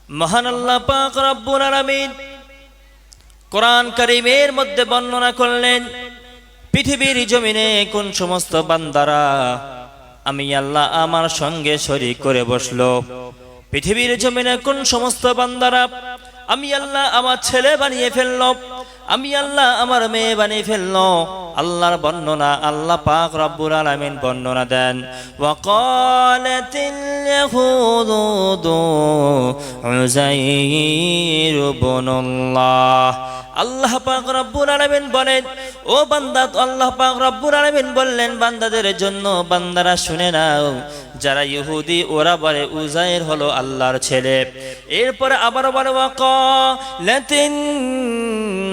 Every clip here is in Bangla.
মহান আল্লাহ পাক রব্বুল আলামিন কোরআন কারীমের মধ্যে বর্ণনা করলেন পৃথিবীর জমিনে কোন সমস্ত বান্দারা আমি আল্লাহ আমার সঙ্গে শরীক করে বসলো। পৃথিবীর জমিনে কোন সমস্ত বান্দারা আমি আল্লাহ আমার ছেলে বানিয়ে ফেললো, আমি আল্লাহ আমার মেয়ে বানিয়ে ফেললো। আল্লাহর বর্ণনা আল্লাহ পাক রব্বুল আলামিন বর্ণনা দেন, ওয়াকালাতিল ইয়াহুদু উযাইর ইবনুল্লাহ। আল্লাহ পাক রব্বুল আলামিন বলেন, ও বান্দা, আল্লাহ পাক রব্বুল আলামিন বললেন বান্দাদের জন্য, বান্দারা শুনে নাও, যারা ইহুদি ওরা বলে উযাইর হলো আল্লাহর ছেলে। এরপরে আবার বলে ওয়াকালাতিন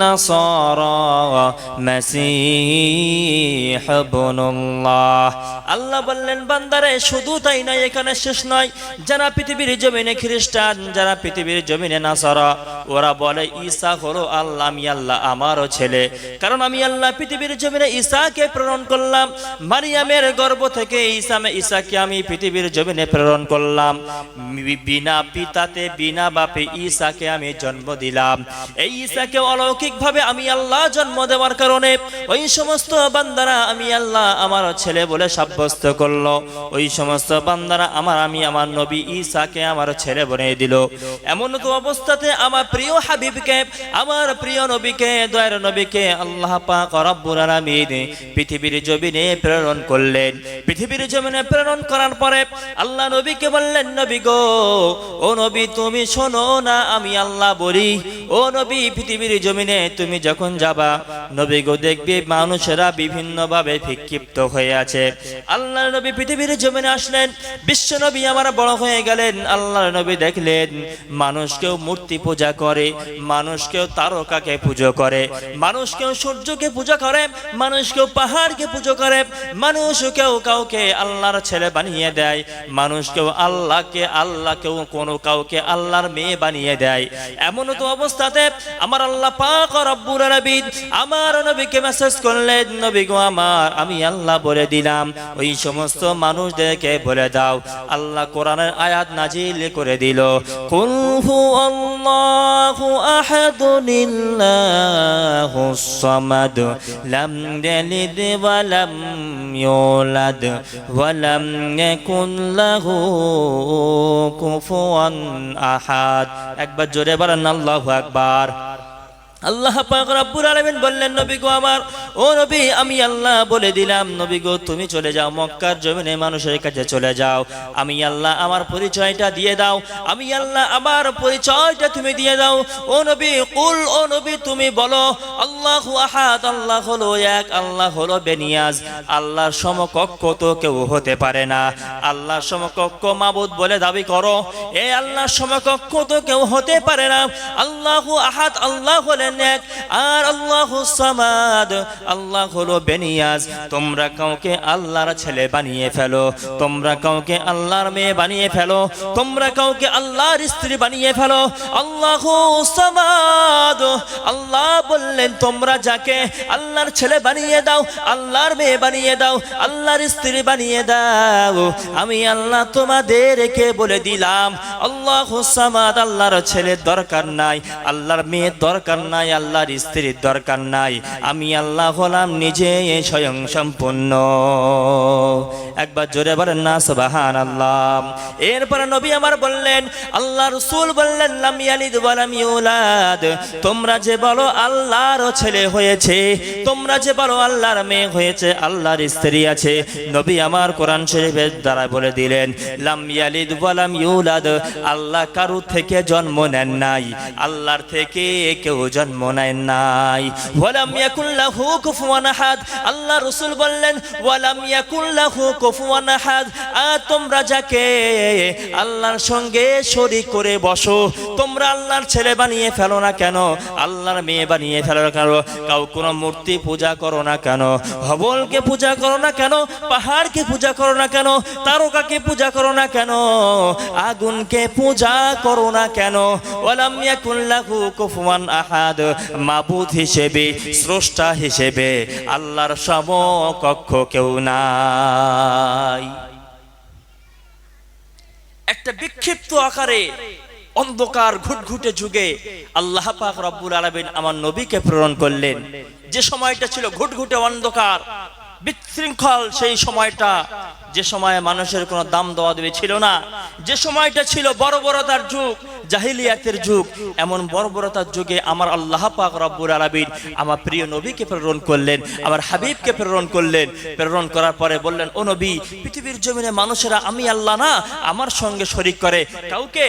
নাসারা মাসীহ ইবনুল্লাহ। আল্লাহ বললেন বান্দারে শুধু তাই নয়, এখানে শেষ নয়, যারা পৃথিবীর জমিনে খ্রিস্টান, যারা পৃথিবীর জমিনে নাসারা, ওরা বলে ঈসা হলো আল্লাহ, আমি আল্লাহ আমারও ছেলে। কারণ আমি আল্লাহ পৃথিবীর জমিনে ঈসাকে প্রেরণ করলাম, মারিয়ামের গর্ভ থেকে ঈসাকে আমি পৃথিবীর জমিনে প্রেরণ করলাম, বিনা পিতাতে বিনা বাপে ঈসাকে আমি জন্ম দিলাম। এই ঈসাকে অলৌকিক ভাবে আমি আল্লাহ জন্ম দেওয়ার কারণে ওই সমস্ত বান্দারা আমি আল্লাহ আমার ছেলে বলে সাব্যস্ত করলো। ওই সমস্ত বান্দারা আমি আমার নবী ঈসাকে আমার ছেলে বানিয়ে দিল। এমন তো অবস্থাতে আমার প্রিয় হাবিবকে, আমার প্রিয় নবীকে, দয়ার নবীকে আল্লাহ পাক রব্বুল আলামিন পৃথিবীর জমিনে প্রেরণ করলেন। পৃথিবীর জমিনে প্রেরণ করার পরে আল্লাহ নবীকে বললেন, নবী গো, ও নবী তুমি শোনো না আমি আল্লাহ বলি। ও নবী পৃথিবীর জমিনে তুমি যখন যাবা, নবী গো দেখবে মানুষেরা বিভিন্ন ভাবে বিক্ষিপ্ত হয়ে আছে। আল্লাহর নবী পৃথিবীর জমিনে আসলেন, বিশ্ব নবী আমার বড় হয়ে গেলেন। আল্লাহর নবী দেখলেন মানুষ কেউ মূর্তি পূজা করে, মানুষ কেউ তারকাকে পুজো করে, মানুষ কেউ সূর্যকে পূজা করে, মানুষ কেউ পাহাড়কে পুজো করে, মানুষ কেউ কাউকে আল্লাহর ছেলে বানিয়ে দেয়, মানুষ কেউ কেউ কোনো কাউকে আল্লাহর মেয়ে বানিয়ে দেয়। এমন তো অবস্থাতে আমার আল্লাহ পাক রব্বুল আলামিন আমার নবীকে মেসেজ করলেন, নবী গো আমার আমি আল্লাহ বলে দিলাম ওই সমস্ত মানুষদেরকে বলে দাও। আল্লাহ কোরআনের আয়াত নাজিল করে দিল, কুল হুয়াল্লাহু আহাদুল্লাহুস সামাদ লাম ইয়ালিদ ওয়া লাম ইউলাদ ওয়া লাম ইয়াকুল লাহু কুফুয়ান আহাদ। একবার জোরে বলেন আল্লাহু আকবার। আল্লাহ পাক রব্বুল আলামিন বললেন, নবী গো আমার, ও নবী আমি আল্লাহ বলে দিলাম, নবী গো তুমি চলে যাও মক্কার জমিনে মানুষের কাছে চলে যাও, আমি আল্লাহ আমার পরিচয়টা দিয়ে দাও, আমি আল্লাহ আমার পরিচয়টা তুমি দিয়ে দাও। ও নবী কুল, ও নবী তুমি বলো আল্লাহু আহাদ, আল্লাহ হলো এক, আল্লাহ হলো বেনিয়াজ, আল্লাহর সমকক্ষ তো কেউ হতে পারে না। আল্লাহর সমকক্ষ মাবুদ বলে দাবি করো, এই আল্লাহর সমকক্ষ তো কেউ হতে পারে না। আল্লাহু আহাদ, আল্লাহ হলেন এক, আর আল্লাহু সামাদ, আল্লাহ হলো বেনিয়াজ। তোমরা কাউকে আল্লাহর ছেলে বানিয়ে ফেলো, তোমরা কাউকে আল্লাহর মেয়ে বানিয়ে ফেলো, তোমরা কাউকে আল্লাহর স্ত্রী বানিয়ে ফেলো। আল্লাহু সামাদ, আল্লাহ বললেন তোমরা যাকে আল্লাহর ছেলে বানিয়ে দাও, আল্লাহর মেয়ে বানিয়ে দাও, আল্লাহর স্ত্রী বানিয়ে দাও, আমি আল্লাহ তোমাদেরকে বলে দিলাম আল্লাহু সামাদ, আল্লাহর ছেলের দরকার নাই, আল্লাহর মেয়ের দরকার নাই, আল্লাহর স্ত্রীর দরকার নাই, আমি আল্লাহ হলাম নিজে স্বয়ং সম্পূর্ণ। একবার জোরে বলেন না সুবহানাল্লাহ। এরপর নবী আমার বললেন, আল্লাহ রাসূল বললেন, লাম ইয়ালিদ ওয়া লাম ইউলাদ, তোমরা যে বলো আল্লাহর ছেলে হয়েছে, তোমরা যে বলো আল্লাহর মেয়ে হয়েছে, আল্লাহর স্ত্রী আছে, নবী আমার কোরআন শরীফের দ্বারা বলে দিলেন, লাম ইয়ালিদ ওয়া লাম ইউলাদ, আল্লাহ কারো থেকে জন্ম নেন নাই, আল্লাহর থেকে কেউ জন্ম নেন নাই। ওয়া লাম ইয়াকুল লাহু কুফুয়ান আহাদ, আল্লাহ রাসূল বললেন ওয়া লাম ইয়াকুল লাহু কুফুয়ান আহাদ, আর তোমরা যাকে আল্লাহর সঙ্গে শরীক করে বসো, তোমরা আল্লাহর ছেলে বানিয়ে ফেলো না কেন, আল্লাহর মেয়ে বানিয়ে ফেলো না কেন, কাউ কোনো মূর্তি পূজা করো না কেন, হবলকে পূজা করো না কেন, পাহাড়কে পূজা করো না কেন, তারকাকে পূজা করো না কেন, আগুনকে পূজা করো না কেন, ওয়া লাম ইয়াকুল লাহু কুফুয়ান আহাদ, মাবুদ হিসেবে, স্রষ্টা হিসেবে আল্লাহর সমকক্ষ কেউ নাই। একটা বিক্ষিপ্ত আকারে অন্ধকার ঘুটঘুটে যুগে আল্লাহ পাক রব্বুল আলামিন আমার নবীকে প্রেরণ করলেন। যে সময়টা ছিল ঘুটঘুটে অন্ধকার বিশৃঙ্খল, সেই সময়টা, যে সময়ে মানুষের কোনো দাম দেওয়া দেবে ছিল না, যে সময়টা ছিল বর্বরতার যুগ, জাহিলিয়াতের যুগ, এমন বর্বরতার যুগে আমার আল্লাহ পাক রব্বুল আলামিন আমার প্রিয় নবীকে প্রেরণ করলেন, আমার হাবিবকে প্রেরণ করলেন। প্রেরণ করার পরে বললেন, ও নবী, পৃথিবীর জমিনে মানুষেরা আমি আল্লাহ না আমার সঙ্গে শরীক করে। কাউকে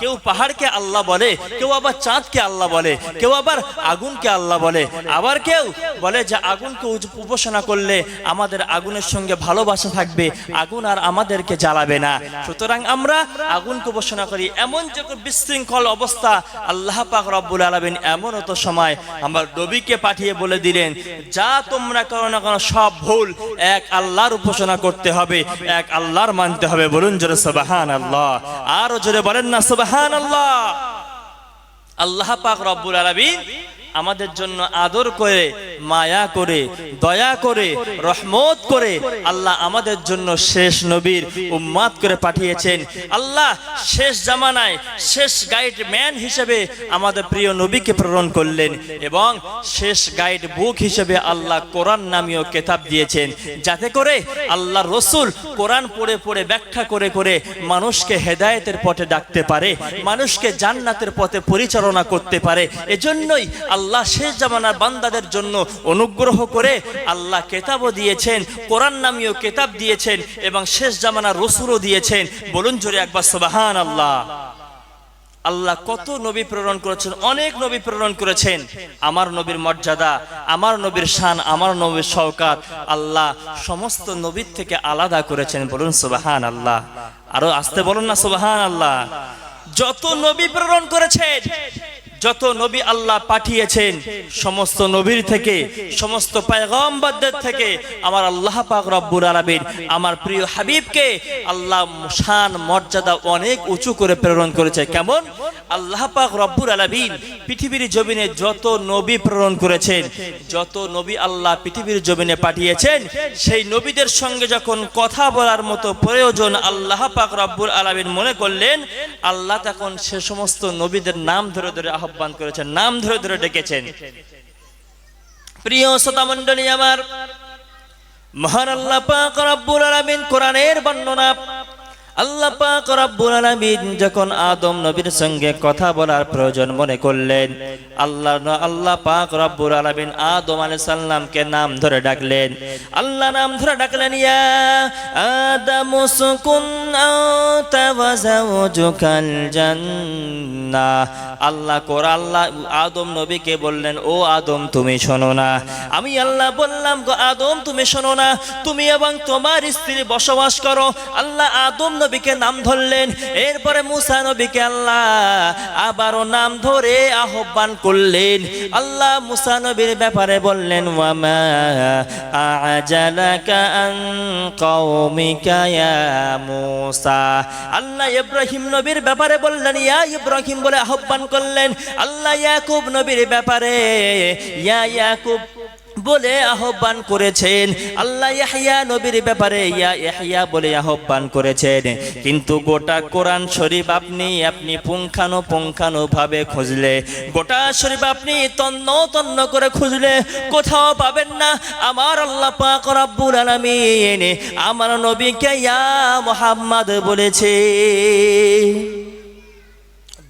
কেউ পাহাড়কে আল্লাহ বলে, কেউ আবার চাঁদকে আল্লাহ বলে, কেউ আবার আগুনকে আল্লাহ বলে, আবার কেউ বলে যে আগুনকে উপাসনা করলে আমাদের আগুনের সঙ্গে ভালোবাসা থাকবে, আগুন আর আমাদেরকে জ্বালাবে না, সুতরাং আমরা আগুনকে উপাসনা করি। এমন যখন বিশৃঙ্খল অবস্থা, আল্লাহ পাক রব্বুল আলামিন এমন তো সময় আমার নবীকে পাঠিয়ে বলে দিলেন, যা তোমরা করো না কেন সব ভুল, এক আল্লাহর উপাসনা করতে হবে, এক আল্লাহর মানতে হবে। বলুন জোরে সুবহানাল্লাহ, আরো জোরে বলেন না সুবহানাল্লাহ। আল্লাহ পাক রব্বুল আলামিন আমাদের জন্য আদর করে, মায়া করে, দয়া করে, রহমত করে আল্লাহ আমাদের জন্য শেষ নবীর উম্মত করে পাঠিয়েছেন। আল্লাহ শেষ জামানায় শেষ গাইড ম্যান হিসেবে আমাদের প্রিয় নবীকে প্রেরণ করলেন, এবং শেষ গাইড বুক হিসেবে আল্লাহ কোরআন নামীয় কিতাব দিয়েছেন, যাতে করে আল্লাহ রসুল কোরআন পড়ে পড়ে ব্যাখ্যা করে করে মানুষকে হেদায়েতের পথে ডাকতে পারে, মানুষকে জান্নাতের পথে পরিচালনা করতে পারে। এজন্যই আল্লাহ শেষ জামানার বান্দাদের জন্য অনুগ্রহ করে আল্লাহ কিতাবও দিয়েছেন, কোরআন নামীয় কিতাব দিয়েছেন, এবং শেষ জামানার রাসূলও দিয়েছেন। বলুন জোরে একবার সুবহানাল্লাহ। আল্লাহ কত নবী প্রেরণ করেছেন, অনেক নবী প্রেরণ করেছেন। আমার নবীর মর্যাদা, আমার নবীর শান, আমার নবীর শওকাত আল্লাহ সমস্ত নবীর থেকে আলাদা করেছেন। বলুন সুবহানাল্লাহ, আরো আসতে বলুন না সুবহানাল্লাহ। যত নবী প্রেরণ করেছেন, যত নবী আল্লাহ পাঠিয়েছেন, সমস্ত নবীর থেকে, সমস্ত পয়গম্বরদের থেকে আমার আল্লাহ পাক রব্বুল আলামিন আমার প্রিয় হাবিবকে আল্লাহ শান মর্যাদা অনেক উঁচু করে প্রেরণ করেছে। কেমন? আল্লাহ পাক রব্বুল আলামিন পৃথিবীর জমিনে যত নবী প্রেরণ করেছেন, যত নবী আল্লাহ পৃথিবীর জমিনে পাঠিয়েছেন, সেই নবীদের সঙ্গে যখন কথা বলার মতো প্রয়োজন আল্লাহ পাক রব্বুল আলামিন মনে করলেন, আল্লাহ তখন সে সমস্ত নবীদের নাম ধরে ধরে আহ্বান করেছেন, নাম ধরে ধরে ডেকেছেন। প্রিয় শ্রোতা মণ্ডলী আমার, মহান আল্লাহ পাক রব্বুল আলামিন কোরআনের বর্ণনা, আল্লাহ পাক রব্বুল আলামিন যখন আদম নবীর সঙ্গে কথা বলার প্রয়োজন মনে করলেন, আল্লাহ পাক রব্বুল আলামিন আদম আলাইহিস সালামকে নাম ধরে ডাকলেন। আল্লাহ নাম ধরে ডাকলেন, ইয়া আদম উসকুন আনতা ওয়া যাওজুকাল জান্নাহ। আল্লাহ আদম নবীকে বললেন, ও আদম তুমি শোনো না, আমি আল্লাহ বললাম গো আদম তুমি শোনো না, তুমি এবং তোমার স্ত্রী বসবাস করো। আল্লাহ আদম নবীকে নাম ধরলেন। এরপরে মুসা নবীকে আল্লাহ আবারও নাম ধরে আহ্বান করলেন। আল্লাহ মুসা নবীর ব্যাপারে বললেন, ওয়ামা আজালাকা আন কওমিকা ইয়া মুসা। আল্লাহ ইব্রাহিম নবীর ব্যাপারে বললেন, ইয়া ইব্রাহিম বলে আহ্বান করলেন। আল্লাহ ইয়াকুব নবীর ব্যাপারে ইয়া ইয়াকুব বলে আহ্বান করেছেন। আল্লাহ ইয়াহইয়া নবীর ব্যাপারে ইয়া ইয়াহইয়া বলে আহ্বান করেছেন। কিন্তু গোটা কোরআন শরীফ আপনি পুঙ্খানু ভাবে খুঁজলে, গোটা শরীফ আপনি তন্ন তন্ন করে খুঁজলে কোথাও পাবেন না আমার আল্লাহ পাক রব্বুল আলামিন আমার নবীকে ইয়া মুহাম্মদ বলেছে।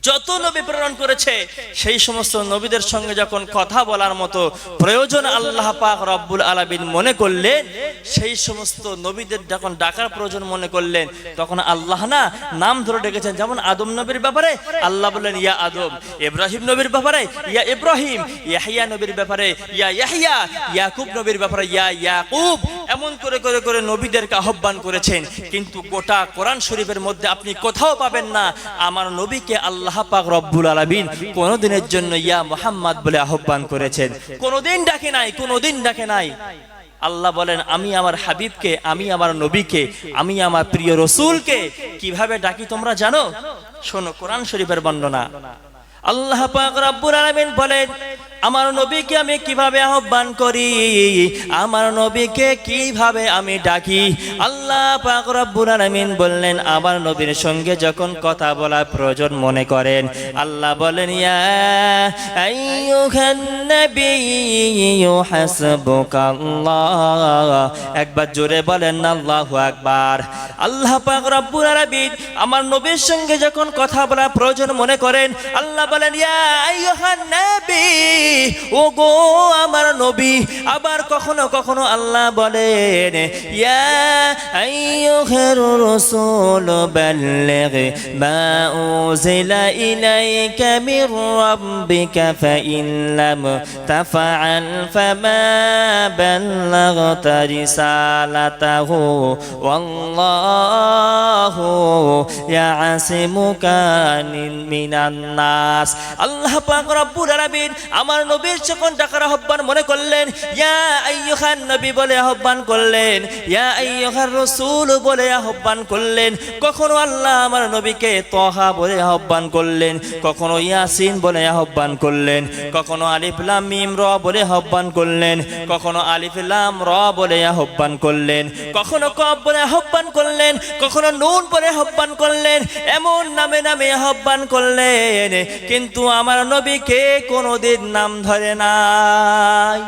যত নবী প্রেরণ করেছে সেই সমস্ত নবীদের সঙ্গে যখন কথা বলার মতো প্রয়োজন আল্লাহ পাক রব্বুল আলামিন মনে করলেন, সেই সমস্ত নবীদের যখন ডাকার প্রয়োজন মনে করলেন, তখন আল্লাহ না নাম ধরে ডেকেছেন। যেমন আদম নবীর ব্যাপারে আল্লাহ বললেন ইয়া আদম, ইব্রাহিম নবীর ব্যাপারে ইয়া ইব্রাহিম, ইয়াহইয়া নবীর ব্যাপারে ইয়া ইয়াহইয়া, ইয়াকুব নবীর ব্যাপারে ইয়া ইয়াকুব। এমন করে করে করে নবীদেরকে আহ্বান করেছেন। কিন্তু গোটা কোরআন শরীফের মধ্যে আপনি কোথাও পাবেন না আমার নবীকে আল্লাহ পাক রব্বুল আলামিন কোনদিনের জন্য ইয়া মুহাম্মদ বলে আহ্বান করেছেন। কোনদিন ডাকে নাই, কোনদিন ডাকে নাই। আল্লাহ বলেন, আমি আমার হাবিবকে, আমি আমার নবীকে, আমি আমার প্রিয় রাসূলকে কিভাবে ডাকি তোমরা জানো? শোনো কোরআন শরীফের বর্ণনা। আল্লাহ পাক রব্বুল আলামিন বলেন, আমার নবীকে আমি কিভাবে আহ্বান করি, আমার নবীকে কিভাবে আমি ডাকি। আল্লাহ পাক রব্বুল আলামিন বললেন আমার নবীর সঙ্গে যখন কথা বলা প্রয়োজন মনে করেন, আল্লাহ বলেন ইয়া আইয়ুহান নাবিয়্যু হাসবুকাল্লাহ। একবার জোরে বলেন আল্লাহু আকবার। আল্লাহ পাক রব্বুল আলামিন আমার নবীর সঙ্গে যখন কথা বলা প্রয়োজন মনে করেন, আল্লাহ বলেন ইয়া আইয়ুহান নাবী, ও গো আমার নবী। আবার কখনো কখনো আল্লাহ বলেন ইয়া আইয়ুহার রাসূল বাল্লিগ মা উযিলা ইলাইকা মির রাব্বিকা ফাইন লাম তাফআল ফামা বাল্লাগতা রিসালাতাহু ওয়াল্লাহু ইয়াসিমুকা মিনান নাস। আল্লাহ পাক রব্বুল আলামিন আমার নবীর যখন ডাকার আহ্বান মনে করলেন, ইয়া আইয়ুহান নবী বলে আহ্বান করলেন, ইয়া আইয়ুহার রাসূল বলে আহ্বান করলেন। কখনো আল্লাহ আমার নবীকে তহা বলে আহ্বান করলেন, কখনো ইয়াসিন বলে আহ্বান করলেন, কখনো আলিফ লাম মিম র বলে আহ্বান করলেন, কখনো আলিফ লাম র বলে আহ্বান করলেন, কখনো কফ বলে আহ্বান করলেন, কখনো নুন বলে আহ্বান করলেন। এমন নামে নামে আহ্বান করলেন, কিন্তু আমার নবীকে কোনোদিন নাম ধরে নাই।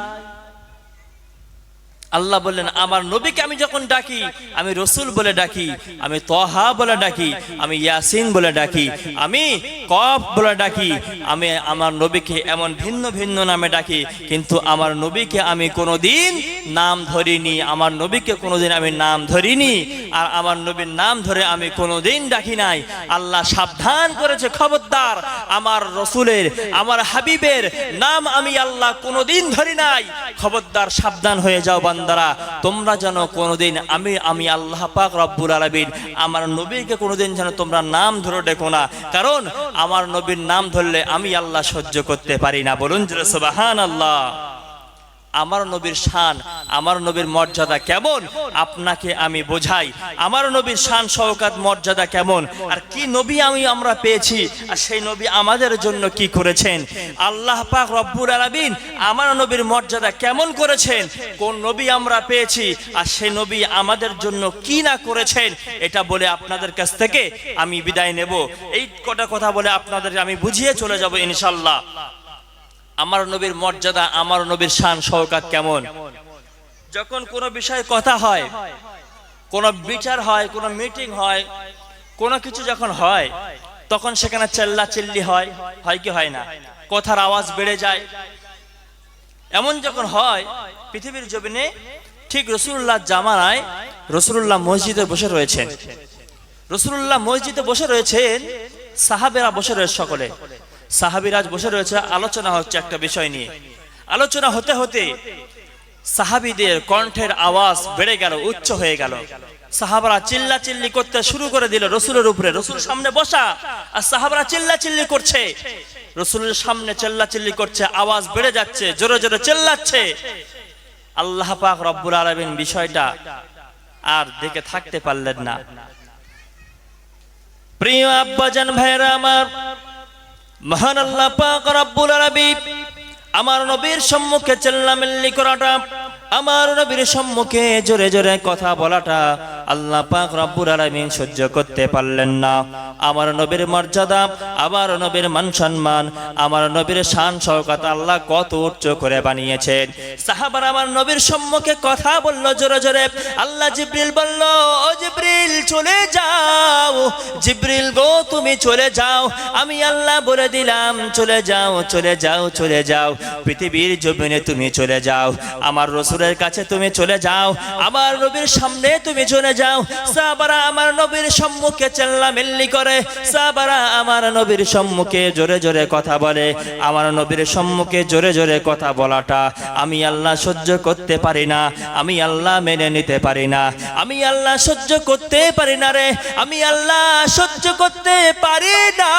আল্লাহ বললেন আমার নবীকে আমি যখন ডাকি, আমি রসুল বলে ডাকি, আমি তহা বলে ডাকি, আমি ইয়াসিন বলে ডাকি, আমি কফ বলে ডাকি, আমি আমার নবীকে এমন ভিন্ন ভিন্ন নামে ডাকি, কিন্তু আমার নবীকে আমি কোনোদিন নাম ধরিনি। আমার নবীকে কোনোদিন আমি নাম ধরিনি, আর আমার নবীর নাম ধরে আমি কোনোদিন ডাকি নাই। আল্লাহ সাবধান করেছে, খবরদার আমার রসুলের, আমার হাবিবের নাম আমি আল্লাহ কোনোদিন ধরি নাই। খবরদার সাবধান হয়ে যাও বান্দারা, তোমরা যেন কোনোদিন আমি আল্লাহ পাক রব্বুল আলামিন আমার নবীকে কোনোদিন যেন তোমরা নাম ধরে ডেকো না, কারণ আমার নবীর নাম ধরলে আমি আল্লাহ সহ্য করতে পারি না। বলুন সুবহানাল্লাহ। আমার নবীর শান, আমার নবীর মর্যাদা কেমন আপনাকে আমি বোঝাই। আমার নবীর শান শওকত মর্যাদা কেমন, আর কি নবী আমরা পেয়েছি, আর সেই নবী আমাদের জন্য কি করেছেন। আল্লাহ পাক রব্বুল আলামিন আমার নবীর মর্যাদা কেমন করেছেন, কোন নবী আমরা পেয়েছি, আর সেই নবী আমাদের জন্য কি না করেছেন, এটা বলে আপনাদের কাছ থেকে আমি বিদায় নেব। এই কটা কথা বলে আপনাদের আমি বুঝিয়ে চলে যাব ইনশাআল্লাহ। আমার নবীর মর্যাদা, আমার নবীর শান শওকত কেমন। যখন কোনো বিষয়ে কথা হয়, কোনো বিচার হয়, কোনো মিটিং হয়, কোনো কিছু যখন হয়, তখন সেখানে চেল্লা চিল্লি হয়, হয় কি হয় না? কথার আওয়াজ বেড়ে যায়। এমন যখন হয় পৃথিবীর জমিনে, ঠিক রাসূলুল্লাহ জামানায় রাসূলুল্লাহ মসজিদে বসে রয়েছেন, রাসূলুল্লাহ মসজিদে বসে রয়েছেন, সাহাবেরা বসে রয়েছে, সকলে সাহাবীরা বসে রয়েছে, আলোচনা হচ্ছে একটা বিষয় নিয়ে। আলোচনা হতে হতে সাহাবীদের কণ্ঠের আওয়াজ বেড়ে গেল, উচ্চ হয়ে গেল। সাহাবারা চিল্লা চিল্লি করতে শুরু করে দিল রসুলের উপরে। রসুল সামনে বসা, আর সাহাবারা চিল্লা চিল্লি করছে, রসুলের সামনে চিল্লা চিল্লি করছে, আওয়াজ বেড়ে যাচ্ছে, জোরে জোরে চিল্লাচ্ছে। আল্লাহ পাক রব্বুল আলামিন বিষয়টা আর দেখে থাকতে পারলেন না। প্রিয় আব্বাজান ভাইরা আমার, মহান আল্লাহ পাক রব্বুল আলামিন আমার নবীর সম্মুখে চেল্লামিল্লি করাটা, আমার নবীর সম্মুখে জোরে জোরে কথা বলাটা আল্লাহ পাক রব্বুল আলামিন সহ্য করতে পারলেন না। আমার নবীর মর্যাদা, আমার নবীর মান সম্মান, আমার নবীর শান শওকত আল্লাহ কত উচ্চ করে বানিয়েছেন। সাহাবারা আমার নবীর সম্মুখে কথা বলল জোরে জোরে। আল্লাহ জিবরিল বলল, ও জিবরিল চলে যাও, জিবরিল গো তুমি চলে যাও, আমি আল্লাহ বলে দিলাম চলে যাও, চলে যাও, চলে যাও, পৃথিবীর জমিনে তুমি চলে যাও, আমার রাসূলের কাছে তুমি চলে যাও, আমার নবীর সামনে তুমি চলে যাও। সাহাবারা আমার নবীর সম্মুখে চেল্লামিল্লি করে, সাহাবারা আমার নবীর সম্মুখে জোরে জোরে কথা বলে। আমার নবীর সম্মুখে জোরে জোরে কথা বলাটা আমি আল্লাহ সহ্য করতে পারি না, আমি আল্লাহ মেনে নিতে পারি না, আমি আল্লাহ সহ্য করতে পারি না রে, আমি আল্লাহ সহ্য করতে পারি না।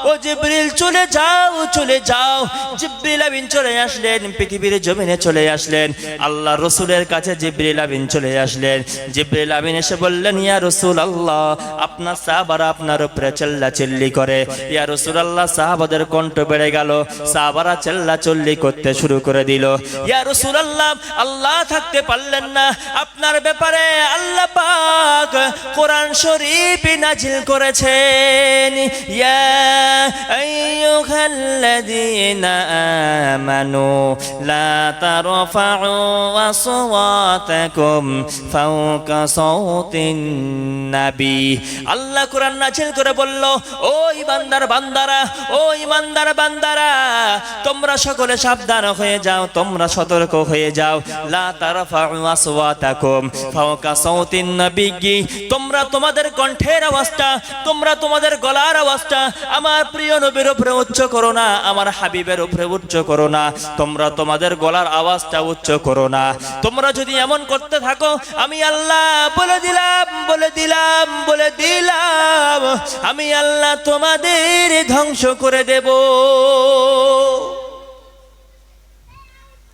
ও জিবরিল চলে যাও চলে যাও। জিবরিল আমিন চলে আসলেন, পৃথিবীর জমিনে চলে আসলেন। আল্লাহ রসুলের কাছে জিবরিল আমিন চলে আসলেন। জিবরিল আমিন এসে বললেন, ইয়া রাসূলুল্লাহ, আপনার সাহাবারা আপনার উপরে চিল্লাচিল্লি করে। ইয়া রাসূলুল্লাহ, সাহাবাদের কণ্ঠ বেড়ে গেল, সাহাবারা চিল্লাচিল্লি করতে শুরু করে দিল। ইয়া রাসূলুল্লাহ, আল্লাহ থাকতে পারলেন না, আপনার ব্যাপারে আল্লাহ পাক কোরআন শরীফ নাজিল করেছেন। ইয়া আইয়ুহাল্লাযীনা আমানু লা তারফাউ আসওয়াতাকুম ফাওকা সাওতিন নবী। আল্লাহ কোরআন নাজিল করে বলল, ও ইমানদার বান্দারা, ও ইমানদার বান্দারা, তোমরা সকলে সাবধান হয়ে যাও, তোমরা সতর্ক হয়ে যাও। লা তারফাউ আসওয়াতাকুম ফাওকা সাওতিন নবী, তোমরা তোমাদের কণ্ঠের আওয়াজটা, তোমরা তোমাদের গলার আওয়াজটা আমার প্রিয় নবীর উপরে উচ্চ করো না, আমার হাবিবের উপরে উচ্চ করো না। তোমরা তোমাদের গলার আওয়াজটা উচ্চ করো না। তোমরা যদি এমন করতে থাকো, আমি আল্লাহ বলে দিলাম বলে দিলাম বলে দিলাম, আমি আল্লাহ তোমাদের ধ্বংস করে দেব।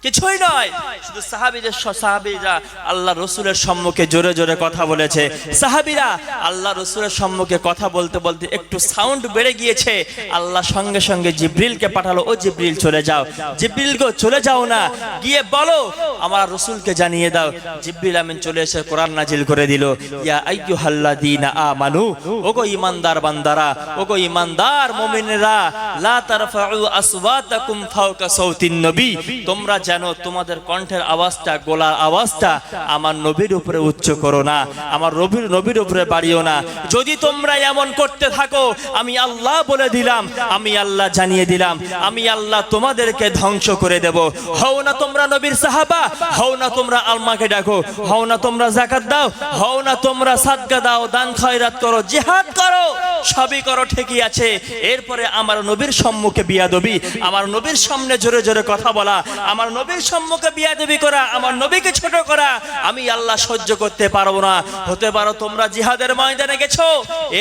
কিছুই নয়, শুধু সাহাবীরা আল্লাহ রসুলের সম্মুখে জোরে জোরে কথা বলেছে। সাহাবীরা আল্লাহ রসুলের সম্মুখে কথা বলতে বলতে একটু সাউন্ড বেড়ে গিয়েছে। আল্লাহ সঙ্গে সঙ্গে জিবরিলকে পাঠালো, ও জিবরিল চলে যাও। জিবরিল গো চলে যাও না, গিয়ে বলো আমার রসুলকে জানিয়ে দাও। জিবরিল আমিন চলে এসে কোরআন নাজিল করে দিল, ইয়া আইয়ুহাল্লাযীনা আমানু, ওগো ঈমানদার বান্দারা, ওগো ঈমানদার মুমিনেরা, লা তারফাউ আসওয়াতাকুম ফাওকা সাওতিন নবী, তোমরা জানো তোমাদের কণ্ঠের আওয়াজটা, গলার আওয়াজটা আমার নবীর উপরে উচ্চ করো না, আমার নবীর উপরে বাড়িও না। যদি তোমরা এমন করতে থাকো, আমি আল্লাহ বলে দিলাম, আমি আল্লাহ জানিয়ে দিলাম, আমি আল্লাহ তোমাদেরকে ধ্বংস করে দেব। হও না তোমরা নবীর সাহাবা, হও না তোমরা আল্লাহকে ডাকো, হও না তোমরা যাকাত দাও, হও না তোমরা সাদকা দাও, দান খয়রাত করো, জিহাদ করো, সবই করো, ঠিকই আছে। এরপরে আমার নবীর সম্মুখে বিয়াদবি, আমার নবীর সামনে জোরে জোরে কথা বলা, আমার নবীর সম্মুখে বিয়াদবি করা, আমার নবীকে ছোট করা আমি আল্লাহ সহ্য করতে পারবো না। হতে পারো তোমরা জিহাদের ময়দানে গেছো,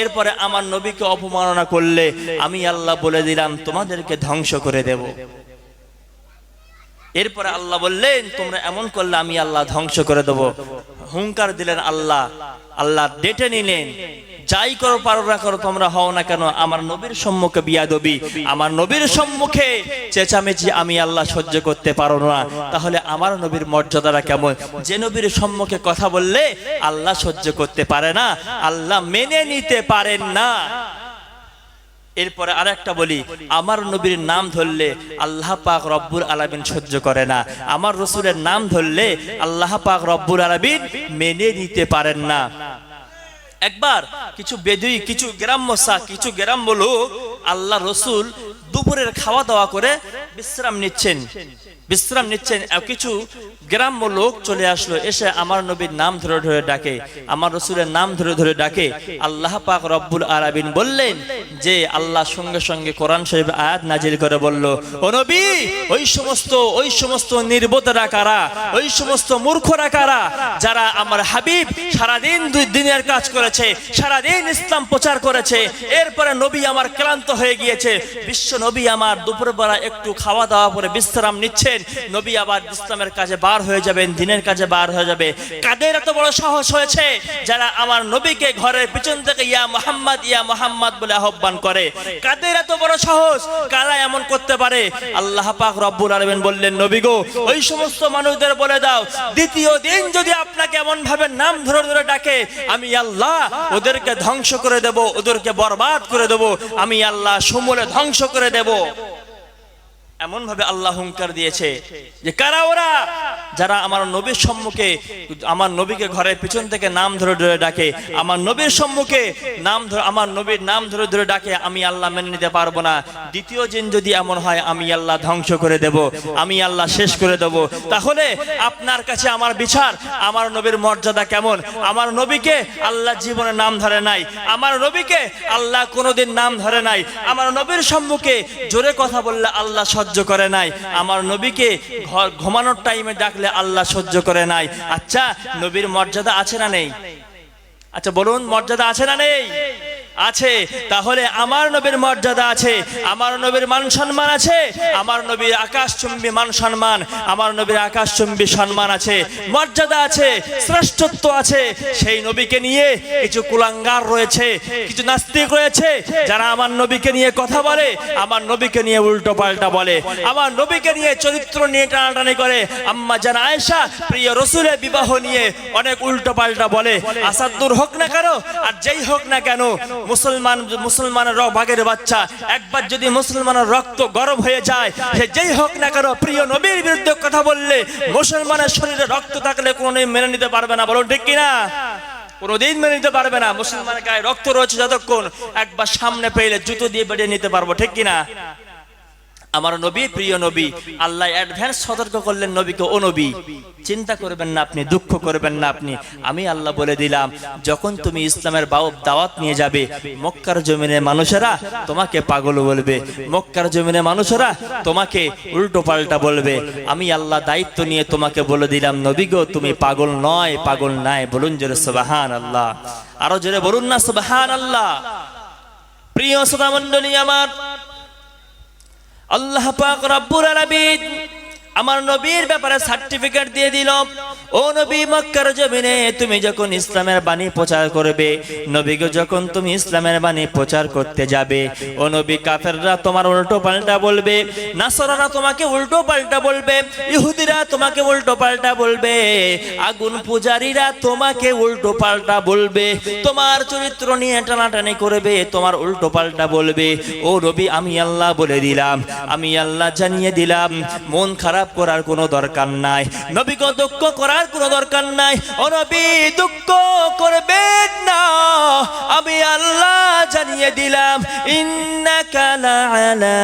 এরপরে আমার নবীকে অপমাননা করলে আমি আল্লাহ বলে দিলাম তোমাদেরকে ধ্বংস করে দেব। এরপরে আল্লাহ বললেন, তোমরা এমন করলে আমি আল্লাহ ধ্বংস করে দেব। হুঙ্কার দিলেন আল্লাহ, আল্লাহ ডেটে নিলেন, যাই করো পারো না করো, তোমরা হও না কেন আমার নবীর সম্মুখে বিয়াদবি, আমার নবীর সম্মুখে চেঁচামেচি আমি আল্লাহ সহ্য করতে পারো না। তাহলে আমার নবীর মর্যাদাটা কেমন? যে নবীর সম্মুখে কথা বললে আল্লাহ সহ্য করতে পারে না, আল্লাহ মেনে নিতে পারেন না। এরপরে আরেকটা বলি, আমার নবীর নাম ধরলে আল্লাহ পাক রব্বুল আলামিন সহ্য করে না, আমার রসুলের নাম ধরলে আল্লাহ পাক রব্বুল আলামিন মেনে নিতে পারেন না। একবার কিছু বেদুই, কিছু গ্রাম্য লোক আল্লাহ রসুল দুপুরের খাওয়া দাওয়া করে বিশ্রাম নিচ্ছেন। কিছু গ্রাম্য লোক চলে আসলো, এসে আমার নবীর নাম ধরে ধরে ডাকে, আমার রসুলের নাম ধরে ধরে ডাকে। আল্লাহ পাক রব্বুল আলামিন বললেন যে আল্লাহ সঙ্গে সঙ্গে কোরআন শরীফ আয়াত নাজিল করে বলল, ও নবী, ওই সমস্ত নির্বোধরা কারা, ওই সমস্ত মূর্খরা কারা, যারা আমার হাবিব সারাদিন দিনের কাজ করেছে, সারাদিন ইসলাম প্রচার করেছে, এরপরে নবী আমার ক্লান্ত হয়ে গিয়েছে, বিশ্ব নবী আমার দুপুরবেলা একটু খাওয়া দাওয়া করে বিশ্রাম নিচ্ছেন, নবী আবার ইসলামের কাজে বার হয়ে যাবেন, দিনের কাজে বার হয়ে যাবে। কাদের এত বড় সাহস হয়েছে যারা আমার নবীকে ঘরের পিছন থেকে ইয়া মুহাম্মদ বলে আহ্বান করে? কাদের এত বড় সাহস? কারা এমন করতে পারে? আল্লাহ পাক রব্বুল আলামিন বললেন, নবী গো, ওই সমস্ত মানুষদের বলে দাও, দ্বিতীয় দিন যদি আপনাকে এমন ভাবে নাম ধরে ধরে ডাকে, আমি আল্লাহ ওদেরকে ধ্বংস করে দেব, ওদেরকে বরবাদ করে দেব, আমি আল্লাহ সমূলে ধ্বংস করে দেব। এমন ভাবে আল্লাহ হুঙ্কার দিয়েছে যে কারা ওরা, যারা আমার নবীর সম্মুখে, আমার নবীকে ঘরের পিছন থেকে নাম ধরে ধরে ডাকে, আমার নবীর সম্মুখে আমার নবীর নাম ধরে ধরে ডাকে, আমি আল্লাহ মেনে নিতে পারবো না। দ্বিতীয় দিন যদি এমন হয়, আমি আল্লাহ ধ্বংস করে দেব, আমি আল্লাহ শেষ করে দেব। তাহলে আপনার কাছে আমার বিচার, আমার নবীর মর্যাদা কেমন? আমার নবীকে আল্লাহ জীবনে নাম ধরে নাই, আমার নবীকে আল্লাহ কোনোদিন নাম ধরে নাই, আমার নবীর সম্মুখে জোরে কথা বললে আল্লাহ সহ্য করে নাই, আমার নবীকে ঘুমানোর টাইমে ডাকলে আল্লাহ সহ্য করে নাই। আচ্ছা, নবীর মর্যাদা আছে না নেই? আচ্ছা বলুন, মর্যাদা আছে না নেই? আছে, তাহলে আমার নবীর মর্যাদা আছে, আমার নবীর মান সম্মান আছে, আমার নবীর আকাশচুম্বী মান সম্মান, আমার নবীর আকাশচুম্বী সম্মান আছে, মর্যাদা আছে, শ্রেষ্ঠত্ব আছে। সেই নবীকে নিয়ে কিছু কুলাঙ্গার রয়েছে, কিছু নাস্তিক রয়েছে, যারা আমার নবীকে নিয়ে কথা বলে, আমার নবীকে নিয়ে উল্টো পাল্টা বলে, আমার নবীকে নিয়ে চরিত্র নিয়ে টানাটানি করে। আম্মা জান আয়েশা প্রিয় রসুলের বিবাহ নিয়ে অনেক উল্টো পাল্টা বলে। আসাদুর হোক না কেন আর যেই হোক না কেন, মুসলমানের ভাগের বাচ্চা, একবার যদি মুসলমানের রক্ত গরম হয়ে যায়, সে যেই হোক না কেন প্রিয় নবীর বিরুদ্ধে কথা বললে মুসলমানের শরীরে রক্ত থাকলে কোনোদিন মেনে নিতে পারবে না। বলুন ঠিক কিনা? কোনোদিন মেনে নিতে পারবে না। মুসলমানের গায়ে রক্ত রয়েছে যতক্ষণ, একবার সামনে পেলে জুতো দিয়ে বেরিয়ে নিতে পারবো, ঠিক কিনা? আমার নবী প্রিয় নবী, আল্লাহ অ্যাডভান্স সতর্ক করলেন নবীকে, ও নবী চিন্তা করবেন না আপনি, দুঃখ করবেন না আপনি, আমি আল্লাহ বলে দিলাম যখন তুমি ইসলামের দাওয়াত নিয়ে যাবে, মক্কার জমিনের মানুষেরা তোমাকে পাগল বলবে, মক্কার জমিনের মানুষেরা তোমাকে উল্টো পাল্টা বলবে। আমি আল্লাহ দায়িত্ব নিয়ে তোমাকে বলে দিলাম নবী গো, তুমি পাগল নয়, পাগল নাই। বলুন জোরে সুবহানাল্লাহ, আরো জোরে বলুন না সুবহানাল্লাহ। প্রিয় শ্রোতা মণ্ডলী আমার, আল্লাহ পাক রব্বুল আলামিন আমার নবীর ব্যাপারে সার্টিফিকেট দিয়ে দিল, ও নবী মক্কার জমিনে তুমি যখন ইসলামের বাণী প্রচার করবে, নবীকে যখন তুমি ইসলামের বাণী প্রচার করতে যাবে, ও নবী কাফেররা তোমার উল্টো পাল্টা বলবে, নাসারারা তোমাকে উল্টো পাল্টা বলবে, ইহুদিরা তোমাকে উল্টো পাল্টা বলবে, আগুন পূজারীরা তোমাকে উল্টো পাল্টা বলবে, তোমার চরিত্র নিয়ে টানাটানি করবে, তোমার উল্টো পাল্টা বলবে। ও নবী আমি আল্লাহ বলে দিলাম, আমি আল্লাহ জানিয়ে দিলাম, মন খারাপ করার কোনো দরকার নাই, নবীকে দুঃখ করার কোনো দরকার নাই। ও নবী দুঃখ করবেন না, আমি আল্লাহ জানিয়ে দিলাম, ইন্নাকা লাআলা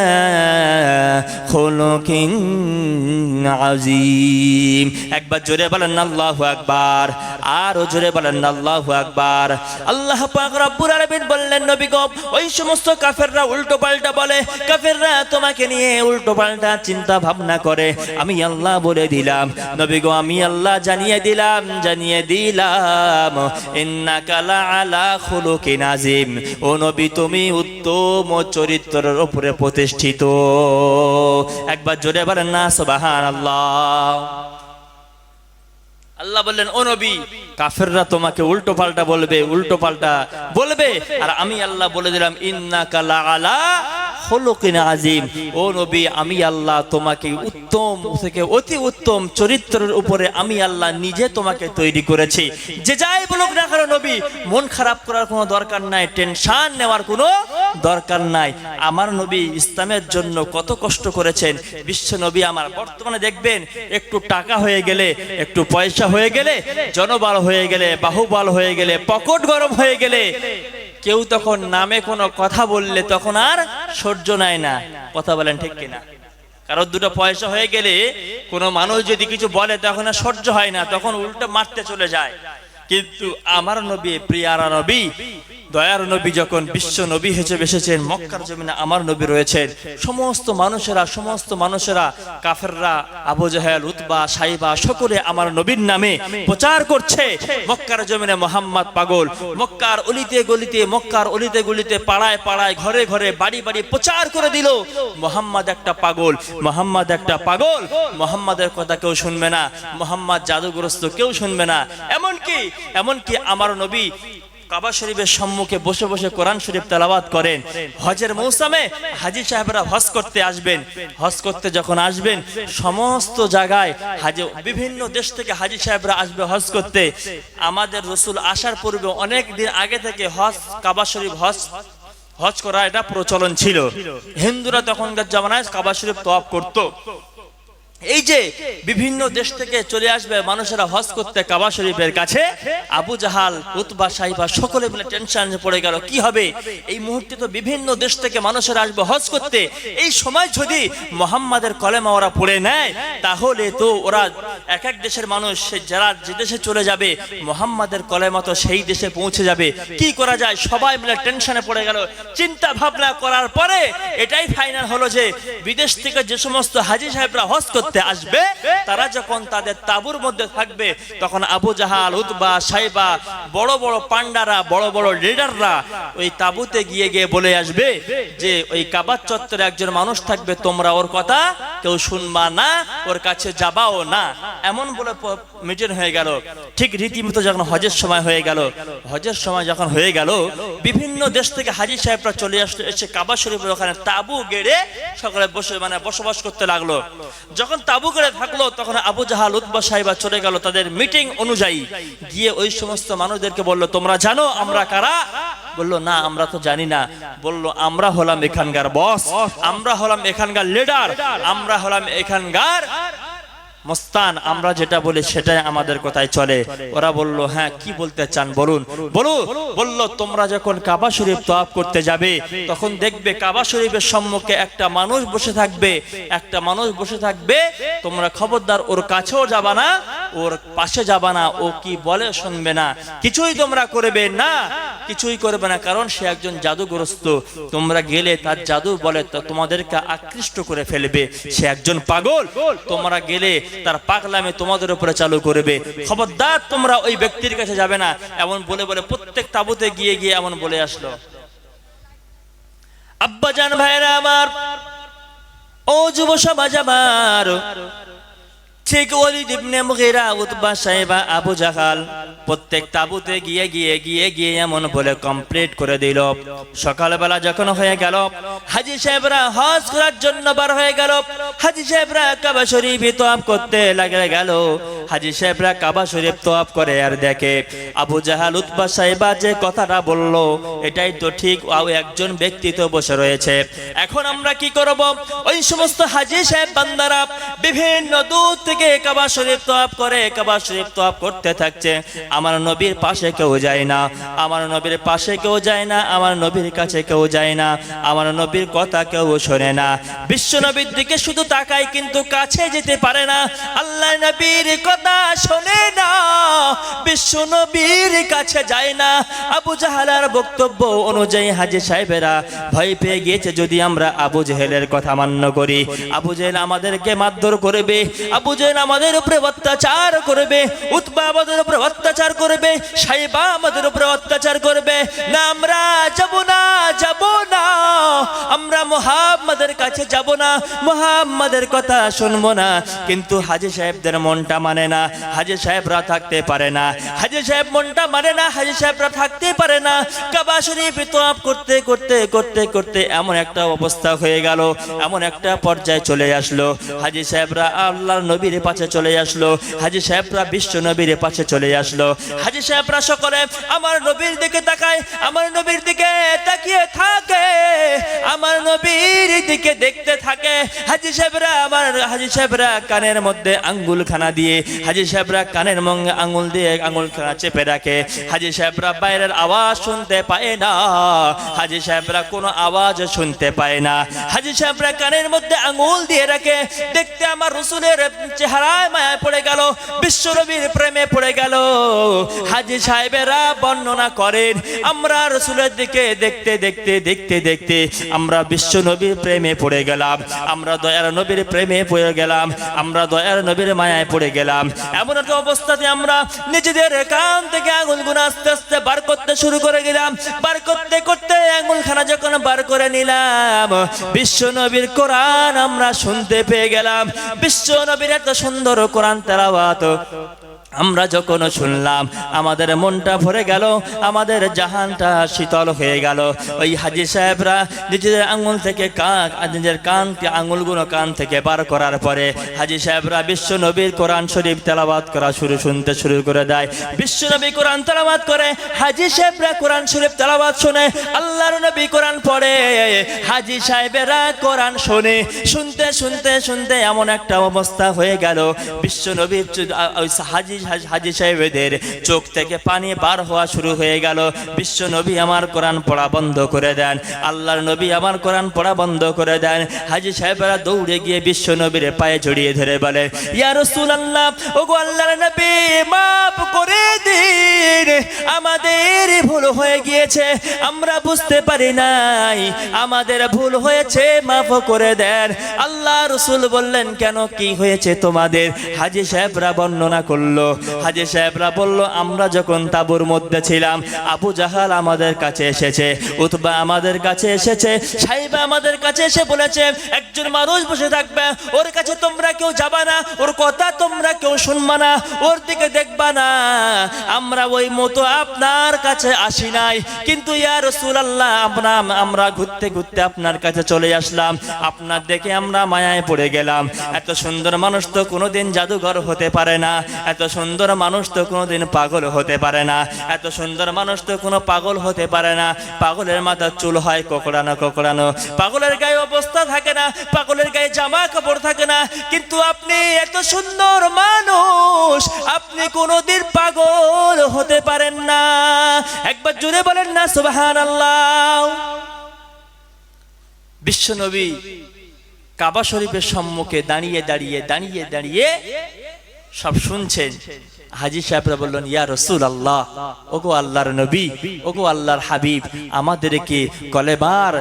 খুলুকিন আযীম। একবার জোরে বলেন আল্লাহু আকবার, আর জোরে বলেন আল্লাহু আকবার। আল্লাহ পাক রব্বুল আলামিন বললেন নবী গো, ওই সমস্ত কাফেররা উল্টো পাল্টা বলে, কাফেররা তোমাকে নিয়ে উল্টো পাল্টা চিন্তা ভাবনা করে, আমি আল্লাহ বলে দিলাম নবী গো, আমি আল্লাহ জানিয়ে দিলাম ইন্নাকা লাআলা খুলুকিন আযীম। ও নবী তুমি উত্তম চরিত্রের উপরে প্রতিষ্ঠিত। একবার জোরে বলেন না সুবহানাল্লাহ। আল্লাহ বললেন ও নবী কাফেররা তোমাকে উল্টো পাল্টা বলবে, আর আমি আল্লাহ বলে দিলাম ইন্নাকা লাআলা খুলুকিন আযীম। ও নবী আমি আল্লাহ তোমাকে উত্তম থেকে অতি উত্তম চরিত্রের উপরে আমি আল্লাহ নিজে তোমাকে তৈরি করেছি। যে যাই বলুক না কেন নবী, মন খারাপ করার কোনো দরকার নাই, টেনশন নেওয়ার কোনো দরকার নাই। আমার নবী ইসলামের জন্য কত কষ্ট করেছেন। বিশ্ব নবী আমার বর্তমানে দেখবেন একটু টাকা হয়ে গেলে, একটু পয়সা হয়ে গেলে, জনবল হয়ে গেলে, বাহুবল হয়ে গেলে, পকেট গরম হয়ে গেলে, কেউ তখন নামে কোনো কথা বললে তখন আর সহ্য নাই না। কথা বলেন ঠিক কিনা? কারণ দুটো পয়সা হয়ে গেলে কোনো মানুষ যদি কিছু বলে তখন আর সহ্য হয় না, তখন উল্টো মারতে চলে যায়। কিন্তু আমার নবী, প্রিয়ারা নবী, দয়ার নবী যখন বিশ্ব নবী হিসেবে এসেছেন, মক্কার জমিনে আমার নবী রয়েছেন, সমস্ত মানুষেরা কাফেররা, আবু জাহেল, উতবা, সাইবা সকলে আমার নবীর নামে প্রচার করছে। মক্কার জমিনে মোহাম্মদ পাগল, মক্কার অলিতে গলিতে, পাড়ায় পাড়ায়, ঘরে ঘরে, বাড়ি বাড়ি প্রচার করে দিল মোহাম্মদ একটা পাগল, মোহাম্মদের কথা কেউ শুনবে না, মোহাম্মদ জাদুগ্রস্ত, কেউ শুনবে না। এমনকি আমার নবী কাবা শরীফের সম্মুখে বসে বসে কোরআন শরীফ তেলাওয়াত করেন। হজের মৌসুমে হাজী সাহেবরা হজ করতে আসবেন, হজ করতে যখন আসবেন সমস্ত জায়গায় বিভিন্ন দেশ থেকে হাজী সাহেবরা আসবে হজ করতে। আমাদের রাসূল আসার পূর্বে অনেক দিন আগে থেকে কাবা শরীফ হজ করা এটা প্রচলন ছিল। হিন্দুরা তখনকার জামানায় কাবা শরীফ তওয়াফ করত। এই যে বিভিন্ন দেশ থেকে চলে আসবে মানুষেরা হজ করতে কাবা শরীফের কাছে, আবু জাহাল, উতবা, সাইবা সকলে মিলে টেনশনে পড়ে গেল, কি হবে? এই মুহূর্তে তো বিভিন্ন দেশ থেকে মানুষেরা আসবে হজ করতে, এই সময় যদি মুহাম্মাদের কলেমা ওরা পড়ে নেয় তাহলে তো ওরা এক এক দেশের মানুষ যারা যে দেশে চলে যাবে মুহাম্মাদের কলেমা তো সেই দেশে পৌঁছে যাবে, কি করা যায় সবাই মিলে টেনশনে পড়ে গেল। চিন্তা ভাবনা করার পরে এটাই ফাইনাল হলো যে বিদেশ থেকে যে সমস্ত হাজী সাহেবরা হজ করতে আসবে তারা যখন তাদের তাঁবুর মধ্যে থাকবে তখন আবু জাহাল, উতবা, সাইবা, বড় বড় পান্ডারা, বড় বড় লিডাররা ওই তাঁবুতে গিয়ে গিয়ে বলে আসবে যে ওই কাবার চত্বরে একজন মানুষ থাকবে, তোমরা ওর কথা কেউ শুনবা না, ওর কাছে যাবাও না, এমন বলে মিটিং হয়ে গেল। ঠিক রীতিমতো যখন হজের সময় হয়ে গেল, হজের সময় যখন হয়ে গেল বিভিন্ন দেশ থেকে হাজী সাহেবরা চলে আসলো, এসে কাবা শরীফের ওখানে তাঁবু গেড়ে সকলে বসবাস করতে লাগলো। যখন তাঁবু গেড়ে থাকলো তখন আবু জাহাল, উতবা, সাইবা চলে গেল তাদের মিটিং অনুযায়ী, গিয়ে ওই সমস্ত মানুষদেরকে বললো তোমরা জানো আমরা কারা? বললো না আমরা তো জানি না। বললো আমরা হলাম এখানকার বস, আমরা হলাম এখানকার লিডার, আমরা হলাম এখানকার মস্তান, আমরা যেটা বলি সেটাই আমাদের কথাই চলে। ওরা বলল হ্যাঁ কি বলতে চান বলুন। বলল তোমরা যখন কাবা শরীফ তওয়াফ করতে যাবে তখন দেখবে কাবা শরীফের সম্মুখে একটা মানুষ বসে থাকবে, একটা মানুষ বসে থাকবে, তোমরা খবরদার ওর কাছেও যাবা না, ওর পাশে যাবা না, ও কি বলে শুনবে না, কিছুই তোমরা করবে না, কিছুই করবে না, কারণ সে একজন জাদুগ্রস্ত, তোমরা গেলে তার জাদু বলে তোমাদেরকে আকৃষ্ট করে ফেলবে, সে একজন পাগল, তোমরা গেলে তার পাগলামি তোমাদের উপরে চালু করবে, খবরদার তোমরা ওই ব্যক্তির কাছে যাবে না। এমন বলে বলে প্রত্যেক তাঁবুতে গিয়ে গিয়ে এমন বলে আসলো। আব্বাজান ভাইরা আমার, ও যুব সমাজ আমার, ঠিক ওয়ালিদ ইবনে মুগীরা, উতবা, সাইবা, আবু জাহাল প্রত্যেক তাঁবুতে গিয়ে গিয়ে গিয়ে গিয়ে এমন বলে কমপ্লিট করে দিল। সকালবেলা যখন হয়ে গেল হাজী সাহেবরা হজ করার জন্য বার হয়ে গেল, হাজী সাহেবরা কাবা শরীফ তওয়াফ করতে লাগে গেল। হাজী সাহেবরা কাবা শরীফ তওয়াফ করে আর দেখে আবু জাহাল, উতবা, সাইবা যে কথাটা বলল এটাই তো ঠিক, একজন ব্যক্তি তো বসে রয়েছে। এখন আমরা কি করব? ওই সমস্ত হাজী সাহেব বান্দারা বিভিন্ন দূর থেকে কাবা শরীফ তওয়াফ করে, কাবা শরীফ তওয়াফ করতে থাকছে। আমার নবীর পাশে কেউ যায় না, আমার নবীর পাশে কেউ যায় না, আমার নবীর কাছে কেউ যায় না, আমার নবীর কথা কেউ শোনে না। বিশ্ব নবীর দিকে শুধু তাকায় কিন্তু কাছে যেতে পারে না, আল্লাহ নবীর কথা শোনে না, বিশ্ব নবীর কাছে যায় না। আবু জাহালের বক্তব্য অনুযায়ী হাজী সাহেবেরা ভয় পেয়ে গিয়েছে, যদি আমরা আবু জেহেলের কথা মান্য করি আবু জেহেল আমাদেরকে মারধর করবে, আবু জেহেল আমাদের উপরে অত্যাচার করবে, উতবা আমাদের উপরে অত্যাচার করবে, সাইবা আমাদের উপরে অত্যাচার করবে, না আমরা যাব না, যাব না, আমরা মুহাম্মাদের কাছে যাব না, মুহাম্মাদের কথা শুনবো না। কিন্তু হাজী সাহেবদের মনটা মানে না, হাজী সাহেবরা থাকতে পারে না, হাজী সাহেব মনটা মানে না, হাজী সাহেবরা থাকতে পারে না। কাবা শরীফ তওয়াফ করতে করতে করতে করতে এমন একটা অবস্থা হয়ে গেল, এমন একটা পর্যায়ে চলে আসলো, হাজী সাহেবরা আল্লাহর নবীর পাশে চলে আসলো, হাজী সাহেবরা বিশ্ব নবীর পাশে চলে আসলো। হাজী সাহেবরা সকলে আমার নবীর দিকে তাকায়, আমার নবীর দিকে তাকিয়ে থাকে, আমার নবীর দিকে দেখতে থাকে। হাজী সাহেবরা কানের মধ্যে আঙ্গুলখানা দিয়ে, হাজী সাহেবরা কানের মধ্যে আঙ্গুল দিয়ে আঙ্গুলখানা চেপে রাখে। হাজী সাহেবরা বাইরের আওয়াজ শুনতে পায় না, হাজী সাহেবরা কোনো আওয়াজ শুনতে পায় না। হাজী সাহেবরা কানের মধ্যে আঙ্গুল দিয়ে রাখে। দেখতে আমার রাসূলের চেহারায় মায়া পড়ে গেল, বিশ্ব নবীর প্রেমে পড়ে গেল। হাজী সাহেবেরা বর্ণনা করেন, আমরা রাসূলের দিকে দেখতে দেখতে দেখতে দেখতে আমরা বিশ্ব নবীর প্রেমে পড়ে গেলাম, আমরা দয়ার নবীর প্রেমে পড়ে গেলাম, আমরা দয়ার নবীর মায়ায় পড়ে গেলাম। এমন একটা অবস্থাতে আমরা নিজেদের কান থেকে আঙুলগুলো আস্তে আস্তে বার করতে শুরু করে গেলাম। বার করতে করতে আঙুলখানা যখন বার করে নিলাম, বিশ্ব নবীর কোরআন আমরা শুনতে পেয়ে গেলাম। বিশ্ব নবীর এত সুন্দর কোরআন তেলাওয়াত আমরা যখন শুনলাম আমাদের মনটা ভরে গেল, আমাদের জাহানটা শীতল হয়ে গেল। ওই হাজী সাহেবরা নিজেদের আঙুল থেকে নিজের আঙুলগুলো কান থেকে বার করার পরে হাজী সাহেবরা বিশ্ব নবীর কোরআন শরীফ তেলাওয়াত করা শুনতে শুরু করে দেয়। বিশ্ব নবী কোরআন তেলাওয়াত করে, হাজী সাহেবরা কোরআন শরীফ তেলাওয়াত শুনে, আল্লাহর নবী কোরআন পড়ে, হাজী সাহেবেরা কোরআন শুনে। শুনতে শুনতে শুনতে এমন একটা অবস্থা হয়ে গেল, বিশ্ব নবীর হাজী হাজী সাহেবদের চোখ থেকে পানি বার হওয়া শুরু হয়ে গেল। বিশ্ব নবী আমার কোরআন পড়া বন্ধ করে দেন, আল্লাহর নবী আমার কোরআন পড়া বন্ধ করে দেন। হাজী সাহেবরা দৌড়ে গিয়ে বিশ্ব নবীর পায়ে জড়িয়ে ধরে বলে, ইয়া রাসূলুল্লাহ, ওগো আল্লাহর নবী, মাফ করে দিন, আমাদের ভুল হয়ে গিয়েছে, আমরা বুঝতে পারি নাই, আমাদের ভুল হয়েছে, মাফ করে দেন। আল্লাহ রাসূল বললেন, কেন, কি হয়েছে তোমাদের? হাজী সাহেবরা বর্ণনা করলো। হাজী সাহেবরা বলল, আমরা যখন তাঁবুর মধ্যে ছিলাম, আবু জাহাল আমাদের কাছে এসেছে, উতবা আমাদের কাছে এসেছে, সাইবা আমাদের কাছে এসে বলেছে, একজন মানুষ বসে থাকবে, ওর কাছে তোমরা কেউ যাবা না, ওর কথা তোমরা কেউ শুনবা না, ওর দিকে দেখবা না। আমরা ওই মতো আপনার কাছে আসি নাই, কিন্তু ইয়া রাসূলুল্লাহ, আমরা ঘুরতে ঘুরতে আপনার কাছে চলে আসলাম, আপনার দেখে আমরা মায়ায় পড়ে গেলাম। এত সুন্দর মানুষ তো কোনোদিন জাদুঘর হতে পারে না, এত সুন্দর মানুষ তো কোনোদিন পাগল হতে পারে না, এত সুন্দর মানুষ তো কোনো পাগল হতে পারে না। পাগলের মাথার চুল হয় কোকড়ানো কোকড়ানো, পাগলের গায়ে অবস্থা থাকে না, পাগলের গায়ে জামা কাপড় থাকে না, কিন্তু আপনি এত সুন্দর মানুষ, আপনি কোনোদিন পাগল হতে পারেন না। একবার জোরে বলেন না সুবহানাল্লাহ। বিশ্বনবী কাবা শরীফের সম্মুখে দাঁড়িয়ে দাঁড়িয়ে দাঁড়িয়ে দাঁড়িয়ে সব শুনছেন। হাজী সাহেবরা বললেন, ইয়া রাসূলুল্লাহ, ওগো আল্লাহর নবী, ওগো আল্লাহর হাবিব, আমাদেরকে কলেমার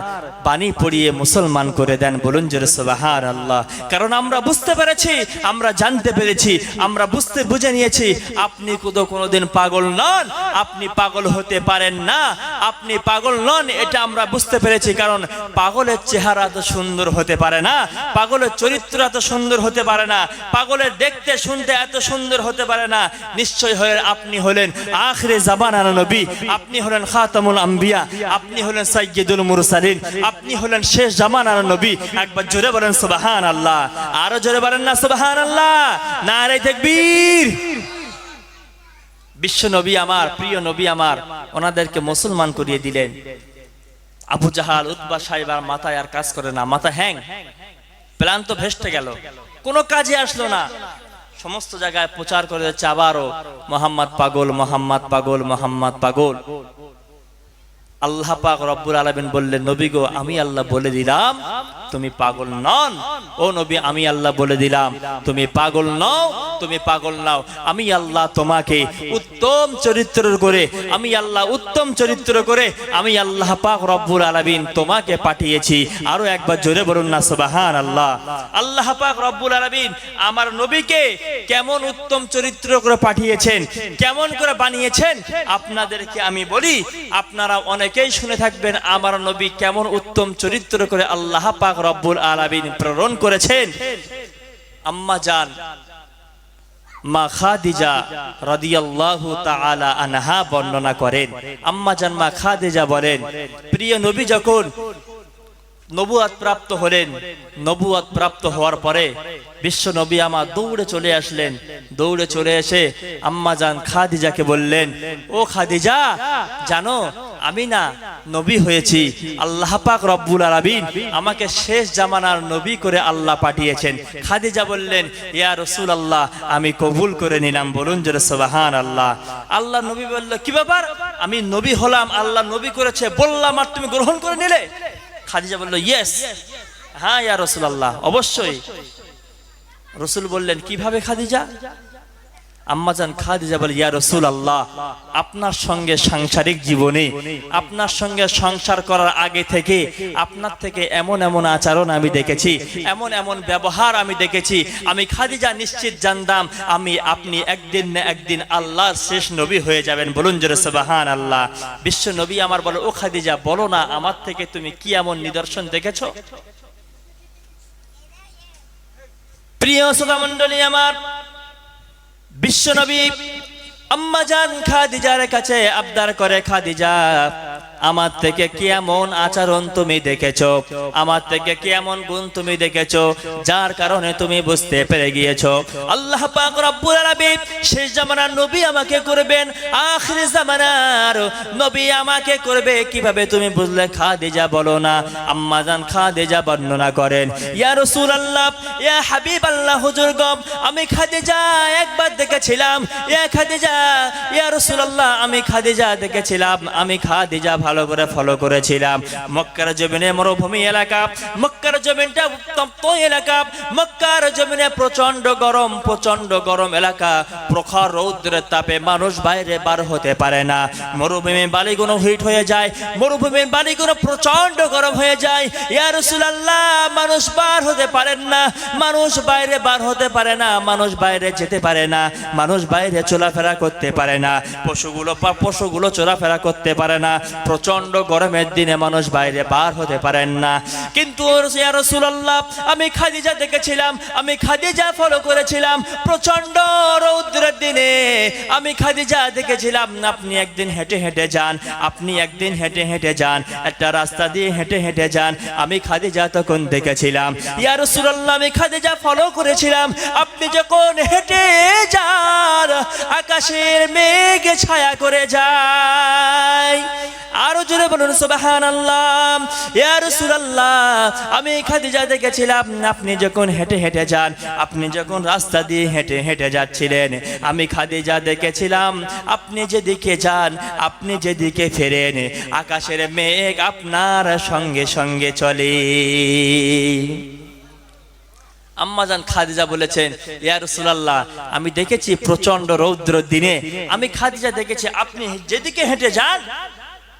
পানি পড়িয়ে মুসলমান করে দেন। বলুন জোরে সুবহানাল্লাহ। কারণ আমরা বুঝতে পেরেছি, আমরা জানতে পেরেছি, আমরা বুঝে নিয়েছি, আপনি কোনোদিন পাগল নন, আপনি পাগল হতে পারেন না, আপনি পাগল নন, এটা আমরা বুঝতে পেরেছি। কারণ পাগলের চেহারা এত সুন্দর হতে পারে না, পাগলের চরিত্র এত সুন্দর হতে পারে না, পাগলের দেখতে শুনতে এত সুন্দর হতে পারে না। নিশ্চয় হয়ে আপনি হলেন আখিরে জামানার নবী, আপনি হলেন খাতামুল আম্বিয়া, আপনি হলেন সাইয়্যিদুল মুরসালিন, আপনি হলেন শেষ জামানার নবী। একবার জোরে বলেন সুবহানাল্লাহ, আরো জোরে বলেন না সুবহানাল্লাহ, নারে তাকবীর। বিশ্ব নবী আমার, প্রিয় নবী আমার, ওনাদেরকে মুসলমান করিয়ে দিলেন। আবু জাহাল, উতবা, সাইবার মাথায় আর কাজ করে না, মাথা হ্যাং, প্ল্যান তো ভেস্তে গেল, কোনো কাজে আসলো না। সমস্ত জায়গায় প্রচার করে যাচ্ছে আবারও, মোহাম্মদ পাগল, মোহাম্মদ পাগল, মোহাম্মদ পাগল। আল্লাহ পাক রব্বুল আলামিন বললেন, নবী গো, আমি আল্লাহ বলে দিলাম তুমি পাগল নন। ও নবী, আমি আল্লাহ বলে দিলাম তুমি পাগল নও, তুমি পাগল নাও। আমি আল্লাহ তোমাকে উত্তম চরিত্র করে, আমি আল্লাহ উত্তম চরিত্র করে, আমি আল্লাহ পাক রব্বুল আলামিন তোমাকে পাঠিয়েছি। আরো একবার জোরে বলুন না সুবহানাল্লাহ। আল্লাহ পাক রব্বুল আলামিন আমার নবীকে কেমন উত্তম চরিত্র করে পাঠিয়েছেন, কেমন করে বানিয়েছেন, আপনাদেরকে আমি বলি, আপনারা অনেকেই শুনে থাকবেন আমার নবী কেমন উত্তম চরিত্র করে আল্লাহ পাক রব্বুল আলামিন প্রেরণ করেছেন। আম্মা জান মা খাদিজা রাদিয়াল্লাহু তাআলা আনহা বর্ণনা করেন, আম্মা জান মা খাদিজা বলেন, প্রিয় নবী যখন নবুয়ত প্রাপ্ত হলেন, নবুয়ত প্রাপ্ত হওয়ার পরে বিশ্ব নবী আমার দৌড়ে চলে আসলেন। দৌড়ে চলে এসে আম্মা জান খাদিজাকে বললেন, ও খাদিজা, জানো আমি না নবী হয়েছি, আল্লাহ পাক রব্বুল আলামিন আমাকে শেষ জামানার নবী করে আল্লাহ পাঠিয়েছেন। খাদিজা বললেন, ইয়া রাসূলুল্লাহ, আমি কবুল করে নিলাম। বলুন জোরে সুবহানাল্লাহ। আল্লাহ নবী বলল, কি ব্যাপার, আমি নবী হলাম, আল্লাহ নবী করেছে, বললাম আর তুমি গ্রহণ করে নিলে? খাদিজা বলল, ইয়েস, হ্যাঁ ইয়া রাসূলুল্লাহ, অবশ্যই। রাসূল বললেন, কিভাবে খাদিজা? আম্মাজান খাদিজা বলে, ইয়া রাসূলুল্লাহ, আপনার সঙ্গে সাংসারিক জীবনে, আপনার সঙ্গে সংসার করার আগে থেকে আপনার থেকে এমন এমন আচরণ আমি দেখেছি, এমন এমন ব্যবহার আমি দেখেছি, আমি খাদিজা নিশ্চিত জানতাম আপনি একদিন না একদিন আল্লাহর শেষ নবী হয়ে যাবেন। বলুন জোরে সুবহানাল্লাহ। বিশ্ব নবী আমার বলে, ও খাদিজা, বলো না আমার থেকে তুমি কি এমন নিদর্শন দেখেছো? প্রিয় শ্রোতা মণ্ডলী আমার, বিশ্বনবী আম্মা জান খাদিজার কাছে আবদার করে, খাদিজা আমার থেকে কেমন আচরণ তুমি দেখেছো, আমার থেকে কেমন গুণ তুমি দেখেছো, যার কারণে তুমি বুঝতে পেরে গিয়েছো আল্লাহ পাক রব্বুল আলামিন শেষ জামানার নবী আমাকে করবেন, আখির জামানার নবী আমাকে করবে কিভাবে তুমি বুঝলে? খাদিজা বলো না, আম্মা জান খাদিজা বর্ণনা করেন, ইয়া রাসূলুল্লাহ ইয়া হাবিবাল্লাহ হুজুর গো, আমি খাদিজা একবার দেখেছিলাম, ইয়া খাদিজা ইয়া রাসূলুল্লাহ আমি খাদিজা দেখেছিলাম, আমি খাদিজা ভালো করে ফলো করেছিলাম। মক্কার জমিনে মরুভূমি এলাকা, মক্কার জমিনটা উত্তপ্ত এলাকা, মক্কার জমিনে প্রচন্ড গরম এলাকা, প্রখর রৌদ্রের তাপে মানুষ বাইরে বার হতে পারে না। মরুভূমির বালিগুলো হিট হয়ে যায়, মরুভূমির বালিগুলো প্রচন্ড গরম হয়ে যায়। ইয়া রাসূলুল্লাহ মানুষ বার হতে পারেন না, মানুষ বাইরে বার হতে পারে না, মানুষ বাইরে যেতে পারে না, মানুষ বাইরে চলাফেরা করতে পারে না, পশুগুলো চলাফেরা করতে পারে না। প্রচন্ড গরমের দিনে মানুষ বাইরে বার হতে পারেন না। কিন্তু ইয়া রাসূলুল্লাহ আমি খাদিজা দেখেছিলাম, আমি খাদিজা ফলো করেছিলাম। প্রচন্ড রৌদ্রের দিনে আমি খাদিজা দেখেছিলাম, আপনি একদিন হেঁটে হেঁটে যান, আপনি একদিন হেঁটে হেঁটে যান, একটা রাস্তা দিয়ে হেঁটে হেঁটে যান, আমি খাদিজা তখন দেখেছিলাম। ইয়া রাসূলুল্লাহ আমি খাদিজা ফলো করেছিলাম, আপনি যখন হেঁটে যান আকাশের মেঘ ছায়া করে যায়। আরো জোরে বলুন সুবহানাল্লাহ। ইয়া রাসূলুল্লাহ আমি খাদিজা দেখেছিলাম, আপনি যখন হেঁটে হেঁটে যান, আপনি যখন রাস্তা দিয়ে হেঁটে হেঁটে যাচ্ছিলেন, আমি খাদিজা দেখেছিলাম, আপনি যেদিকে যান, আপনি যেদিকে ফেরেন, আকাশের মেঘ আপনার সঙ্গে সঙ্গে চলে। আম্মাজান খাদিজা বলেছেন, ইয়া রাসূলুল্লাহ আমি দেখেছি প্রচন্ড রৌদ্র দিনে, আমি খাদিজা দেখেছি আপনি যেদিকে হেঁটে যান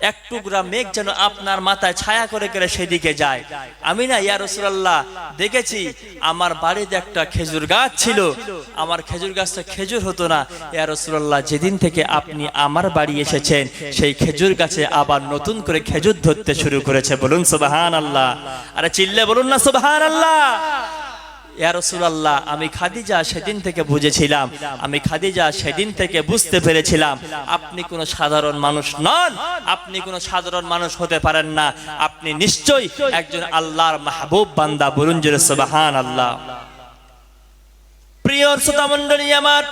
এক টুকরা মেঘ যেন আপনার মাথায় ছায়া করে করে সেদিকে যায়। আমি না ইয়া রাসূলুল্লাহ দেখেছি আমার বাড়িতে একটা খেজুর গাছ ছিল, আমার খেজুর গাছটা খেজুর হতো না। ইয়া রাসূলুল্লাহ যেদিন থেকে আপনি আমার বাড়ি এসেছেন সেই খেজুর গাছে আবার নতুন করে খেজুর ধরতে শুরু করেছে। বলুন সুবহানাল্লাহ, আরে চিল্লে বলুন না সুবহানাল্লাহ। ইয়া রাসূলুল্লাহ আমি খাদিজা সেদিন থেকে বুঝেছিলাম, আমি খাদিজা সেদিন থেকে বুঝতে পেরেছিলাম আপনি কোনো সাধারণ মানুষ নন, আপনি কোনো সাধারণ মানুষ হতে পারেন না, আপনি নিশ্চয়ই একজন আল্লাহর মাহবুব বান্দা। বলুন জোরে সুবহানাল্লাহ। প্রিয় শ্রোতা মণ্ডলী আমার,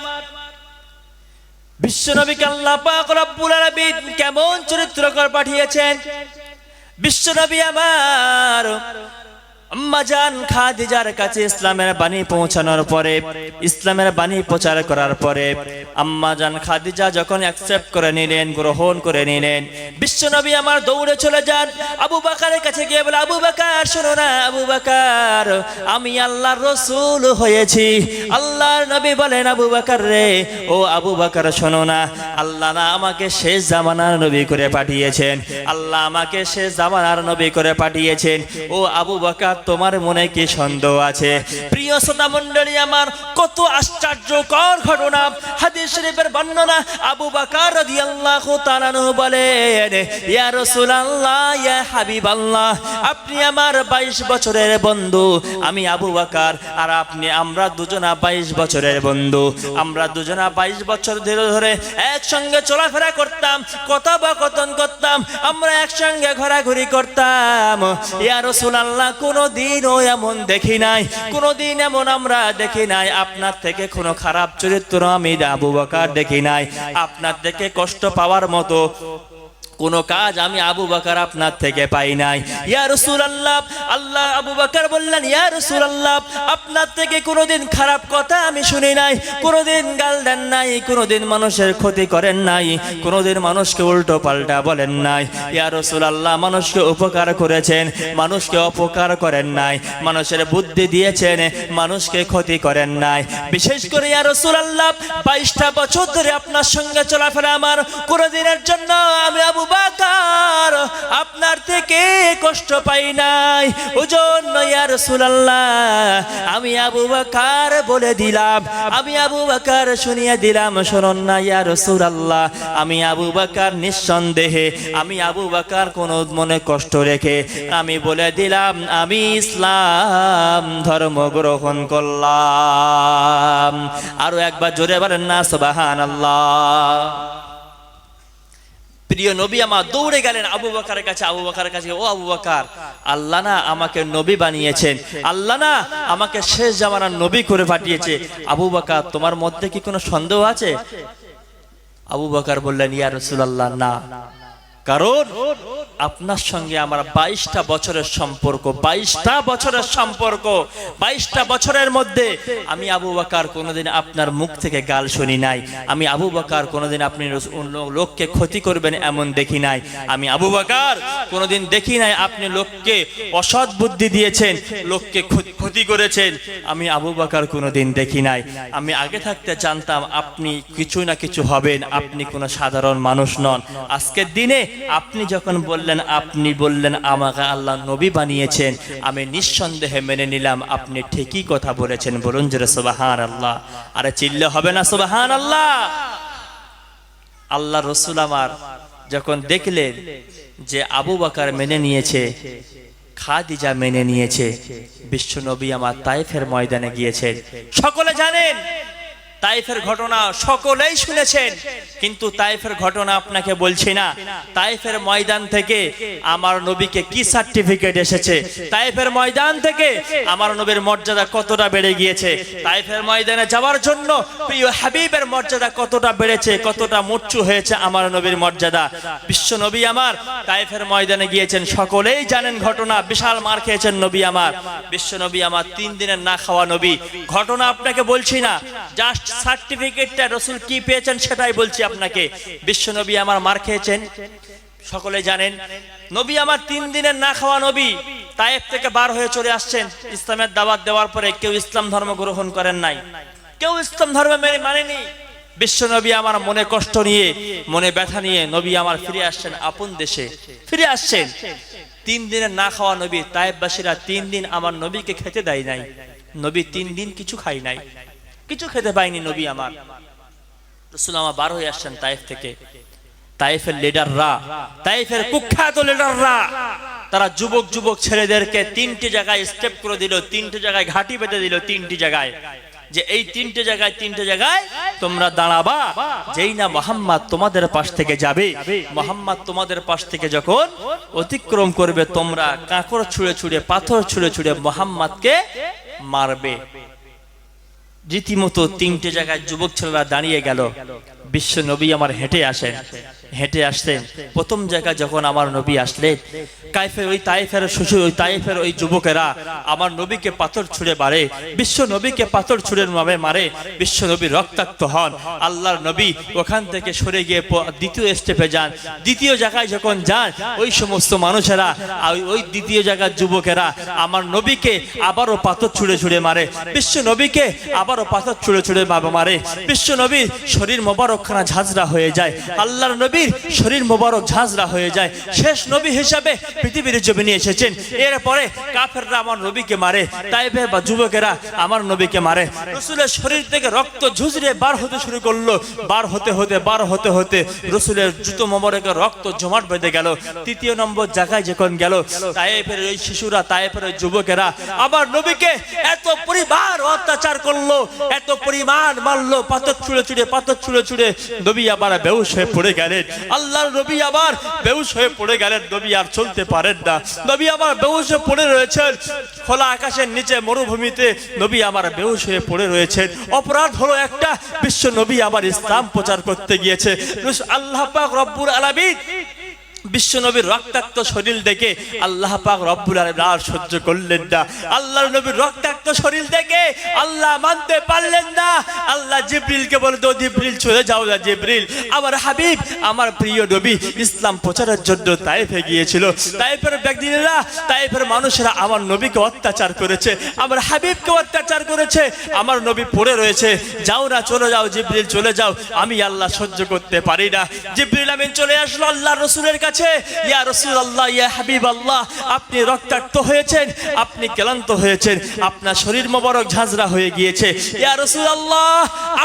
বিশ্বনবীকে আল্লাহ পাক রব্বুল আলামিন কেমন চরিত্রকর পাঠিয়েছেন। বিশ্বনবী আমার আম্মাজান খাদিজার কাছে ইসলামের বাণী পৌঁছানোর পরে, ইসলামের বাণী প্রচার করার পরে আম্মাজান খাদিজা যখন অ্যাকসেপ্ট করে নিলেন, গ্রহণ করে নিলেন, বিশ্বনবী আমার দৌড়ে চলে যান আবু বকরের কাছে গিয়ে বলে, আবু বকর শোনো না, আবু বকর আমি আল্লাহর রাসূল হয়েছি। আল্লাহর নবী বলেন, আবু বকর রে, ও আবু বকর শোনো না, আল্লাহ না আমাকে শেষ জামানার নবী করে পাঠিয়েছেন, আল্লাহ আমাকে শেষ জামানার নবী করে পাঠিয়েছেন। ও আবু বকর তোমার মনে কি সন্দেহ আছে? প্রিয় শ্রোতা মণ্ডলী আমার, কত আশ্চর্যকর ঘটনা হাদিস শরীফের বর্ণনা। আবু বকর রাদিয়াল্লাহু তাআলা আনহু বলেন, ইয়া রাসূলুল্লাহ ইয়া হাবিবাল্লাহ আপনি আমার 22 বছরের বন্ধু, আমি আবু বকর আর আপনি, আমরা দুজনা 22 বছরের বন্ধু, আমরা দুজনা 22 বছর ধরে একসঙ্গে চলাফেরা করতাম, কথোপকথন করতাম, আমরা একসঙ্গে ঘোরাঘুরি করতাম। ইয়া রাসূলুল্লাহ কোনদিনও এমন দেখি নাই, কোনদিন এমন আমরা দেখি নাই, আপনার থেকে কোনো খারাপ চরিত্র আমি আবু বকর দেখি নাই, আপনার থেকে কষ্ট পাওয়ার মতো কোন কাজ আমি আবু বকর আপনার থেকে পাই নাই। ইয়া রাসূলুল্লাহ, আল্লাহ আবু বকর বললেন, ইয়া রাসূলুল্লাহ আপনার থেকে কোনোদিন খারাপ কথা আমি শুনি নাই, কোনোদিন গাল দেন নাই, কোনোদিন মানুষের ক্ষতি করেন নাই, কোনোদিন মানুষকে উল্টো পাল্টা বলেন নাই। ইয়া রাসূলুল্লাহ মানুষকে উপকার করেছেন, মানুষকে অপকার করেন নাই, মানুষের বুদ্ধি দিয়েছেন, মানুষকে ক্ষতি করেন নাই। বিশেষ করে ইয়া রাসূলুল্লাহ 22টা বছর ধরে আপনার সঙ্গে চলাফেরা আমার, কোনোদিনের জন্য আমি আবু বকর আপনার থেকে কষ্ট পাই নাই। ওজন্য ইয়া রাসূলুল্লাহ আমি আবু বকর বলে দিলাম, আমি আবু বকর শুনিয়ে দিলাম, শুনুন না ইয়া রাসূলুল্লাহ আমি আবু বকর নিঃসন্দেহে, আমি আবু বকর কোনো মনে কষ্ট রেখে আমি বলে দিলাম আমি ইসলাম ধর্ম গ্রহণ করলাম। আরো একবার জোরে বলেন না সুবহানাল্লাহ। প্রিয় নবী আমার দৌড়ে গেলেন আবু বকরের কাছে। আবু বকরের কাছে, ও আবু বকর, আল্লাহ না আমাকে নবী বানিয়েছেন, আল্লাহ না আমাকে শেষ জামানার নবী করে পাঠিয়েছে। আবু বকর, তোমার মধ্যে কি কোনো সন্দেহ আছে? আবু বকর বললেন, ইয়া রাসূলুল্লাহ, না, কারণ আপনার সঙ্গে আমার 22টা বছরের সম্পর্ক, 22টা বছরের সম্পর্ক। 22টা বছরের মধ্যে আমি আবু বকর কোনোদিন আপনার মুখ থেকে গাল শুনি নাই। আমি আবু বকর কোনোদিন আপনি লোককে ক্ষতি করবেন এমন দেখি নাই। আমি আবু বকর কোনোদিন দেখি নাই আপনি লোককে অসৎ বুদ্ধি দিয়েছেন, লোককে ক্ষতি করেছেন। আমি আবু বকর কোনোদিন দেখি নাই। আমি আগে থাকতে জানতাম আপনি কিছু না কিছু হবেন, আপনি কোনো সাধারণ মানুষ নন। আজকের দিনে আপনি যখন বললেন, আপনি বললেন আমাকে আল্লাহ নবী বানিয়েছেন, আমি নিঃসন্দেহে মেনে নিলাম আপনি ঠিকই কথা বলেছেন। বলুন জোরে সুবহানাল্লাহ। আরে চিল্লে হবে না সুবহানাল্লাহ? আল্লাহ রসুল আমার যখন দেখলেন যে আবু বকর মেনে নিয়েছে, খাদিজা মেনে নিয়েছে, বিশ্ব নবী আমার তায়েফের ময়দানে গিয়েছেন। সকলে জানেন তায়েফের ঘটনা, সকলেই শুনেছেন, কিন্তু তায়েফের ঘটনা আপনাকে বলছি না। তায়েফের ময়দান থেকে আমার নবীকে কি সার্টিফিকেট এসেছে, তায়েফের ময়দান থেকে আমার নবীর মর্যাদা কতটা বেড়ে গিয়েছে, তায়েফের ময়দানে যাওয়ার জন্য প্রিয় হাবিবের মর্যাদা কতটা বেড়েছে, কতটা উঁচু হয়েছে আমার নবীর মর্যাদা। বিশ্ব নবী আমার তায়েফের ময়দানে গিয়েছেন, সকলেই জানেন ঘটনা। বিশাল মার খেয়েছেন নবী আমার। বিশ্ব নবী আমার 3 দিনের না খাওয়া নবী। ঘটনা আপনাকে বলছি না, জাস্ট সার্টিফিকেটটা রাসূল কি পেয়েছেন সেটাই বলছি আপনাকে। বিশ্ব নবী আমার মার খেয়েছেন, সকলে জানেন। নবী আমার 3 দিনের না খাওয়া নবী। তায়েফ থেকে বার হয়ে চলে আসছেন। ইসলামের দাওয়াত দেওয়ার পরে কেউ ইসলাম ধর্ম গ্রহণ করেন নাই, কেউ ইসলাম ধর্ম মানেনি। বিশ্ব নবী আমার মনে কষ্ট নিয়ে, মনে ব্যথা নিয়ে নবী আমার ফিরে আসছেন আপন দেশে, ফিরে আসছেন। 3 দিনের না খাওয়া নবী। তায়েফবাসীরা 3 দিন আমার নবীকে খেতে দেয় নাই। নবী 3 দিন কিছু খাই নাই, কিছু খেতে পাইনি নবী আমার। রাসূল আমার বার হয়ে আসছেন তায়েফ থেকে। তায়েফের লিডাররা, তায়েফের কুখ্যাত লিডাররা, তারা যুবক যুবক ছেলেদেরকে 3টি জায়গায় স্টেপ করে দিল, 3টি জায়গায় ঘাঁটি বেঁধে দিল, 3টি জায়গায়, যে এই 3টে জায়গায় তোমরা দাঁড়াবা। যেই না মুহাম্মদ তোমাদের পাশ থেকে যাবে, মুহাম্মদ তোমাদের পাশ থেকে যখন অতিক্রম করবে, তোমরা কাঁকড় ছুঁড়ে ছুঁড়ে, পাথর ছুঁড়ে ছুঁড়ে মুহাম্মদকে মারবে। রীতিমতো 3টে জায়গায় যুবক ছেলেরা দাঁড়িয়ে গেল। বিশ্ব নবী আমার হেঁটে আসতেন। প্রথম জায়গা যখন আমার নবী আসলেন, তায়েফের ওই যুবকেরা আমার নবীকে পাথর ছুঁড়ে মারে, বিশ্ব নবীকে পাথর ছুঁড়ে মারে। বিশ্ব নবী রক্তাক্ত হন। আল্লাহর নবী ওখান থেকে সরে গিয়ে দ্বিতীয় স্টেপে যান। দ্বিতীয় জায়গায় যখন যান, ওই সমস্ত মানুষেরা, ওই দ্বিতীয় জায়গার যুবকেরা আমার নবীকে আবারও পাথর ছুঁড়ে ছুঁড়ে মারে। বিশ্ব নবীকে আবারও পাথর ছুঁড়ে ছুঁড়ে মারে। বিশ্ব নবীর শরীর মোবারকখানা ঝাঁঝরা হয়ে যায়। আল্লাহর নবীর শরীর মোবারক ঝাঁঝরা হয়ে যায়। শেষ নবী হিসাবে পৃথিবীর জমিনে এসেছেন। এরপরে কাফেররা আমার নবীকে মারে, তায়েফের বা যুবকেরা আমার নবীকে মারে। রাসূলের শরীর থেকে রক্ত ঝুঁঝরে বার হতে শুরু করলো। বার হতে হতে রাসূলের জুতো মোবারকে রক্ত জমাট বেঁধে গেল। 3 নম্বর জায়গায় যখন গেল, তায়েফের ওই শিশুরা, তায়েফের ওই যুবকেরা আমার নবীকে এত পরিবার অত্যাচার করলো, এত পরিমাণ মারলো, পাথর ছুঁড়ে ছুঁড়ে নবী আবার বেহুশ হয়ে পড়ে গেলেন। আল্লাহর নবী আবার বেহুশ হয়ে পড়ে গেলেন। নবী আর চলতে পারেন না। নবী আবার বেহুশ হয়ে পড়ে রয়েছেন খোলা আকাশের নিচে মরুভূমিতে। নবী আমার বেহুশ হয়ে পড়ে রয়েছেন। অপরাধ হলো একটা, বিশ্ব নবী আবার ইসলাম প্রচার করতে গিয়েছে। আল্লাহ পাক রব্বুল আলামিন বিশ্ব নবীর রক্তাক্ত শরীর দেখে আল্লাহ পাক রব্বুল আলামিন আর সহ্য করলেন না। আল্লাহর নবীর রক্তাক্ত শরীর দেখে আল্লাহ মানতে পারলেন না। আল্লাহ জিবরিলকে বলে, তো জিবরিল চলে যাও না জিবরিল, আমার হাবিব, আমার প্রিয় নবী ইসলাম প্রচারের জন্য তায়েফে গিয়েছিল। তায়েফের ব্যক্তিরা, তায়েফের মানুষেরা আমার নবীকে অত্যাচার করেছে, আমার হাবিবকে অত্যাচার করেছে, আমার নবী পড়ে রয়েছে। যাও না, চলে যাও জিবরিল, চলে যাও, আমি আল্লাহ সহ্য করতে পারি না। জিবরিল আমিন চলে আসলো আল্লাহর রাসূলের কাছে। কাছে, ইয়া রাসূলুল্লাহ, ইয়া হাবিবাল্লাহ, আপনি রক্তাক্ত হয়েছেন, আপনি ক্লান্ত হয়েছেন, আপনার শরীর মোবারক ঝাঁঝরা হয়ে গিয়েছে। ইয়া রাসূলুল্লাহ,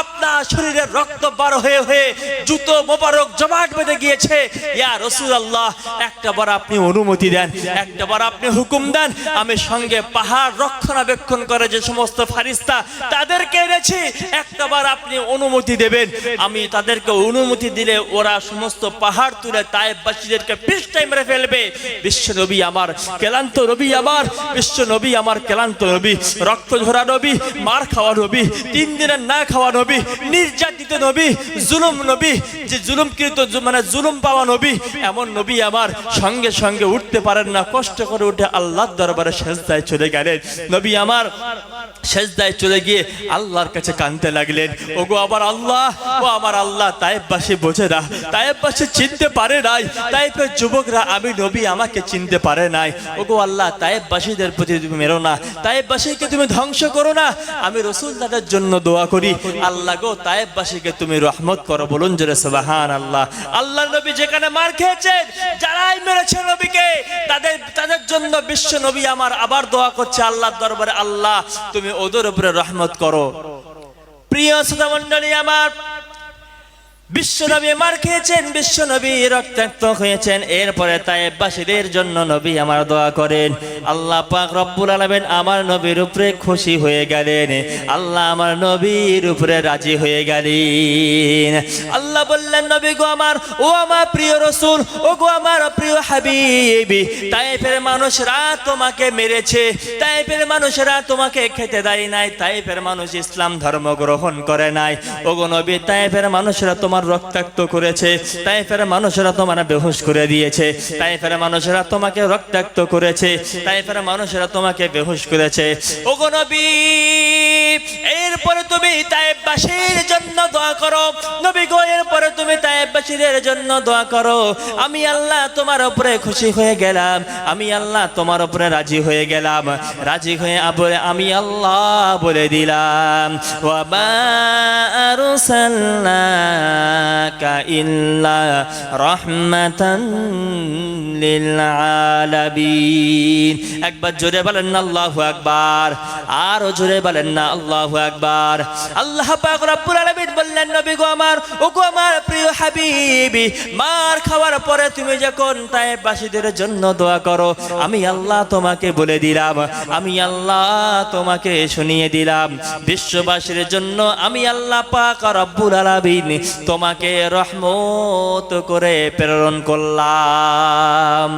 আপনার শরীরের রক্ত বার হয়ে হয়ে জুতো মোবারক জমাট বেঁধে গিয়েছে। ইয়া রাসূলুল্লাহ, একটাবার আপনি অনুমতি দেন, একটাবার আপনি হুকুম দেন, আমি সঙ্গে পাহাড় রক্ষণাবেক্ষণ করে যে সমস্ত ফারিস্তা তাদেরকে এনেছি, একটাবার আপনি অনুমতি দেবেন। আমি তাদেরকে অনুমতি দিলে ওরা সমস্ত পাহাড় তুলে তায়েফবাসীদেরকে পৃষ্ঠায় মেরে ফেলবে। বিশ্ব নবী আমার, ক্লান্ত নবী আমার, বিশ্ব নবী আমার, ক্লান্ত নবী, রক্ত ঝরা নবী, মার খাওয়া নবী, 3 দিনের না খাওয়া নবী, নির্যাতিত নবী, জুলুম নবী, যে জুলুমকৃত মানে জুলুম পাওয়া নবী, এমন নবী আমার সঙ্গে সঙ্গে উঠতে পারেন না, কষ্ট করে উঠে আল্লাহর দরবারে সেজদায় চলে গেলেন। নবী আমার সেজদায় চলে গিয়ে আল্লাহর কাছে কাঁদতে লাগলেন, ওগো আমার আল্লাহ, ও আমার আল্লাহ, তায়েফবাসী বোঝে না, তায়েফবাসী চিনতে পারে নাই, তায়েফের যুবকরা আমি নবী আমাকে চিনতে পারে নাই। ওগো আল্লাহ, তায়েফবাসীদের প্রতি তুমি মেরো না, তায়েফবাসীকে তুমি ধ্বংস করো না, আমি রাসূল তাদের জন্য দোয়া করি। আল্লাহ গো, তায়েফবাসীকে তুমি রহমত করো, বলুন জোরে সুবহানাল্লাহ। আল্লাহর নবী যেখানে মার খেয়েছেন, যারাই মেরেছে নবীকে, তাদের জন্য বিশ্ব নবী আমার আবার দোয়া করছে আল্লাহর দরবারে, আল্লাহ তুমি ওদের উপরে রহমত করো। প্রিয় শ্রোতা মণ্ডলী আমার, বিশ্বনবী মার খেয়েছেন, বিশ্বনবী রক্তাক্ত হয়েছেন, এরপরে তায়েফবাসীদের জন্য নবী আমার দোয়া করেন। আল্লাহ পাক রব্বুল আলামিন আমার নবীর উপরে খুশি হয়ে গেলেন, আল্লাহ আমার নবীর উপরে রাজি হয়ে গেলেন। আল্লাহ বললেন, নবী গো আমার, ও আমার প্রিয় রাসূল, ও গো আমার প্রিয় হাবিবি, তায়েফের মানুষরা তোমাকে মেরেছে, তায়েফের মানুষরা তোমাকে খেতে দেয় নাই, তায়েফের মানুষ ইসলাম ধর্ম গ্রহণ করে নাই। ও গো নবী, তায়েফের মানুষরা তোমার রক্তাক্ত করেছে, তায়েফের মানুষরা তোমার বেহুশ করে দিয়েছে, তায়েফের মানুষরা তোমাকে রক্তাক্ত করেছে, তায়েফের মানুষরা তোমাকে বেহুশ করেছে। ওগো নবী, এরপরে তুমি তায়েফবাসীর জন্য দোয়া করো। নবী গো, এরপরে তুমি তায়েফবাসীদের জন্য দোয়া করো। আমি আল্লাহ তোমার উপরে খুশি হয়ে গেলাম, আমি আল্লাহ তোমার উপরে রাজি হয়ে গেলাম। রাজি হয়ে আমি আল্লাহ বলে দিলাম, ওয়া মা আরসালনা ইল্লা রাহমাতান লিল আলামিন। একবার জোরে বলেন না আল্লাহু আকবার, আরো জোরে বলেন না আল্লাহু আকবার। আল্লাহ পাক রব্বুল আলামিন বললেন, নবী গো আমার, ও গো আমার প্রিয় হাবিবি, মার খাওয়ার পরে তুমি যখন তায়েফবাসীদের জন্য দোয়া করো, আমি আল্লাহ তোমাকে বলে দিলাম, আমি আল্লাহ তোমাকে শুনিয়ে দিলাম, বিশ্ববাসীর জন্য আমি আল্লাহ পাক রব্বুল আলামিন তোমাকে রহমত করে প্রেরণ করলাম।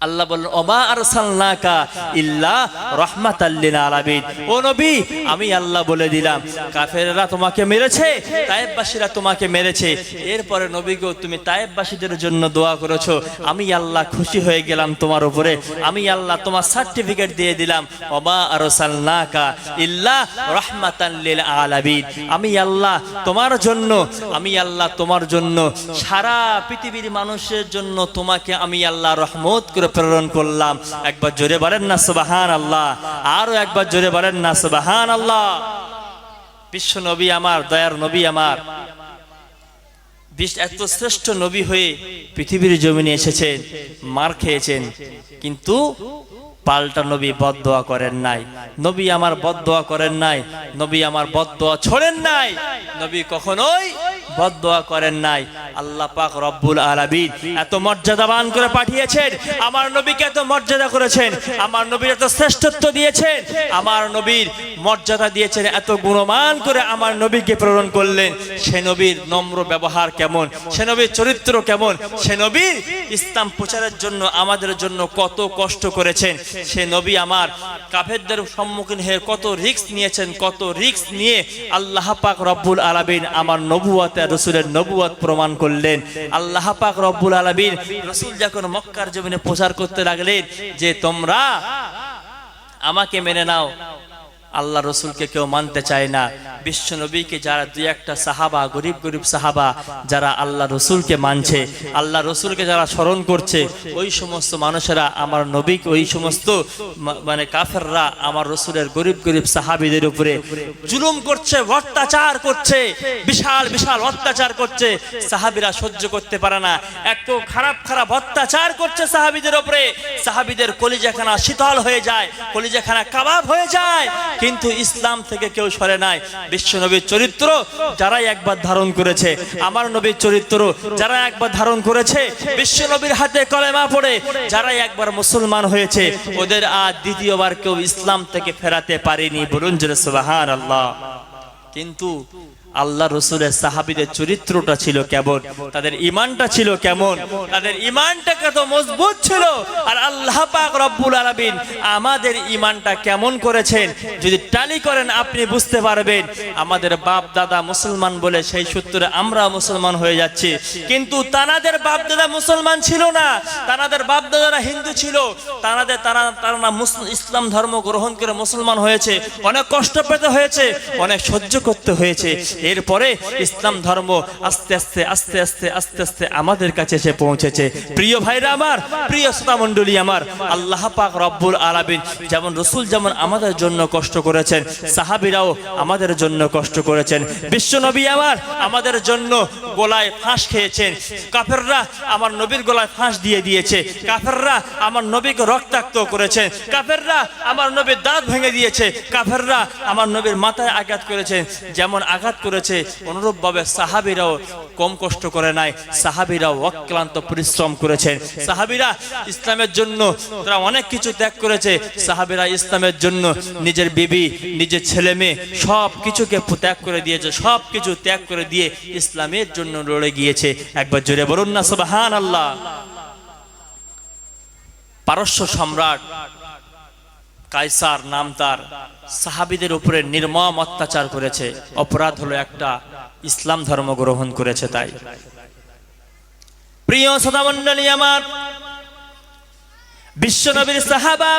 আল্লাহ বললেন, ওমা আরসালনাকা ইল্লা রাহমাতাল লিল আলামিন। ও নবী, আমি আল্লাহ বলে দিলাম, কাফেররা তোমাকে মেরেছে, তায়েফবাসীরা তোমাকে মেরেছে, এরপরে নবী গো তুমি তায়েফবাসীদের জন্য দোয়া করেছো, আমি আল্লাহ খুশি হয়ে গেলাম তোমার উপরে, আমি আল্লাহ তোমার সার্টিফিকেট দিয়ে দিলাম, ওমা আরসালনাকা ইল্লা রাহমাতাল লিল আলামিন। আমি আল্লাহ তোমার জন্য, আমি আল্লাহ তোমার জন্য, সারা পৃথিবীর মানুষের জন্য তোমাকে আমি আল্লাহ রহমত করে প্রেরণ করলাম। একবার জোরে বলেন না সুবহানাল্লাহ, আরো একবার জোরে বলেন না সুবহানাল্লাহ। বিশ্ব নবী আমার, দয়ার নবী আমার, এত শ্রেষ্ঠ নবী হয়ে পৃথিবীর জমিনে এসেছেন, মার খেয়েছেন, কিন্তু পাল্টা নবী বদদোয়া করেন নাই, নবী আমার বদদোয়া করেন নাই, নবী আমার বদদোয়া ছোড়েন নাই, নবী কখনোই বদদোয়া করেন নাই। আল্লাহ পাক রব্বুল আলামিন এত মর্যাদাবান করে পাঠিয়েছেন, আমার নবীকে এত মর্যাদা করেছেন, আমার নবীর এত শ্রেষ্ঠত্ব দিয়েছেন, আমার নবীর মর্যাদা দিয়েছেন, এত গুণমান করে আমার নবীকে প্রেরণ করলেন। সে নবীর নম্র ব্যবহার কেমন, সে নবীর চরিত্র কেমন, সে নবীর ইসলাম প্রচারের জন্য আমাদের জন্য কত কষ্ট করেছেন, সে নবী আমার কাফেরদের সম্মুখীন হয়ে কত রিস্ক নিয়েছেন, কত রিস্ক নিয়ে আল্লাহ পাক রব্বুল আলামিন আমার নবুয়ত, রাসূলের নবুয়ত প্রমাণ করলেন। আল্লাহ পাক রব্বুল আলামিন রাসূল যখন মক্কার জমিনে প্রচার করতে লাগলেন যে তোমরা আমাকে মেনে নাও, আল্লাহ রসুলকে কেউ মানতে চায় না। বিশ্ব নবীকে যারা দুই একটা সাহাবা, গরিব গরিব সাহাবা যারা আল্লাহ রসুলকে মানছে, আল্লাহ রসুলকে যারা স্মরণ করছে, ওই সমস্ত মানুষেরা আমার নবীকে, ওই সমস্ত মানে কাফেররা আমার রসুলের গরিব গরিব সাহাবীদের উপরে জুলুম করছে, অত্যাচার করছে, বিশাল বিশাল অত্যাচার করছে। সাহাবীরা সহ্য করতে পারে না, এত খারাপ খারাপ অত্যাচার করছে সাহাবীদের উপরে। সাহাবীদের কলিজাখানা শীতল হয়ে যায়, কলিজাখানা কাবাব হয়ে যায়, কিন্তু ইসলাম থেকে কেউ সরে নাই। বিশ্ব নবীর চরিত্র যারাই একবার ধারণ করেছে, আমার নবীর চরিত্র যারা একবার ধারণ করেছে, বিশ্ব নবীর হাতে কলেমা পড়ে যারাই একবার মুসলমান হয়েছে, ওদের আর দ্বিতীয়বার কেউ ইসলাম থেকে ফেরাতে পারেনি। বলুন যে সুবহানাল্লাহ। কিন্তু আল্লাহ রসুলের সাহাবীদের চরিত্রটা ছিল কেমন, তাদের ঈমানটা ছিল কেমন, তাদের ঈমানটা কত মজবুত ছিল। আর আল্লাহ পাক রব্বুল আলামিন আমাদের ঈমানটা কেমন করেছেন যদি টালি করেন আপনি বুঝতে পারবেন। আমাদের বাপ দাদা মুসলমান বলে সেই সূত্রে আমরা মুসলমান হয়ে যাচ্ছি, কিন্তু তানাদের বাপ দাদা মুসলমান ছিল না, তানাদের বাপ দাদারা হিন্দু ছিল, তারা ইসলাম ধর্ম গ্রহণ করে মুসলমান হয়েছে, অনেক কষ্ট পেতে হয়েছে, অনেক সহ্য করতে হয়েছে। এরপরে ইসলাম ধর্ম আস্তে আস্তে আস্তে আস্তে আস্তে আস্তে আমাদের কাছে এসে পৌঁছেছে। প্রিয় ভাইরা আমার, প্রিয় শ্রোতা মণ্ডলী আমার, আল্লাহ পাক রব্বুল আলামিন যেমন রসুল যেমন আমাদের জন্য কষ্ট করেছেন, সাহাবীরাও আমাদের জন্য কষ্ট করেছেন। বিশ্ব নবী আমার আমাদের জন্য গলায় ফাঁস খেয়েছেন, কাফেররা আমার নবীর গলায় ফাঁস দিয়ে দিয়েছে, কাফেররা আমার নবীকে রক্তাক্ত করেছেন, কাফেররা আমার নবীর দাঁত ভেঙে দিয়েছে, কাফেররা আমার নবীর মাথায় আঘাত করেছেন। যেমন আঘাত করেছে অনুরূপভাবে সাহাবীরাও কম কষ্ট করে নাই, সাহাবীরাও অক্লান্ত পরিশ্রম করেছেন। সাহাবীরা ইসলামের জন্য তারা অনেক কিছু ত্যাগ করেছে। সাহাবীরা ইসলামের জন্য নিজের বিবি, নিজের ছেলে মেয়ে সব কিছুকে ত্যাগ করে দিয়েছে, সব কিছু ত্যাগ করে দিয়ে ইসলামের জন্য লড়ে গিয়েছে। একবার জোরে বলুন না সুবহানাল্লাহ। পারস্য সম্রাট কায়সার নাম তার, সাহাবীদের উপরে নির্মম অত্যাচার করেছে। অপরাধ হলো একটা, ইসলাম ধর্ম গ্রহণ করেছে। তাই প্রিয় শ্রোতা মণ্ডলী আমার, বিশ্ব নবীর সাহাবা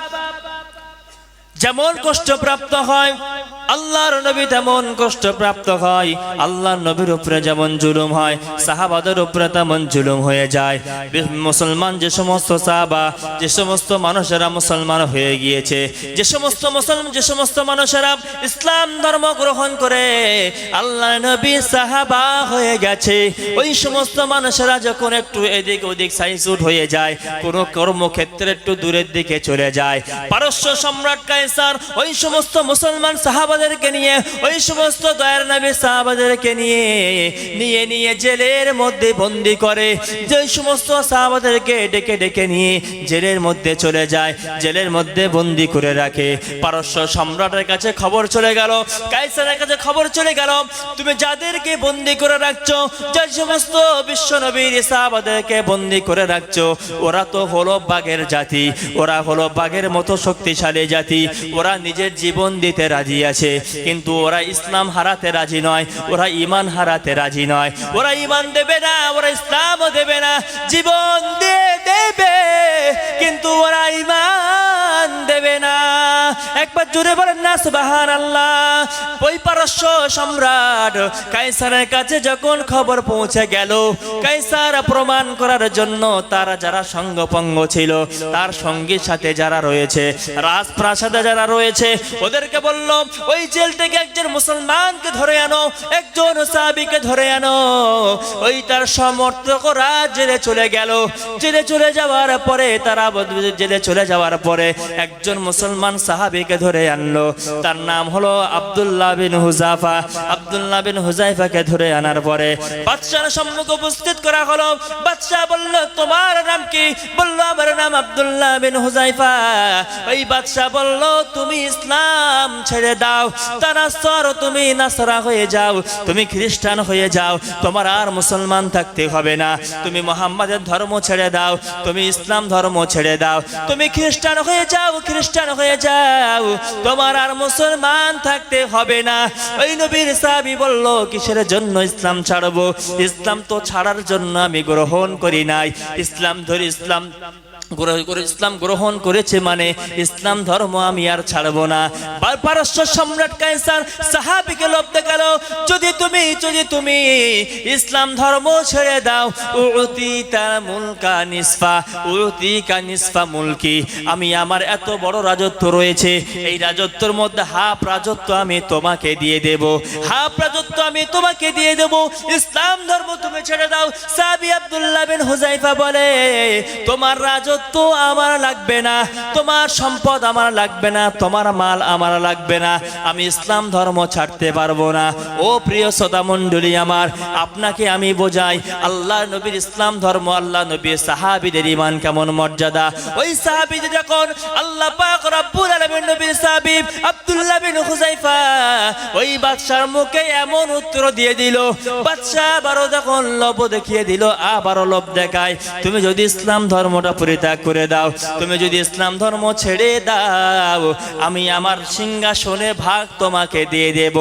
যেমন কষ্টপ্রাপ্ত হয়, আল্লাহর নবী তেমন কষ্টপ্রাপ্ত হয়। আল্লাহর নবীর উপরে যেমন জুলুম হয়, সাহাবাদের উপরে তেমন জুলুম হয়ে যায়। মুসলমান যে সমস্ত সাহাবা, যে সমস্ত মানুষেরা মুসলমান হয়ে গিয়েছে, যে সমস্ত মানুষেরা ইসলাম ধর্ম গ্রহণ করে আল্লাহর নবী সাহাবা হয়ে গেছে, ওই সমস্ত মানুষেরা যখন একটু এদিক ওদিক সাইজুট হয়ে যায়, কোনো কর্মক্ষেত্রে একটু দূরের দিকে চলে যায়, পারস্য সম্রাট কায়সার ওই সমস্ত মুসলমান সাহাবাদেরকে নিয়ে, ওই সমস্ত দয়ার নবী সাহাবাদেরকে নিয়ে জেলের মধ্যে বন্দী করে। যে সমস্ত সাহাবাদেরকে ডেকে ডেকে নিয়ে জেলের মধ্যে চলে যায়, জেলের মধ্যে বন্দী করে রাখে। পারস্য সম্রাটের কাছে খবর চলে গেল, কায়সারের কাছে খবর চলে গেল, তুমি যাদেরকে বন্দী করে রাখছো, যে সমস্ত বিশ্ব নবীর সাহাবাদেরকে বন্দী করে রাখছো, ওরা তো হলো বাঘের জাতি, ওরা হলো বাঘের মতো শক্তিশালী জাতি, ওরা নিজের জীবন দিতে রাজি আছে, কিন্তু ওরা ইসলাম হারাতে রাজি নয়, ওরা ঈমান হারাতে রাজি নয়, ওরা ঈমান দেবে না, ওরা ইসলাম দেবে না, জীবন দিয়ে দেবে কিন্তু ওরা ঈমান দেবে না। একবার জোরে বলেন না সুবহানাল্লাহ। ওই পারস্য সম্রাট কায়সারের কাছে যখন খবর পৌঁছে গেল, কায়সার প্রমাণ করার জন্য তারা যারা সঙ্গপঙ্গ ছিল, তার সঙ্গীর সাথে যারা রয়েছে, রাজপ্রাসাদে যারা রয়েছে, ওদেরকে বলল ওই জেল থেকে একজন মুসলমানকে ধরে আনো, একজন সাহাবীকে ধরে আনো। ওই তার সমর্থকরা জেলে চলে গেল। জেলে চলে যাওয়ার পরে একজন মুসলমান সাহাবীকে ধরে আনলো, তার নাম হলো আব্দুল্লাহ বিন হুযাফা। আব্দুল্লাহ বিন হুযাফাকে ধরে আনার পরে বাদশার সম্মুখে উপস্থিত করা হলো। বাদশা বলল তোমার নাম কি? বলল আমার নাম আব্দুল্লাহ বিন হুযাফা। ওই বাদশা বলল তুমি ইসলাম ছেড়ে দাও, তুমি নাসরা হয়ে যাও, তুমি খ্রিস্টান হয়ে যাও, তোমার আর মুসলমান থাকতে হবে না, তুমি মুহাম্মাদের ধর্ম ছেড়ে দাও, তুমি ইসলাম ধর্ম ছেড়ে দাও, তুমি খ্রিস্টান হয়ে যাও, তোমার আর মুসলমান থাকতে হবে না। ওই নবীর সাহাবী বলল কিসের জন্য ইসলাম ছাড়বো? ইসলাম তো ছাড়ার জন্য আমি গ্রহণ করি নাই, ইসলাম ইসলাম গ্রহণ করেছে মানে ইসলাম ধর্ম আমি আর ছাড়বো না। পারস্য সম্রাট কায়সার সাহাবীকে লোভ দেখালো, যদি তুমি ইসলাম ধর্ম ছেড়ে দাও, উতিকা নিসফা মুলকি, আমি আমার এত বড় রাজত্ব রয়েছে, এই রাজত্বের মধ্যে হাফ রাজত্ব আমি তোমাকে দিয়ে দেব, ইসলাম ধর্ম তুমি ছেড়ে দাও। সাহাবী আব্দুল্লাহ বিন হুযায়ফা বলে, তোমার রাজত্ব আমার লাগবে না, তোমার সম্পদ আমার লাগবে না, তোমার মাল আমার লাগবে না, আমি ইসলাম ধর্ম ছাড়তে পারবো না। ও প্রিয় শ্রোতা মণ্ডলী আমার, আপনাকে আমি বোঝাই আল্লাহ নবীর ইসলাম ধর্ম, আল্লাহ নবীর সাহাবীদের ঈমান কেমন মর্যাদা। ওই সাহাবীদের যখন আল্লাহ পাক রব্বুল আলামিন নবীর সাহাবী আব্দুল্লাহ বিন হুযায়ফা ওই বাদশার মুখে এমন উত্তর দিয়ে দিল, বাদশা আবারও যখন লোভ দেখিয়ে দিল, আবারও লোভ দেখায়, তুমি যদি ইসলাম ধর্মটা পরিত্যাগ করে দাও, তুমি যদি ইসলাম ধর্ম ছেড়ে দাও, আমি আমার সিংহাসনে ভাগ তোমাকে দিয়ে দেব।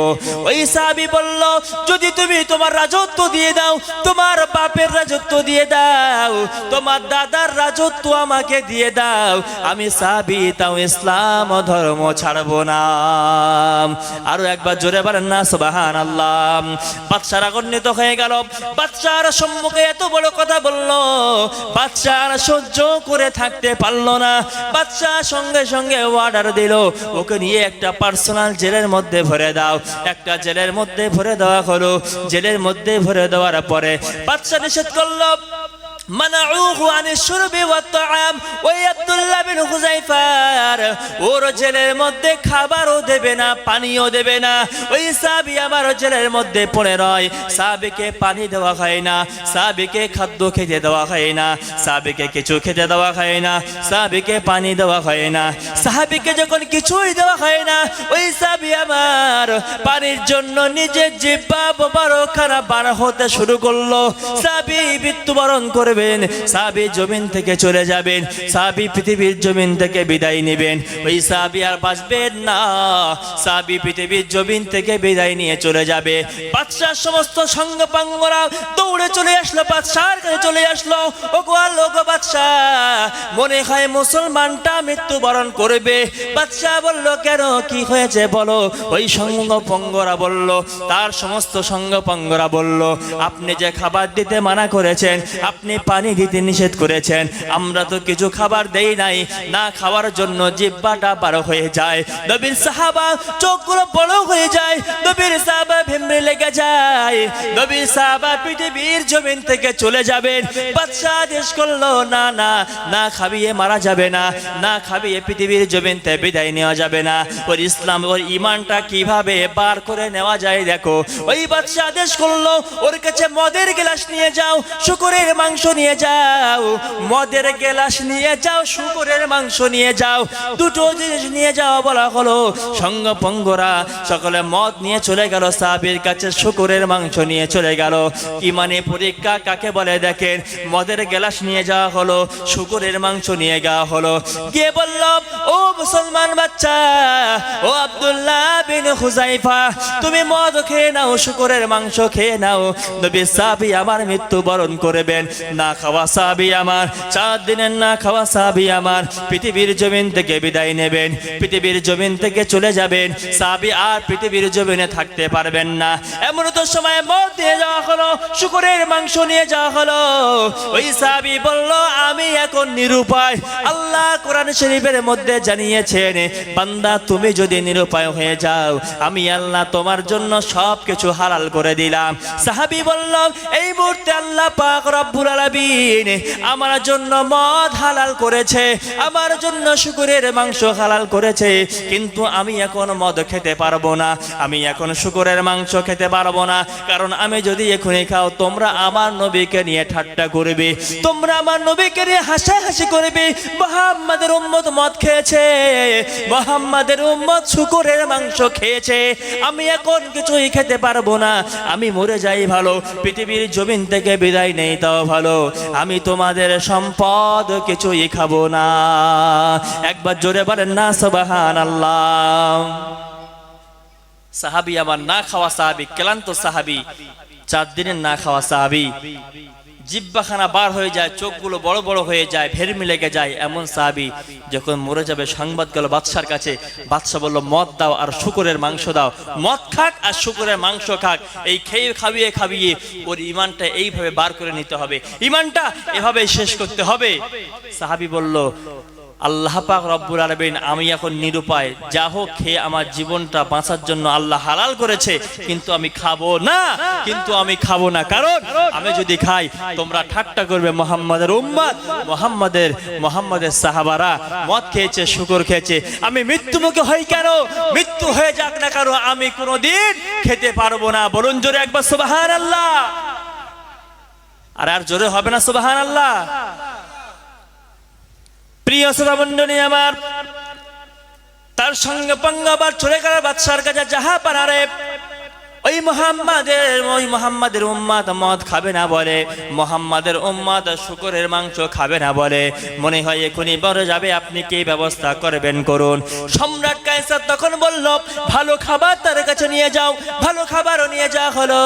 ওই সাহাবী বলল, যদি তুমি তোমার রাজত্ব দিয়ে দাও, তোমার বাপের রাজত্ব দিয়ে দাও, তোমার দাদার রাজত্ব আমাকে দিয়ে দাও, আমি সাহাবী তাও ইসলাম ধর্ম ছাড়বো না। আরো একবার জোরে বলেন না সুবহানাল্লাহ। বাদশা রাগান্বিত হয়ে গেল, বাদশার সম্মুখে এত বড় কথা বলল, বাদশা সহ্য করে থাকতে পারলো না। বাদশা সঙ্গে সঙ্গে অর্ডার দিল, ওকে নিয়ে একটা পার্সোনাল জেলের মধ্যে ভরে দাও। একটা জেলের মধ্যে ভরে দেওয়া হলো। জেলের মধ্যে ভরে দেওয়ার পরে বাদশা নিষেধ করলো, মানাউহু আনিশ শুরবি ওয়াত তাআম, ওই আব্দুল্লাহ বিন হুযায়ফার ওর জেলের মধ্যে খাবারও দেবে না, পানিও দেবে না। ওই সাহাবী আমার জেলের মধ্যে পড়ে রয়, সাহাবীকে পানি দেওয়া হয় না, সাহাবীকে খাদ্য খেতে দেওয়া হয় না, সাহাবীকে কিছু খেতে দেওয়া হয় না, সাহাবীকে পানি দেওয়া হয় না। সাহাবীকে যখন কিছুই দেওয়া হয় না, ওই সাহাবী আমার পানির জন্য নিজের জিহ্বা মোবারকখানা বার হতে শুরু করলো। সাহাবী মৃত্যুবরণ করবে, সাহাবী জমিন থেকে চলে যাবেন, সাহাবী পৃথিবীর জমিন থেকে বিদায় নেবেন। ওই সাহাবী আর বাঁচবেন না, সাহাবী পৃথিবীর জমিন থেকে বিদায় নিয়ে চলে যাবে। বাদশার সমস্ত সঙ্গপাঙ্গরা দৌড়ে চলে আসলো, বাদশার কাছে চলে আসলো। ওগো বাদশা, মনে হয় মুসলমানটা মৃত্যুবরণ করবে। বাদশা বলল, কেন, কি হয়েছে বলো। ওই সঙ্গপাঙ্গরা বলল, তার সমস্ত সঙ্গপাঙ্গরা বলল, আপনি যে খাবার দিতে মানা করেছেন, আপনি পানি দিতে নিষেধ করেছেন, আমরা তো কিছু খাবার দেই নাই, না খাওয়ার জন্য জিহ্বাটা বার হয়ে যায়। নবীর সাহাবা চোখগুলো বড় হয়ে যায়, নবীর সাহাবা ভেমড়ে লেগে যায়, নবীর সাহাবা পৃথিবীর জমিন থেকে চলে যাবেন। বাদশা আদেশ করলো, না না না খাবিয়ে মারা যাবে না, না খাবিয়ে পৃথিবীর জমিন থেকে বিদায় নেওয়া যাবে না। ওর ইসলাম ওর ঈমানটা কিভাবে বার করে নেওয়া যায় দেখো। ওই বাদশা আদেশ করলো, ওর কাছে মদের গ্লাস নিয়ে যাও, শুকরের মাংস নিয়ে যাও, মদের গ্লাস নিয়ে যাও, শুকরের মাংস নিয়ে যাও, দুটো জিনিস নিয়ে যাও বলা হলো। সঙ্গপঙ্গরা সকলে মদ নিয়ে চলে গেল, সাহাবীর কাছে শুকরের মাংস নিয়ে চলে গেল। ইমানে পরীক্ষা কাকে বলে দেখেন, মদের গ্লাস নিয়ে যাওয়া হলো, শুকরের মাংস নিয়ে যাওয়া হলো। গিয়ে বলল, ও মুসলমান বাচ্চা, ও আব্দুল্লাহ বিন হুযায়ফা, তুমি মদ খেয়ে নাও, শুকরের মাংস খেয়ে নাও, নবীর সাহাবী আমার মৃত্যুবরণ করবেন। না খাওয়া সাহাবী আমার, 4 দিনের না খাওয়া সাহাবী আমার পৃথিবীর জমিন থেকে বিদায় নেবেন, পৃথিবীর জমিন থেকে চলে যাবেন, সাহাবী আর পৃথিবীর জমিনে থাকতে পারবেন না। এমন তো সময় মদ দিয়ে যাওয়া হলো, শুকরের মাংস নিয়ে যাওয়া হলো। ওই সাহাবী বলল, আমি এখন নিরুপায়। আল্লাহ কোরআন শরীফের মধ্যে জানিয়েছেন, বান্দা তুমি যদি নিরুপায় হয়ে যাও, আমি আল্লাহ তোমার জন্য সব কিছু হালাল করে দিলাম। সাহাবী বলল, এই মুহূর্তে আল্লাহ পাক রব্বুল আলামিন আমার জন্য মদ হালাল করেছে, আমার জন্য শুকরের মাংস হালাল করেছে, কিন্তু আমি এখন মদ খেতে পারবো না, আমি এখন শুকরের মাংস খেতে পারবো না, কারণ আমি যদি এখনই খাও, তোমরা আমার নবীকে নিয়ে ঠাট্টা করবে, তোমরা আমার নবীকে নিয়ে হাসাহাসি করবে। মুহাম্মাদের উম্মত মদ খেয়েছে, মুহাম্মাদের উম্মত শুকরের মাংস খেয়েছে, আমি এখন কিছুই খেতে পারবো না, আমি মরে যাই ভালো, পৃথিবীর জমিন থেকে বিদায় নেই তাও ভালো, আমি তোমাদের সম্পদ কিছুই খাবো না। একবার জোরে বলেন না সুবহানাল্লাহ। সাহাবী আমার না খাওয়া সাহাবী, ক্লান্ত সাহাবী, 4 দিনের না খাওয়া সাহাবী, জিহ্বাখানা বার হয়ে যায়, চোখগুলো বড় বড় হয়ে যায়, ভেরমি লেগে যায়। এমন সাহাবী যখন মরে যাবে সংবাদ গেল বাদশার কাছে। বাদশা বলল, মদ দাও আর শুকরের মাংস দাও, মদ খাক আর শুকরের মাংস খাক, এই খেয়ে খাবিয়ে খাবিয়ে ওর ইমানটা এইভাবে বার করে নিতে হবে, ইমানটা এভাবে শেষ করতে হবে। সাহাবী বলল, আল্লাহ পাক রব্বুল আলামিন আমি এখন নিরুপায়, যা হোক খেয়ে আমার জীবনটা বাঁচার জন্য আল্লাহ হালাল করেছে, কিন্তু আমি খাবো না, কারণ আমি যদি খাই তোমরা ঠাট্টা করবে মুহাম্মাদের উম্মত, মুহাম্মাদের সাহাবারা মদ খেয়েছে, শুকর খেয়েছে, আমি মৃত্যুমুখী হই কেন, মৃত্যু হয়ে যাক না কারো, আমি কোনোদিন খেতে পারবো না। বলুন জোরে একবার সুবহানাল্লাহ। আর জোরে হবে না সুবহানাল্লাহ? প্রিয় শ্রোতা মণ্ডলী আমার, তার সঙ্গে পঙ্গাবার চলে গেল বাদশার কাছে, যাহা পারে ওই মুহাম্মাদের উম্মত মদ খাবে না বলে, মুহাম্মাদের উম্মত শুকরের মাংস খাবে না বলে, মনে হয় এখনই বড় যাবে, আপনি কি ব্যবস্থা করবেন করুন। সম্রাট কায়সার তখন বলল, ভালো খাবার তার কাছে নিয়ে যাও। ভালো খাবারও নিয়ে যাওয়া হলো,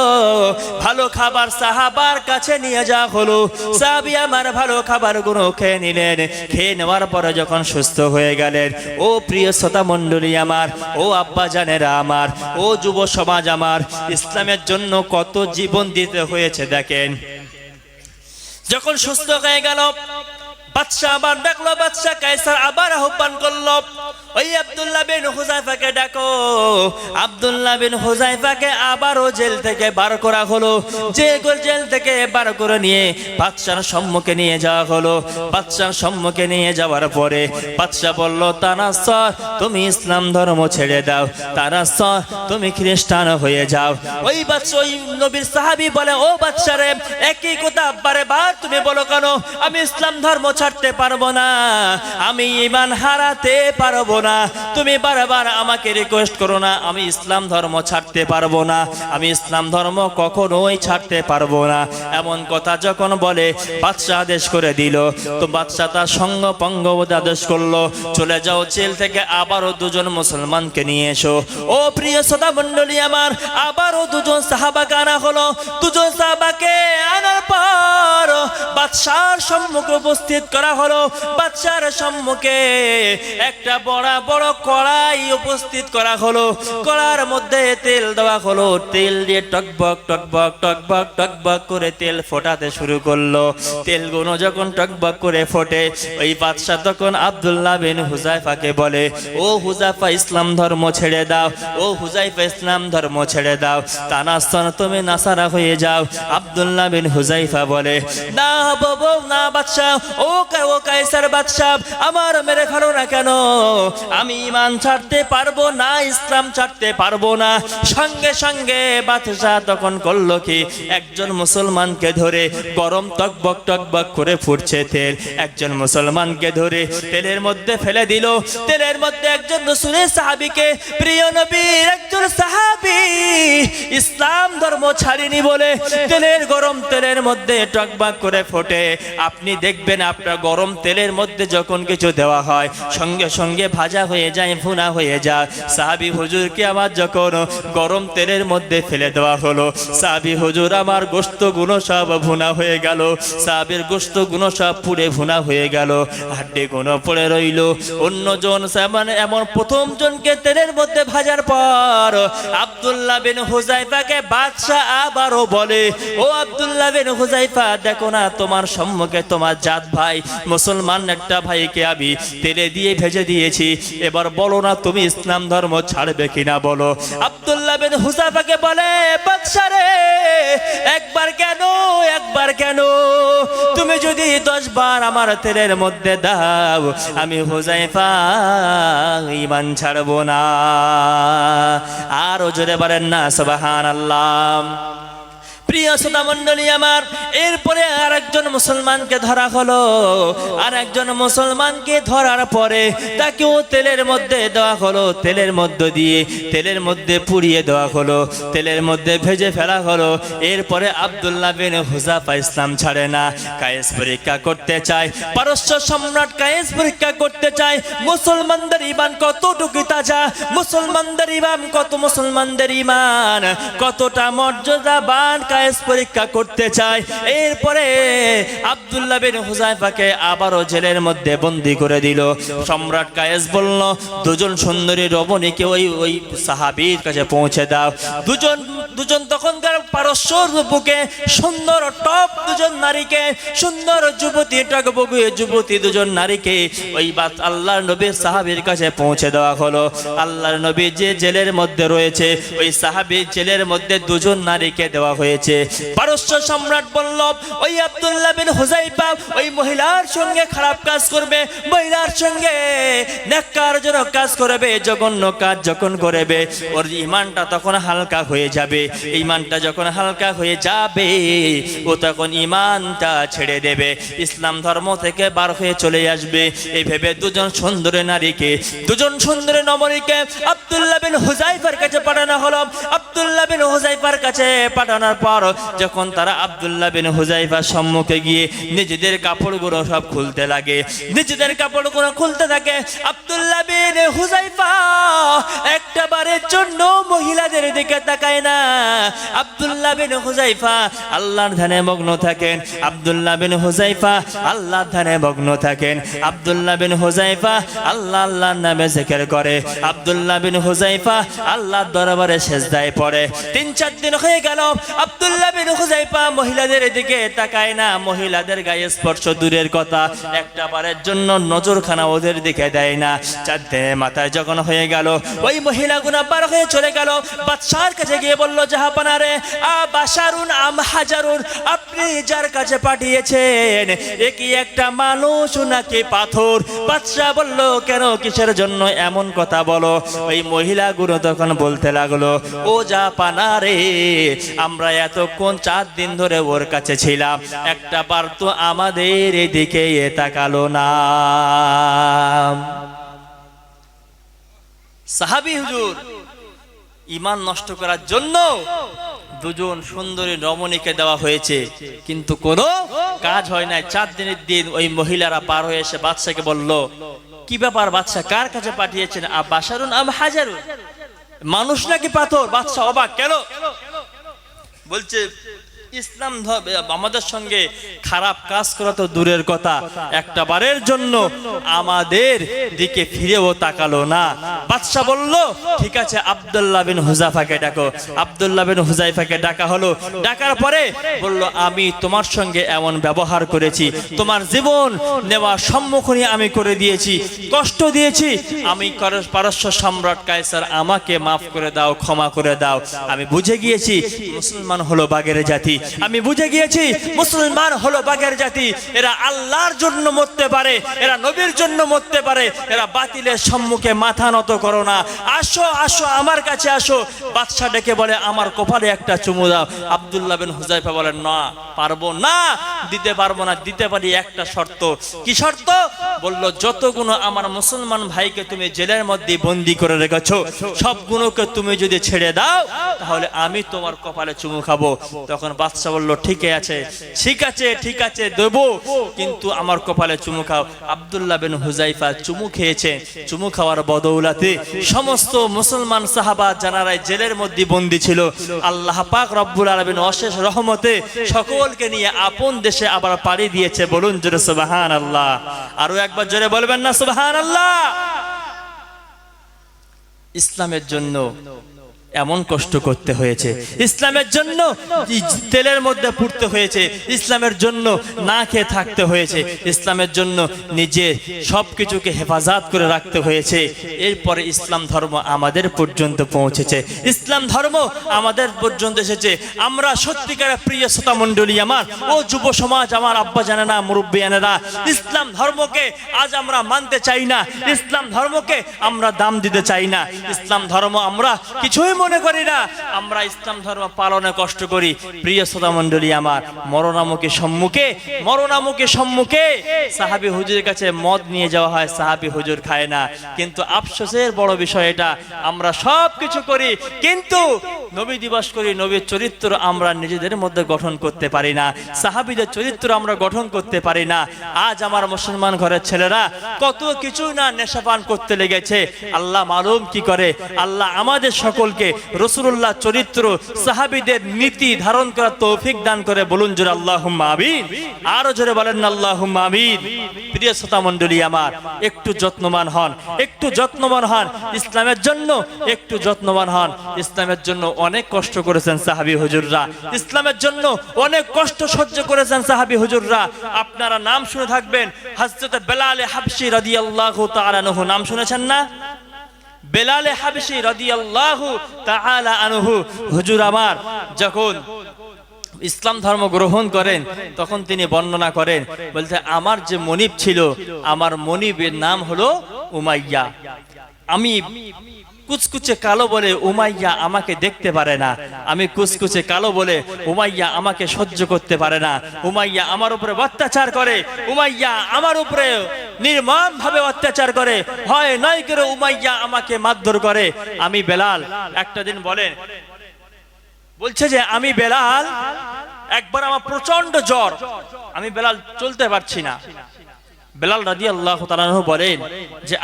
ভালো খাবার সাহাবার কাছে নিয়ে যাওয়া হলো। সাহাবী আমার ভালো খাবারগুলো খেয়ে নিলেন, খেয়ে নেওয়ার পরে যখন সুস্থ হয়ে গেলেন, ও প্রিয় শ্রোতা মণ্ডলী আমার, ও আব্বা জানেরা আমার, ও যুব সমাজ আমার, ইসলামের জন্য কত জীবন দিতে হয়েছে দেখেন। যখন সুস্থ হয়ে গেল, বাদশা আবার ডাকলো, বাদশা কায়সার আবার আহ্বান করলো, ওই আব্দুল্লাহ বিন হুযায়ফাকে ডাকো। আব্দুল্লাহ বিন হুযায়ফাকে আবারও জেল থেকে বার করা হলো। জেল থেকে বার করে নিয়ে বাদশার সম্মুখে নিয়ে যাওয়া হলো। বাদশার সম্মুখে নিয়ে যাওয়ার পরে বাদশা বলল, তানাসসর, তুমি ইসলাম ধর্ম ছেড়ে দাও, তানাসসর, তুমি খ্রিস্টান হয়ে যাও। ওই বাদশা, ওই নবীর সাহাবী বলে, ও বাদশা রে, একই কথা বারবার তুমি বলো কেন? আমি ইসলাম ধর্ম ছাড়তে পারবো না, আমি ঈমান হারাতে পারবো না, তুমি বারবার আমাকে রিকোয়েস্ট করো না, আমি ইসলাম ধর্ম ছাড়তে পারবো না, আমি ইসলাম ধর্ম কখনোই ছাড়তে পারবো না। এমন কথা যখন বলে, বাদশা আদেশ করে দিল। তো বাদশা তার সঙ্গ পঙ্গ আদেশ করলো, চলে যাও, জেল থেকে আবারও দুজন মুসলমানকে নিয়ে এসো। ও প্রিয় শ্রোতা মণ্ডলী আমার, আবারও দুজন সাহাবাকে আনা হলো। দুজন সাহাবাকে আনার পর বাদশার সম্মুখে উপস্থিত করা হলো। বাদশার সম্মুখে একটা বড় কড়াই উপস্থিত করা হলো। কড়ার মধ্যে তেল দেওয়া হলো। তেল দিয়ে টকবক টকবক টকবক টকবক করে তেল ফোটাতে শুরু করলো। তেলগুলো যখন টকবক করে ফোটে, ওই বাদশা তখন আব্দুল্লাহ বিন হুযায়ফাকে বলে, ও হুযায়ফা, ইসলাম ধর্ম ছেড়ে দাও, ও হুযায়ফা, ইসলাম ধর্ম ছেড়ে দাও, তানাসসর, তুমি নাসারা হয়ে যাও। আব্দুল্লাহ বিন হুযায়ফা বলে, না বাবু, না বাদশা, ও কায়সার বাদশা, আমার মেরে ফেলো না কেন, আমি ঈমান ছাড়তে পারবো না, ইসলাম ছাড়তে পারবো না। সঙ্গে সঙ্গে বাদশা তখন করলো কি, একজন মুসলমানকে ধরে, গরম টকবক টকবক করে ফুটছে তেল, একজন মুসলমানকে ধরে তেলের মধ্যে ফেলে দিল। তেলের মধ্যে একজন রাসূলের সাহাবীকে, প্রিয় নবীর একজন সাহাবী ইসলাম ধর্ম ছাড়েনি বলে গরম তেলের মধ্যে টকবক করে ফোটে। আপনি দেখবেন আপনার গরম তেলের মধ্যে যখন কিছু দেওয়া হয়, সঙ্গে সঙ্গে ভাজা হয়ে যায়, ভুনা হয়ে যায়। সাহাবী হুজুরকে আমার যখন গরম তেলের মধ্যে ফেলে দেওয়া হলো, সাহাবী হুজুর আমার গোশতগুলো সব ভুনা হয়ে গেল, সাহাবীর গোশতগুলো সব পুড়ে ভুনা হয়ে গেল, হাড্ডিগুলো পড়ে রইল। অন্যজন এমন প্রথম জনকে তেলের মধ্যে ভাজার পর আব্দুল্লাহ বিন হুযায়ফাকে বাদশা আবারও বলে, ও আব্দুল্লাহ বিন হুযায়ফা, দেখো না, তোমার সম্মুখে তোমার জাত ভাই মুসলমান একটা ভাইকে আমি তেলে দিয়ে ভেজে দিয়েছি, এবার বলো না তুমি ইসলাম ধর্ম ছাড়বে কিনা বলো। আব্দুল্লাহ বিন হুযায়ফাকে বলে, বাদশা রে, একবার কেন, তুমি যদি 10 বার আমার তেলের মধ্যে দাও, আমি হুযায়ফা ঈমান ছাড়বো না। আরো জোরে বলেন না সুবহানাল্লাহ। প্রিয় শ্রোতা মণ্ডলী আমার, এরপরে আরেকজন মুসলমানকে ধরা হলো। আরেকজন মুসলমানকে ধরার পরে তাকেও তেলের মধ্যে দেওয়া হলো। তেলের মধ্যে পুড়িয়ে দেওয়া হলো, তেলের মধ্যে ভেজে ফেলা হলো। এরপরে আব্দুল্লাহ বিন হুযায়ফা ইসলাম ছাড়ে না, কায়েস পরীক্ষা করতে চায়। পারস্য সম্রাট কায়েস পরীক্ষা করতে চায় মুসলমানদের ঈমান কতটুকু তাজা, মুসলমানদের ঈমান কতটা মর্যাদাবান। কায়েস পরীক্ষা করতে চায়। এরপরে আব্দুল্লাহ বিন হুযায়ফাকে আবারও জেলের মধ্যে বন্দী করে দিল। সম্রাট কায়েস বলল, দুজন সুন্দরী রমণীকে ওই সাহাবীর কাছে পৌঁছে দাও। দুজন তখনকার পারস্যর বুকে সুন্দর টপ দুজন নারীকে, সুন্দর যুবতী টকবগু যুবতী দুজন নারীকে ওই আল্লাহর নবীর সাহাবীর কাছে পৌঁছে দেওয়া হলো। আল্লাহর নবী যে জেলের মধ্যে রয়েছে, ওই সাহাবীর জেলের মধ্যে দুজন নারীকে দেওয়া হয়েছে। পারস্য সম্রাট বলল, ওই আব্দুল্লাহ বিন হুযায়ফা ওই মহিলার সঙ্গে খারাপ কাজ করবে, মহিলার সঙ্গে নেককারজনক কাজ করবে, জঘন্য কাজ যখন করবে, ওর ঈমানটা তখন হালকা হয়ে যাবে। ঈমানটা যখন হালকা হয়ে যাবে, ও তখন ঈমানটা ছেড়ে দেবে, ইসলাম ধর্ম থেকে বার হয়ে চলে আসবে। এই ভেবে দুজন সুন্দরী নারীকে, দুজন সুন্দরী নমরীকে আব্দুল্লাহ বিন হুযায়ফার কাছে পাঠানো হলো। আব্দুল্লাহ বিন হুযায়ফার কাছে পাঠানোর পর যখন তারা আব্দুল্লাহ বিন হুযায়ফার সম্মুখে গিয়ে নিজেদের কাপড়গুলো সব খুলতে লাগে, নিজেদের কাপড়গুলো খুলতে থাকে, আব্দুল্লাহ বিন হুযায়ফা একটা বারের জন্য মহিলাদের দিকে তাকায় না। আব্দুল্লাহ বিন হুযায়ফা আল্লাহর ধ্যানে মগ্ন থাকেন। আব্দুল্লাহ বিন হুযায়ফা আল্লাহর ধ্যানে মগ্ন থাকেন। আব্দুল্লাহ বিন হুযায়ফা আল্লাহর নামে জিকির করে। আব্দুল্লাহ বিন হুযায়ফা আল্লাহর দরবারে সিজদায় পড়ে। 3-4 দিন হয়ে গেল, আব্দুল্লাহ বিন হুযায়ফা মহিলাদের দিকে তাকায় না, মহিলাদের গায়ে স্পর্শ দূরের কথা, একটা বারের জন্য নজরখানা ওদের দিকে দেয় না। 4 দিনের মাথায় যখন হয়ে গেল, ওই মহিলাগুনা পার হয়ে চলে গেল। বাদশার কাছে গিয়ে বলল, জাহাপানারে বাশারুন আম হাজারুন, আপনি যার কাছে পাঠিয়েছেন এ কি একটা মানুষ নাকি পাথর? বাদশা বলল, কেন, কিসের জন্য এমন কথা বলো? ওই মহিলাগুলো তখন বলতে লাগলো, ও জাহাপানারে, আমরা এতক্ষণ 4 দিন ধরে ওর কাছে ছিলাম, একটা বার তো আমাদের এদিকে তাকালো না। সাহাবী হুজুর ঈমান নষ্ট করার জন্য দুজন সুন্দরী রমণীকে দেওয়া হয়েছে, কিন্তু কোনো কাজ হয় নাই। 4 দিনের দিন ওই মহিলারা পার হয়ে এসে বাদশাকে বলল, কি ব্যাপার বাদশা, কার কাছে পাঠিয়েছেন? বাশারুন আম হাজারুন, মানুষ নাকি পাথর? বাদশা অবাক, কেন? বলছে, ইসলাম আমাদের সঙ্গে খারাপ কাজ করা তো দূরের কথা, একটা বারের জন্য আমাদের দিকে ফিরেও তাকালো না। বাদশা বলল, ঠিক আছে, আব্দুল্লাহ বিন হুযায়ফাকে ডাকো। আব্দুল্লাহ বিন হুযায়ফাকে ডাকা হলো। ডাকার পরে বলল, আমি তোমার সঙ্গে এমন ব্যবহার করেছি, তোমার জীবন নেওয়ার সম্মুখীন আমি করে দিয়েছি, কষ্ট দিয়েছি, আমি পারস্য সম্রাট কায়সার, আমাকে মাফ করে দাও, ক্ষমা করে দাও। আমি বুঝে গিয়েছি মুসলমান হলো বাগের জাতি, আমি বুঝে গিয়েছি মুসলমান হলো বাগের জাতি, এরা আল্লাহর জন্য মরতে পারে, এরা নবীর জন্য মরতে পারে, এরা বাতিলের সম্মুখে মাথা নত করো না, আসো আসো আমার কাছে আসো। বাদশা ডেকে বলে, আমার কপালে একটা চুমু দাও। আব্দুল্লাহ বিন হুযায়ফা বলেন, না, পারবো না, দিতে পারবো না, দিতে পারি একটা শর্ত। কি শর্ত? বলল, যতগুলো আমার মুসলমান ভাইকে তুমি জেলের মধ্যে বন্দী করে রেখেছো, সবগুলোকে তুমি যদি ছেড়ে দাও, তাহলে আমি তোমার কপালে চুমু খাবো। তখন বাদশা বলল, ঠিক আছে, ঠিক আছে, ঠিক আছে, দেবো, কিন্তু আমার কপালে চুমু খাও। আব্দুল্লাহ বিন হুযায়ফা চুমু খেয়েছে। চুমু খাওয়ার বদৌলতে সমস্ত মুসলমান সাহাবা যারা জেলের মধ্যে বন্দী ছিল, আল্লাহ পাক রব্বুল আলামিন অশেষ রহমতে সকলকে নিয়ে আপন দেশে আবার পাড়ি দিয়েছে। বলুন জোরে সুবহানাল্লাহ। আরো একবার জোরে বলবেন না সুবহানাল্লাহ? ইসলামের জন্য এমন কষ্ট করতে হয়েছে, ইসলামের জন্য তেলের মধ্যে পুড়তে হয়েছে, ইসলামের জন্য না খেয়ে থাকতে হয়েছে, ইসলামের জন্য নিজে সবকিছুকে হেফাজত করে রাখতে হয়েছে। এরপরে ইসলাম ধর্ম আমাদের পর্যন্ত পৌঁছেছে, ইসলাম ধর্ম আমাদের পর্যন্ত এসেছে। আমরা সত্যিকারের প্রিয় শ্রোতা মণ্ডলী আমার, ও যুব সমাজ, আমার আব্বা জানেনা, মুরব্বিয়ানেরা, ইসলাম ধর্মকে আজ আমরা মানতে চাই না, ইসলাম ধর্মকে আমরা দাম দিতে চাই না, ইসলাম ধর্ম আমরা কিছুই মনে করি না, আমরা ইসলাম ধর্ম পালনে কষ্ট করি। প্রিয় শ্রোতা মণ্ডলী আমার, মরণামুখী সম্মুখে সাহাবী হুজুরের কাছে মদ নিয়ে যাওয়া হয়, সাহাবী হুজুর খায় না। কিন্তু আফসোসের বড় বিষয় এটা, আমরা সব কিছু করি, কিন্তু নবী দিবস করি, নবীর চরিত্র আমরা নিজেদের মধ্যে গঠন করতে পারি না, সাহাবীদের চরিত্র আমরা গঠন করতে পারি না। আজ আমার মুসলমান ঘরের ছেলেরা কত কিছু না নেশাপান করতে লেগেছে, আল্লাহ মালুম কি করে। আল্লাহ আমাদের সকলকে রাসূলুল্লাহ চরিত্র, সাহাবীদের নীতি ধারণ করার তৌফিক দান করে। বলুন জোরে আল্লাহুম্মা আমিন। আরো জোরে বলেন আল্লাহুম্মা আমিন। প্রিয় শ্রোতা মণ্ডলী আমার, একটু যত্নবান হন, একটু যত্নবান হন ইসলামের জন্য, একটু যত্নবান হন। ইসলামের জন্য অনেক কষ্ট করেছেন সাহাবী হুজুররা, ইসলামের জন্য অনেক কষ্ট সহ্য করেছেন সাহাবী হুজুররা। আপনারা নাম শুনে থাকবেন, হযরত বেলাল হাবশী রাদিয়াল্লাহু তাআলা আনহু, নাম শুনেছেন না? বেলাল হাবশী রাদিয়াল্লাহু তাআলা আনহু হুজুর আমার যখন ইসলাম ধর্ম গ্রহণ করেন তখন তিনি বর্ণনা করেন, বলতে আমার যে মনিব ছিল, আমার মনিবের নাম হলো উমাইয়া। আমি কুচকুচে কালো বলে উমাইয়া আমাকে দেখতে পারে না, আমি কুচকুচে কালো বলে উমাইয়া আমাকে সহ্য করতে পারে না। উমাইয়া আমার উপরে অত্যাচার করে, উমাইয়া আমার উপরে নির্মম ভাবে অত্যাচার করে, হয় নয় করে উমাইয়া আমাকে মারধর করে। আমি বেলাল, একটা দিন বলেন, বলছে যে আমি বেলাল, একবার আমার প্রচন্ড জ্বর, আমি বেলাল চলতে পারছি না। বেলাল রাদিয়াল্লাহু তাআলা আনহু বলেন যে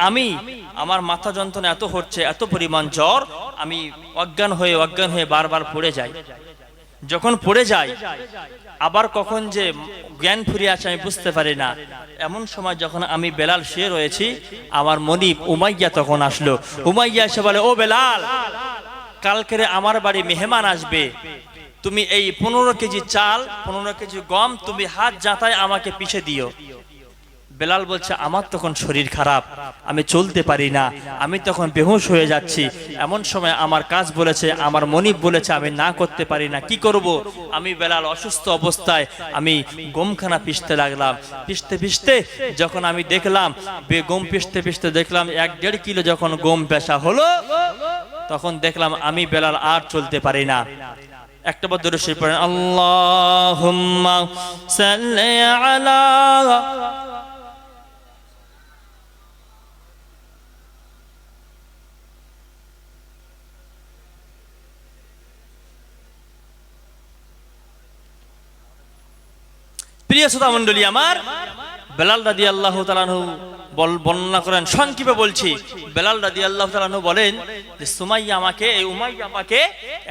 আমার মাথা যন্ত্রণা এত হচ্ছে, এত পরিমাণ জ্বর, আমি অজ্ঞান হয়ে বারবার পড়ে যাই। যখন পড়ে যাই আবার কখন যে জ্ঞান ফিরে আসে আমি বুঝতে পারি না। এমন সময় যখন আমি বেলাল শুয়ে রয়েছি, আমার মনিব উমাইয়া তখন আসলো। উমাইয়া এসে বলে, ও বেলাল, কালকে আমার বাড়ি মেহমান আসবে, তুমি এই 15 কেজি চাল, 15 কেজি গম তুমি হাত জাতায় আমাকে পিছে দিও। বেলাল বলছে, আমার তখন শরীর খারাপ, আমি চলতে পারি না, আমি তখন বেহুশ হয়ে যাচ্ছি। এমন সময় আমার কাজ বলেছে, আমার মনিব বলেছে আমি না করতে পারি না, কি করব? আমি বেলাল অসুস্থ অবস্থায় আমি গমখানা পিষতে লাগলাম। পিষতে যখন আমি দেখলাম গম পিষতে দেখলাম 1-1.5 কিলো যখন গম পেশা হলো, তখন দেখলাম আমি বেলাল আর চলতে পারি না। একটা বার দরুদ শরীফ পড়েন, আল্লাহুম্মা সাল্লি আলা। প্রিয় শ্রোতা মণ্ডলী আমার, বেলাল রাদিয়াল্লাহু তাআলা আনহু বর্ণনা করেন, সংক্ষেপে বলছি। বেলাল রাদিয়াল্লাহু তাআলা আনহু বলেন যে উমাইয়া আমাকে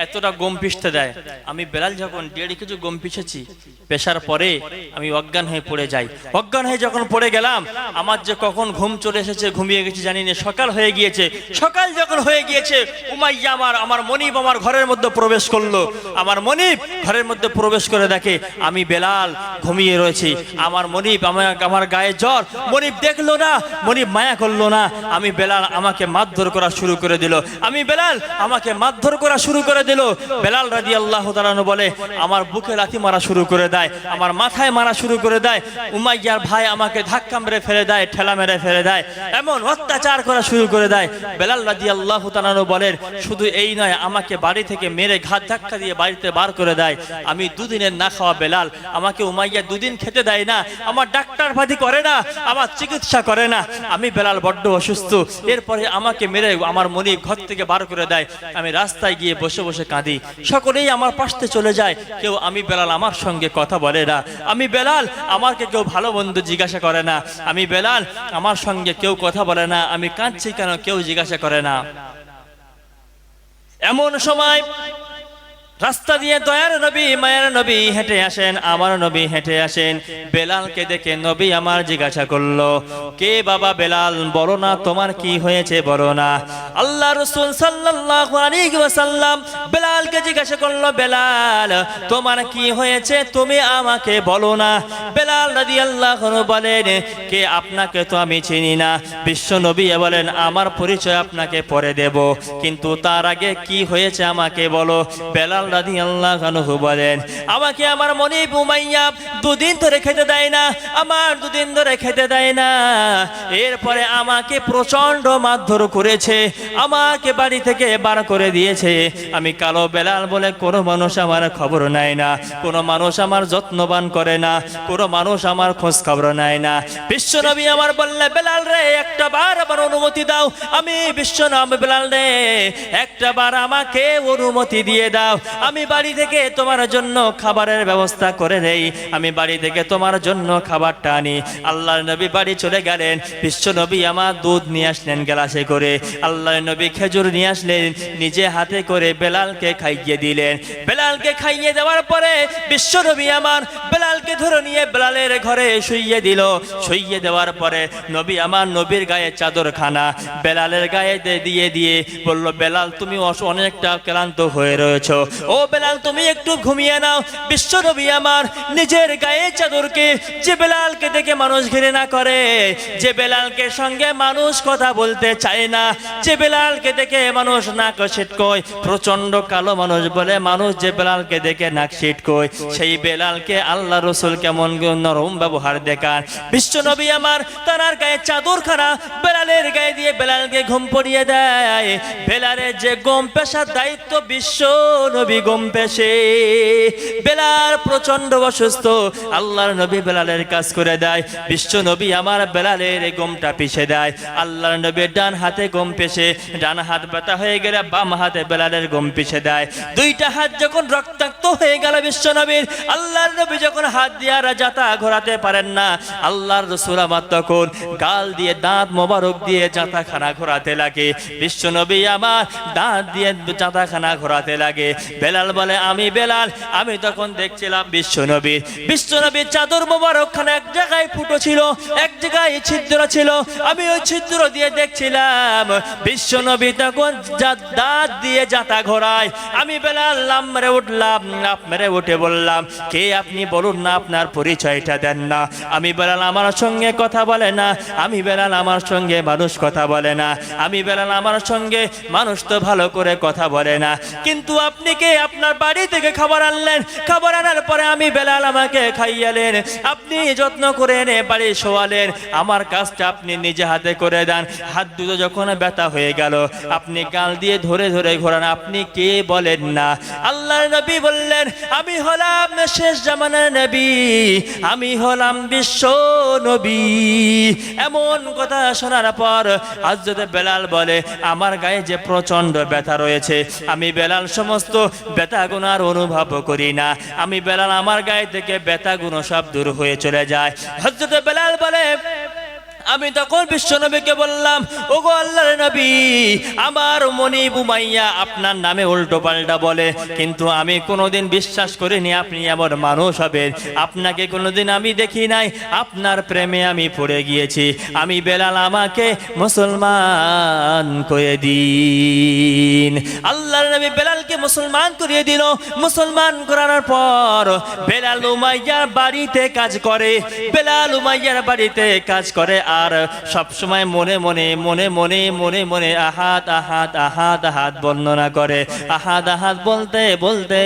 এতটা গম পিষতে দেয়। আমি বেলাল যখন 1.5 কেজি গম পিষেছি, পেশার পরে আমি অজ্ঞান হয়ে পড়ে যাই। অজ্ঞান হয়ে যখন পড়ে গেলাম, আমার যে কখন ঘুম চলে এসেছে, ঘুমিয়ে গেছি জানি না, সকাল হয়ে গিয়েছে। সকাল যখন হয়ে গিয়েছে, উমাইয়া আমার মনিব আমার ঘরের মধ্যে প্রবেশ করলো। আমার মনিব ঘরের মধ্যে প্রবেশ করে দেখে আমি বেলাল ঘুমিয়ে রয়েছি। আমার মনিব আমার গায়ে জ্বর, মনিব দেখলো না, মনিব মায়া করলো না। আমি বেলাল আমাকে মারধর করা শুরু করে দিল। বেলাল রাদিয়াল্লাহু তাআলা আনহু বলে, আমার বুকে লাথি মারা শুরু করে দেয়, আমার মাথায় মারা শুরু করে দেয়। উমাইয়ার ভাই আমাকে ধাক্কা মেরে ফেলে দেয়, ঠেলা মেরে ফেলে দেয়, এমন অত্যাচার করা শুরু করে দেয়। বেলাল রাদিয়াল্লাহু তাআলা আনহু বলেন, শুধু এই নয়, আমাকে বাড়ি থেকে মেরে ঘাত ধাক্কা দিয়ে বাড়িতে বার করে দেয়। আমি 2 দিনের না খাওয়া বেলাল, আমাকে উমাইয়া 2 দিন খেতে দেয় না, আমার ডাক্তার ফাতি করে না, আমার চিকিৎসা করে না। আমি বেলাল বড্ড অসুস্থ। এরপরে আমাকে মেরে আমার মনিব ঘর থেকে বার করে দেয়। আমি রাস্তায় গিয়ে বসে বসে কাঁদি। সকলেই আমার পাশে চলে যায়, কেউ আমি বেলাল আমার সঙ্গে কথা বলে না। আমি বেলাল, আমাকে কেউ ভালো বন্ধু জিজ্ঞাসা করে না। আমি বেলাল, আমার সঙ্গে কেউ কথা বলে না। আমি কাঁদছি কেন, কেউ জিজ্ঞাসা করে না। এমন সময় রাস্তা দিয়ে দয়ার নবী, মায়ের নবী হেঁটে আসেন, আমার নবী হেঁটে আসেন। বেলালকে দেখে নবী আমার জিজ্ঞাসা করলো, কে বাবা বেলাল, বলো না তোমার কি হয়েছে, বলো না। আল্লাহ রাসূল সাল্লাল্লাহু আলাইহি ওয়াসাল্লাম বেলালকে জিজ্ঞাসা করলো, বেলাল তোমার কি হয়েছে, তুমি আমাকে বলো না। বেলাল রাদিয়াল্লাহু আনহু বলেন, কে আপনাকে তো আমি চিনি না। বিশ্ব নবী বলেন, আমার পরিচয় আপনাকে পরে দেব, কিন্তু তার আগে কি হয়েছে আমাকে বলো। বেলাল রাদিয়াল্লাহু আনহু বলেন, আমাকে আমার মনিব উমাইয়া দুদিন ধরে খেতে দেয় না, আমার দুদিন ধরে খেতে দেয় না। এরপরে আমাকে প্রচন্ড মারধর করেছে, আমাকে বাড়ি থেকে বার করে দিয়েছে। আমি কালো বেলাল বলে কোনো মানুষ আমার খবর নেয় না, কোনো মানুষ আমার যত্নবান করে না, কোনো মানুষ আমার খোঁজ খবর নেয় না। বিশ্বনবী আমার বললে, বেলাল রে একটা বার আমার অনুমতি দাও। আমি বিশ্বনবী বেলাল রে একটা বার আমাকে অনুমতি দিয়ে দাও, আমি বাড়ি থেকে তোমার জন্য খাবারের ব্যবস্থা করে নেই, আমি বাড়ি থেকে তোমার জন্য খাবারটা আনি। আল্লাহর নবী বাড়ি চলে গেলেন। বিশ্বনবী আমার দুধ নিয়ে আসলেন গ্লাসে করে, আল্লাহর নবী খেজুর নিয়ে আসলেন, নিজে হাতে করে বেলালকে খাইয়ে দিলেন। বেলালকে খাইয়ে দেওয়ার পরে বিশ্বনবী আমার বেলালকে ধরে নিয়ে বেলালের ঘরে শুইয়ে দিল। শুইয়ে দেওয়ার পরে নবী আমার নবীর গায়ে চাদরখানা বেলালের গায়ে দিয়ে দিয়ে বলল, বেলাল তুমি অনেকটা ক্লান্ত হয়ে রয়েছো, ও বেলাল তুমি একটু ঘুমিয়ে নাও। বিশ্বনবী আমার নিজের গায়ে চাদরকে, যে বেলালকে দেখে মানুষ ঘৃণা করে, যে বেলালকে সঙ্গে মানুষ কথা বলতে চায় না, যে বেলালকে দেখে মানুষ নাক ছিটকোয়, প্রচন্ড কালো মানুষ বলে মানুষ যে বেলালকে দেখে নাক ছিটকোয়, সেই বেলালকে আল্লাহ রসুল কেমন নরম ব্যবহার দেখান। বিশ্বনবী আমার তার গায়ে চাদরখানা বেলালের গায়ে দিয়ে বেলালকে ঘুম পড়িয়ে দেয়। বেলালের যে গম পেশার দায়িত্ব বিশ্বনবী গম পেশে। বেলাল প্রচন্ড অসুস্থ, আল্লাহর নবী বেলালের কাজ করে দেয়। বিশ্বনবী আমার বেলালের গমটা পিষে দেয়। আল্লাহর নবী ডান হাতে গম পেশে, ডান হাত ব্যথা হয়ে গেলে বাম হাতে বেলালের গম পিষে দেয়। দুইটা হাত যখন রক্তাক্ত হয়ে গেল বিশ্বনবীর, আল্লাহর নবী যখন হাত দিয়ে আর জাতা ঘোরাতে পারেন না, আল্লাহর রাসূল আমার তখন গাল দিয়ে দাঁত মোবারক দিয়ে জাতাখানা ঘোরাতে লাগে। বিশ্বনবী আমার দাঁত দিয়ে জাতাখানা ঘোরাতে লাগে। বেলাল বলে, আমি বেলাল, আমি তখন দেখছিলাম বিশ্বনবীর চাদর মোবারকখানা এক জায়গায় ফুটো ছিল, এক জায়গায় ছিদ্র ছিল, আমি ওই ছিদ্র দিয়ে দেখছিলাম বিশ্বনবী তখন দাঁত দিয়ে জাতা ঘোরায়। আমি বেলাল লাম মেরে উঠলাম, লাফ মেরে উঠে বললাম, কে আপনি বলুন না, আপনার পরিচয়টা দেন না। আমি বেলাল আমার সঙ্গে কথা বলে না, আমি বেলাল আমার সঙ্গে মানুষ কথা বলে না, আমি বেলাল আমার সঙ্গে মানুষ তো ভালো করে কথা বলে না। কিন্তু আপনি কে? আপনার বাড়ি থেকে খাবার আনলেন, খাবার আনার পরে আমি বেলাল আমাকে খাইয়ালেন, আপনি যত্ন করে এনে বাড়ি শোয়ালেন, আমার কাজটা আপনি নিজে হাতে করে দেন। হাত দুটো যখন ব্যথা হয়ে গেল, আপনি গাল দিয়ে ধরে ধরে ঘোরান, আপনি কে বলেন না। আল্লাহর নবী বললেন, আমি হলাম শেষ জামানার নবী, আমি হলাম বিশ্ব নবী। এমন কথা শোনার পর হযরত বেলাল বলে, আমার গায়ে যে প্রচন্ড ব্যথা রয়েছে, আমি বেলাল সমস্ত ব্যথাগুলো আর অনুভব করি না, আমি বেলাল আমার গায়ে থেকে ব্যথাগুলো সব দূর হয়ে চলে যায়। হযরত বেলাল বলে, আমি তখন বিশ্বনবীকে বললাম, ওগো আল্লাহর নবী, আমার মনিব উমাইয়া আপনার নামে উল্টো পাল্টা বলে, কিন্তু আমি কোনোদিন বিশ্বাস করিনি আপনি এমন মানুষ হবেন, আপনাকে কোনোদিন আমি দেখি নাই, আপনার প্রেমে আমি পড়ে গিয়েছি, আমি বেলাল আমাকে মুসলমান করে দিন। আল্লাহর নবী বেলালকে মুসলমান করিয়ে দিল। মুসলমান করানোর পর বেলাল উমাইয়ার বাড়িতে কাজ করে, বেলাল উমাইয়ার বাড়িতে কাজ করে, আর সব সময় মনে মনে মনে মনে মনে মনে আহাদ আহাদ আহাদ আহাদ বর্ণনা করে, আহাদ আহাদ বলতে বলতে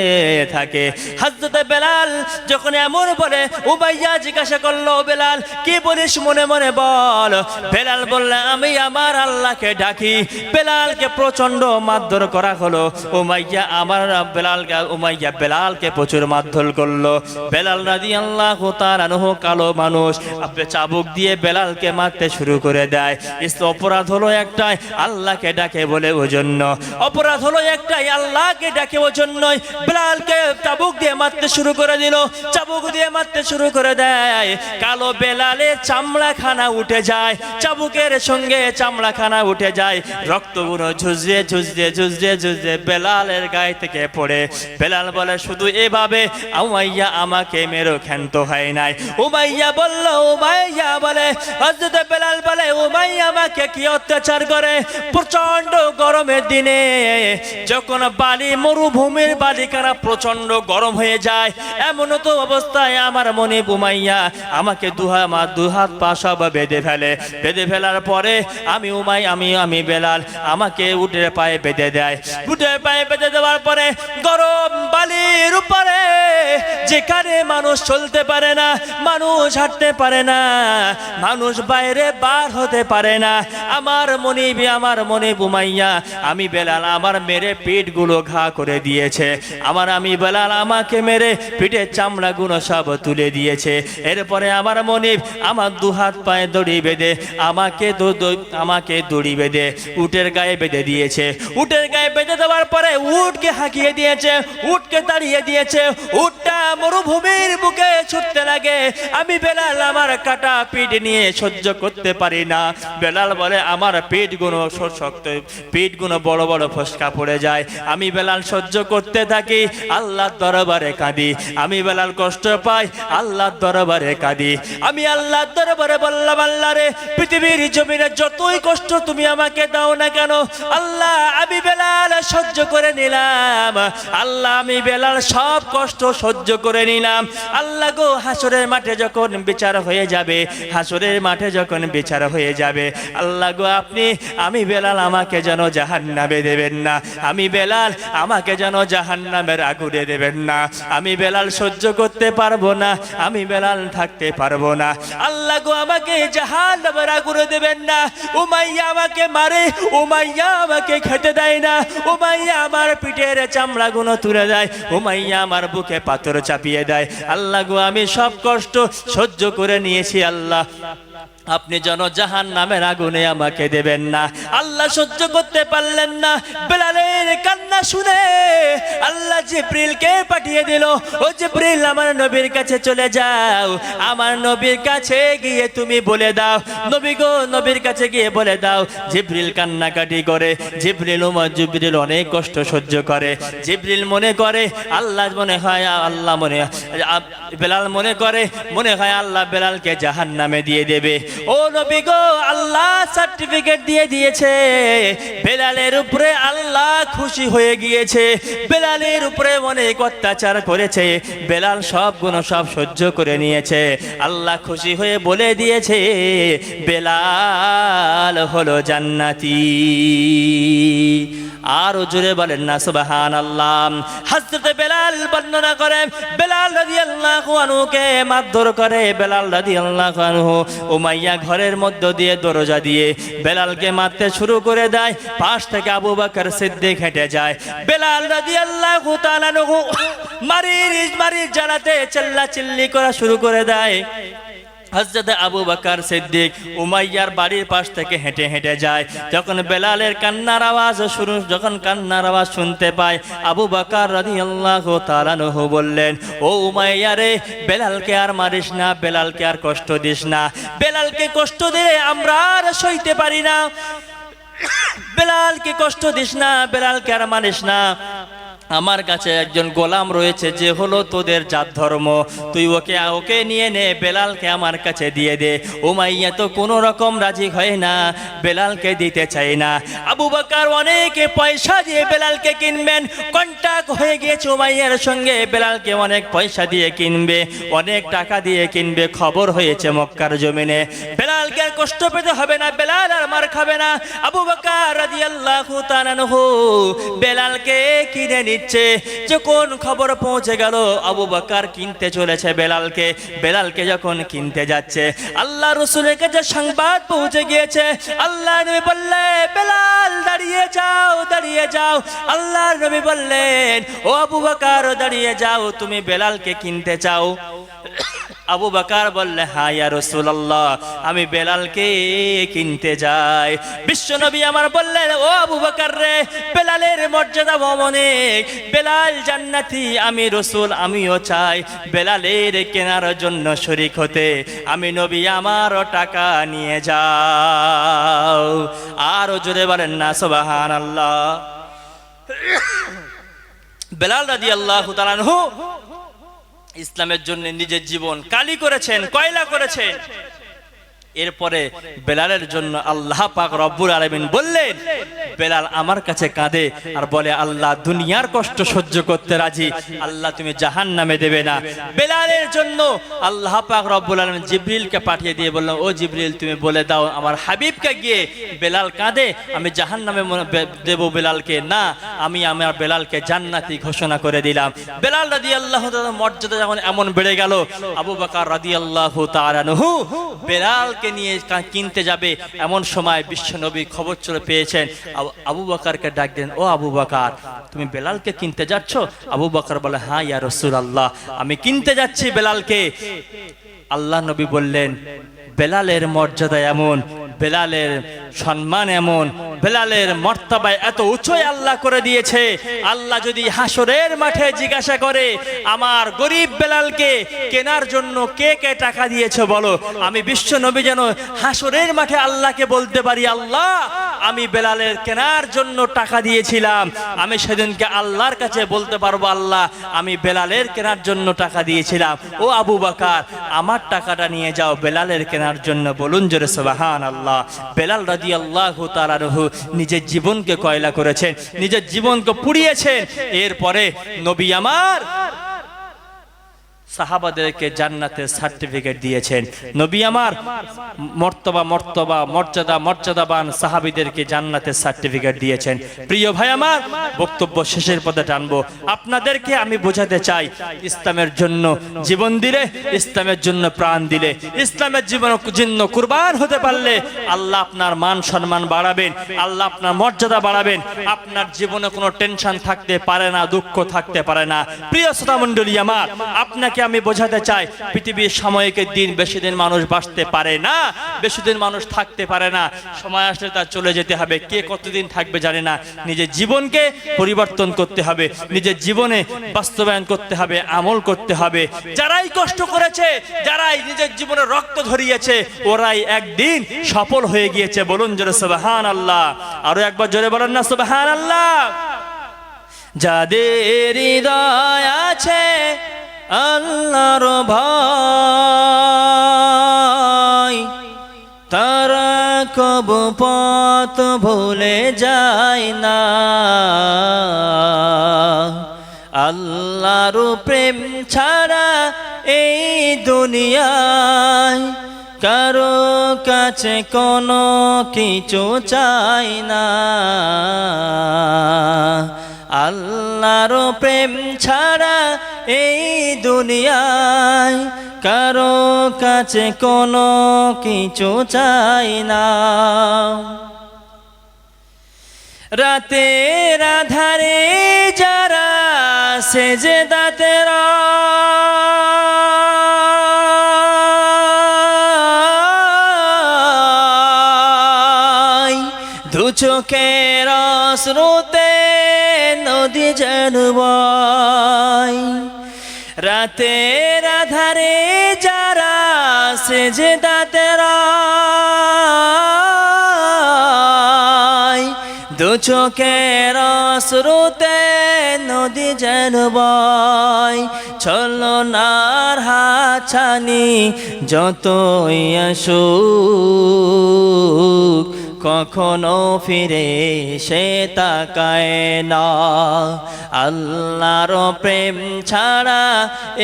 থাকে। হযরত বেলাল যখন এমন বলে, উমাইয়া জিজ্ঞাসা করলো, বেলাল কি বলিস মনে মনে বল। বেলাল বললে, আমি আমার আল্লাহকে ডাকি। বেলালকে প্রচন্ড মারধর করা হলো। উমাইয়া বেলালকে প্রচুর মারধর করলো। বেলাল রাদিয়াল্লাহু তাআলা আনহু কালো মানুষ, আপনি চাবুক দিয়ে বেলালকে মারতে শুরু করে দেয়। অপরাধ হলো একটাই, আল্লাহকে ডাকে বলে ওজন্য। অপরাধ হলো একটাই, আল্লাহকে ডাকে ওজন্যই বেলালকে চাবুক দিয়ে মারতে শুরু করে দিল। চাবুক দিয়ে মারতে শুরু করে দেয়। কালো বেলালের চামড়াখানা উঠে যায়, চাবুকের সঙ্গে চামড়াখানা উঠে যায়, রক্তগুলো ঝুঁজরে ঝুঁজরে ঝুঁজরে ঝুঁজরে বেলালের গায়ে থেকে পড়ে। বেলাল বলে, শুধু এভাবে উমাইয়া আমাকে মেরো ক্ষান্ত হয় নাই। উমাইয়া বলল, উমাইয়া বলে, হযরত হযরতে বেলাল বলে উমাইয়া আমাকে কি অত্যাচার করে। প্রচন্ড গরমের দিনে যখন বালি মরুভূমির বালিকারা প্রচন্ড গরম হয়ে যায়, এমন তো অবস্থায় আমার মনে উমাইয়া আমাকে দুহাত পা সব বেঁধে ফেলে। বেঁধে ফেলার পরে আমি বেলাল আমাকে উটের পায়ে বেঁধে দেয়। উটের পায়ে বেঁধে দেওয়ার পরে গরম বালির উপরে যেখানে মানুষ চলতে পারে না, মানুষ হাঁটতে পারে না, মানুষ বাইরে বার হতে পারে না, আমার মনিব উমাইয়া আমি বেলাল আমার মেরে পিঠগুলো ঘা করে দিয়েছে। আমি বেলাল আমাকে মেরে পিঠের চামড়াগুলো সব তুলে দিয়েছে। এরপরে আমার মনিব আমার দুহাত পায়ে দড়ি বেঁধে আমাকে দড়ি বেঁধে উটের গায়ে বেঁধে দিয়েছে। উটের গায়ে বেঁধে দেওয়ার পরে উটকে হাঁকিয়ে দিয়েছে, উটকে তাড়িয়ে দিয়েছে। উটটা মরুভূমির বুকে ছুটতে লাগে। আমি বেলাল আমার কাটা পিঠ নিয়ে সহ্য করতে পারি না। বেলাল বলে আমার পিঠগুলো শক্ত, পিঠগুলো বড় বড় ফসকা পড়ে যায়। আমি বেলাল সহ্য করতে থাকি, আল্লাহর দরবারে কাঁদি। আমি বেলাল কষ্ট পাই, আল্লাহর দরবারে কাঁদি। আমি আল্লাহর দরবারে বললাম আল্লাহ রে, পৃথিবীর জমিনে যতই কষ্ট তুমি আমাকে দাও না কেন আল্লাহ, আমি বেলাল সহ্য করে নিলাম। আল্লাহ আমি বেলাল সব কষ্ট সহ্য করে নিলাম। আল্লাহ গো, হাসরের মাঠে যখন বিচার হয়ে যাবে, হাসরের মাঠে যখন বিচার হয়ে যাবে, আল্লাহ গো আমি বেলাল আমাকে যেন জাহান্নামে দেবেন না। আমি বেলাল আমাকে যেন জাহান্নামের আগুনে দেবেন না। আমি বেলাল সহ্য করতে পারবো না, আমি বেলাল থাকতে পারবো না। আল্লাহ গো, আমাকে জাহান্নামের আগুনে দেবেন না। উমাইয়া আমাকে মারে, উমাইয়া আমাকে খেতে দেয় না, উমাইয়া আমার পিঠের চামড়াগুলো তুলে দেয়, উমাইয়া আমার বুকে পাথর চাপিয়ে দেয়। আল্লাহ গো, আমি সব কষ্ট সহ্য করে নিয়েছি। আল্লাহ আপনি যেন জাহান্নামের আগুনে আমাকে দেবেন না। আল্লাহ সহ্য করতে পারলেন না। বেলালের কান্না শুনে আল্লাহ জিবরিলকে পাঠিয়ে দিল। ও জিবরিল, আমার নবীর কাছে চলে যাও, আমার নবীর কাছে গিয়ে তুমি বলে দাও, নবী গো, নবীর কাছে গিয়ে বলে দাও। জিবরিল কান্নাকাটি করে। জিবরিল অনেক কষ্ট সহ্য করে। জিবরিল মনে করে বেলাল মনে হয় আল্লাহ বেলালকে জাহান্নামে দিয়ে দেবে। ও নবী গো, আল্লাহ সার্টিফিকেট দিয়ে দিয়েছে, বেলালের উপরে আল্লাহ খুশি হয়ে গিয়েছে। বেলালের উপরে অনেক অত্যাচার করেছে, বেলাল সব সহ্য করে নিয়েছে। আল্লাহ খুশি হয়ে বলে দিয়েছে বেলাল হলো জান্নাতি। আর জোরে বলেন না সুবহানাল্লাহ। হযরতে বেলাল বর্ণনা করে, বেলাল রাদিয়াল্লাহু আনহুকে মারধর করে। বেলাল রাদিয়াল্লাহু আনহু উমাইয়া ঘরের মধ্য দিয়ে দরজা দিয়ে বেলালকে মারতে শুরু করে দেয়। পাশ থেকে আবু বকর সিদ্দিক হেঁটে যায়। বেলাল রাদিয়াল্লাহু তাআলা আনহু মারির জ্বালাতে চিল্লাচিল্লি করা শুরু করে দেয়। হযরত আবু বকর সিদ্দিক উমাইয়ার বাড়ির পাশ থেকে হেঁটে হেঁটে যায়। যখন বেলালের কান্নার আওয়াজ শুনতে পায়, আবু বকর রাদিয়াল্লাহু তাআলা আনহু বললেন, ও উমাইয়া রে, বেলালকে আর মারিস না, বেলালকে আর কষ্ট দিস না। বেলালকে কষ্ট দিলে আমরা আর সইতে পারি না। বেলালকে কষ্ট দিস না, বেলালকে আর মারিস না। আমার কাছে একজন গোলাম রয়েছে, যে হলো তোদের জাত ধর্ম, তুই ওকে নিয়ে নে, বেলালকে আমার কাছে দিয়ে দে। উমাইয়া তো কোনো রকম রাজি হয় না, বেলালকে দিতে চাই না। আবু বকর অনেক পয়সা দিয়ে বেলালকে কিনবেন, কন্টাক্ট হয়ে গিয়েছে উমাইয়ার সঙ্গে, বেলালকে অনেক পয়সা দিয়ে কিনবে, অনেক টাকা দিয়ে কিনবে। খবর হয়েছে মক্কার জমিনে, বেলালকে আর কষ্ট পেতে হবে না, বেলাল আর মার খাবে না। আবু বকর রাদিয়াল্লাহু তাআলা আনহু বেলালকে কিনে নিচ্ছে। যখন খবর পৌঁছে গেল আবু বকর কিনতে চলেছে বেলালকে যখন কিনতে যাচ্ছে, আল্লাহ রাসূলের কাছে সংবাদ পৌঁছে গিয়েছে। আল্লাহ নবী বললেন, বেলাল দাঁড়িয়ে যাও। আল্লাহ নবী বললেন, ও আবু বকর দাঁড়িয়ে যাও, তুমি বেলালকে কিনতে চাও? আবু বকর বললে, হ্যাঁ ইয়া রাসূলুল্লাহ, আমি বেলালকে কিনতে যাই। বিশ্বনবী আমার বললেন, ও আবু বকর রে, বেলালের মর্যাদা অনেক, বেলাল জান্নাতি, আমি রাসূল আমিও চাই বেলালের কেনার জন্য শরীক হতে। আমি নবী, আমারও টাকা নিয়ে যাও। আরো জোরে বলেন না সুবহানাল্লাহ। বেলাল রাদিয়াল্লাহু তাআলা আনহু ইসলামের জন্য নিজের জীবন কালি করেছেন, কয়লা করেছেন। এরপরে বেলালের জন্য আল্লাহ পাক রব্বুল আলামিন বললেন, বেলাল আমার কাছে কাঁদে আর বলে আল্লাহ দুনিয়ার কষ্ট সহ্য করতে রাজি, আল্লাহ তুমি জাহান্নামে দেবে না। বেলালের জন্য আল্লাহ পাক রব্বুল আলামিন জিবরিলকে পাঠিয়ে দিয়ে বললেন, ও জিবরিল তুমি বলে দাও আমার হাবিবকে গিয়ে বেলাল কাঁদে আমি জাহান্নামে দেব বেলালকে, না আমি আমার বেলালকে জান্নাতি ঘোষণা করে দিলাম। বেলাল রাদিয়াল্লাহু তাআলার মর্যাদা যখন এমন বেড়ে গেল, আবু বকর রাদিয়াল্লাহু তাআলা আনহু বেলালকে নিয়ে কিনতে যাবে, এমন সময় বিশ্বনবী খবর চলে পেয়েছেন। আবু বকরকে ডাক দেন, ও আবু বকর তুমি বেলালকে কিনতে যাচ্ছ? আবু বকর বলে, হ্যাঁ ইয়া রাসূলুল্লাহ আমি কিনতে যাচ্ছি বেলালকে। আল্লাহ নবী বললেন, বেলালের মর্যাদা এমন, বেলালের সম্মান এমন, বেলালের মর্তবা এত উঁচুই আল্লাহ করে দিয়েছে, আল্লাহ যদি হাসরের মাঠে জিজ্ঞাসা করে আমার গরিব বেলালকে কেনার জন্য কে কে টাকা দিয়েছে বলো, আমি বিশ্ব নবী যেন হাসরের মাঠে আল্লাহকে বলতে পারি, আল্লাহ আমি বেলালের কেনার জন্য টাকা দিয়েছিলাম, আমি সেদিনকে আল্লাহর কাছে বলতে পারবো আল্লাহ আমি বেলালের কেনার জন্য টাকা দিয়েছিলাম। ও আবু বকর আমার টাকাটা নিয়ে যাও বেলালের কেনার জন্য। বলুন জোরে সুবহানাল্লাহ। বেলাল রাদিয়াল্লাহু তাআলা আনহু নিজের জীবনকে কয়লা করেছেন, নিজের জীবনকে পুড়িয়েছেন। এরপরে নবী আমার সাহাবাদেরকে জান্নাতের সার্টিফিকেট দিয়েছেন। নবী আমার মর্যাদাবান সাহাবীদেরকে জান্নাতের সার্টিফিকেট দিয়েছেন। প্রিয় ভাই আমার, বক্তব্য শেষের পথে টানবো। আপনাদেরকে আমি বোঝাতে চাই, ইসলামের জন্য জীবন দিলে, ইসলামের জন্য প্রাণ দিলে, ইসলামের জন্য কুরবান হতে পারলে আল্লাহ আপনার মান সম্মান বাড়াবেন, আল্লাহ আপনার মর্যাদা বাড়াবেন, আপনার জীবনে কোনো টেনশন থাকতে পারে না, দুঃখ থাকতে পারে না। প্রিয় শ্রোতা মণ্ডলী আমার, আপনাকে আমি বোঝাতে চাই, পৃথিবীর সাময়িকের দিন, বেশি দিন মানুষ বাঁচতে পারে না, বেশি দিন মানুষ থাকতে পারে না, সময় আসলে তার চলে যেতে হবে। কে কতদিন থাকবে জানে না। নিজের জীবনকে পরিবর্তন করতে হবে, নিজের জীবনে বাস্তবায়ন করতে হবে, আমল করতে হবে। যারাই কষ্ট করেছে, যারাই নিজের জীবনে রক্ত ঝরিয়েছে, ওরাই একদিন সফল হয়ে গিয়েছে। বলুন জোরে সুবহানাল্লাহ। আরো একবার জোরে বলেন না সুবহানাল্লাহ। যাদের হৃদয় আছে আল্লাহর ভয়, তারা কবু পথ ভুলে যায় না। আল্লাহর প্রেম ছাড়া এই দুনিয়ায় কারো কাছে কোনো কিছু চাই না। আল্লাহর প্রেম ছাড়া এই দুনিয়ায় কারো কাছে কোনো কিছু চাই না। রাতের আধারে যারা সেজদাতে দু চোখের অশ্রুতে নদী যেন বয়, রাতের আধারে যারা সেজদাতে দু চোখের অশ্রুতে নদী যেন বয়। ছলনার হাতছানি যতই আসুক কখনো ফিরে সে তাকায় না। আল্লাহর প্রেম ছাড়া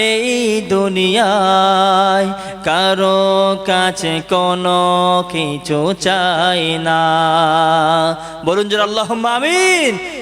এই দুনিয়ায় কারো কাছে কোনো কিছু চাই না। বলুন যে আল্লাহুম্মা আমিন।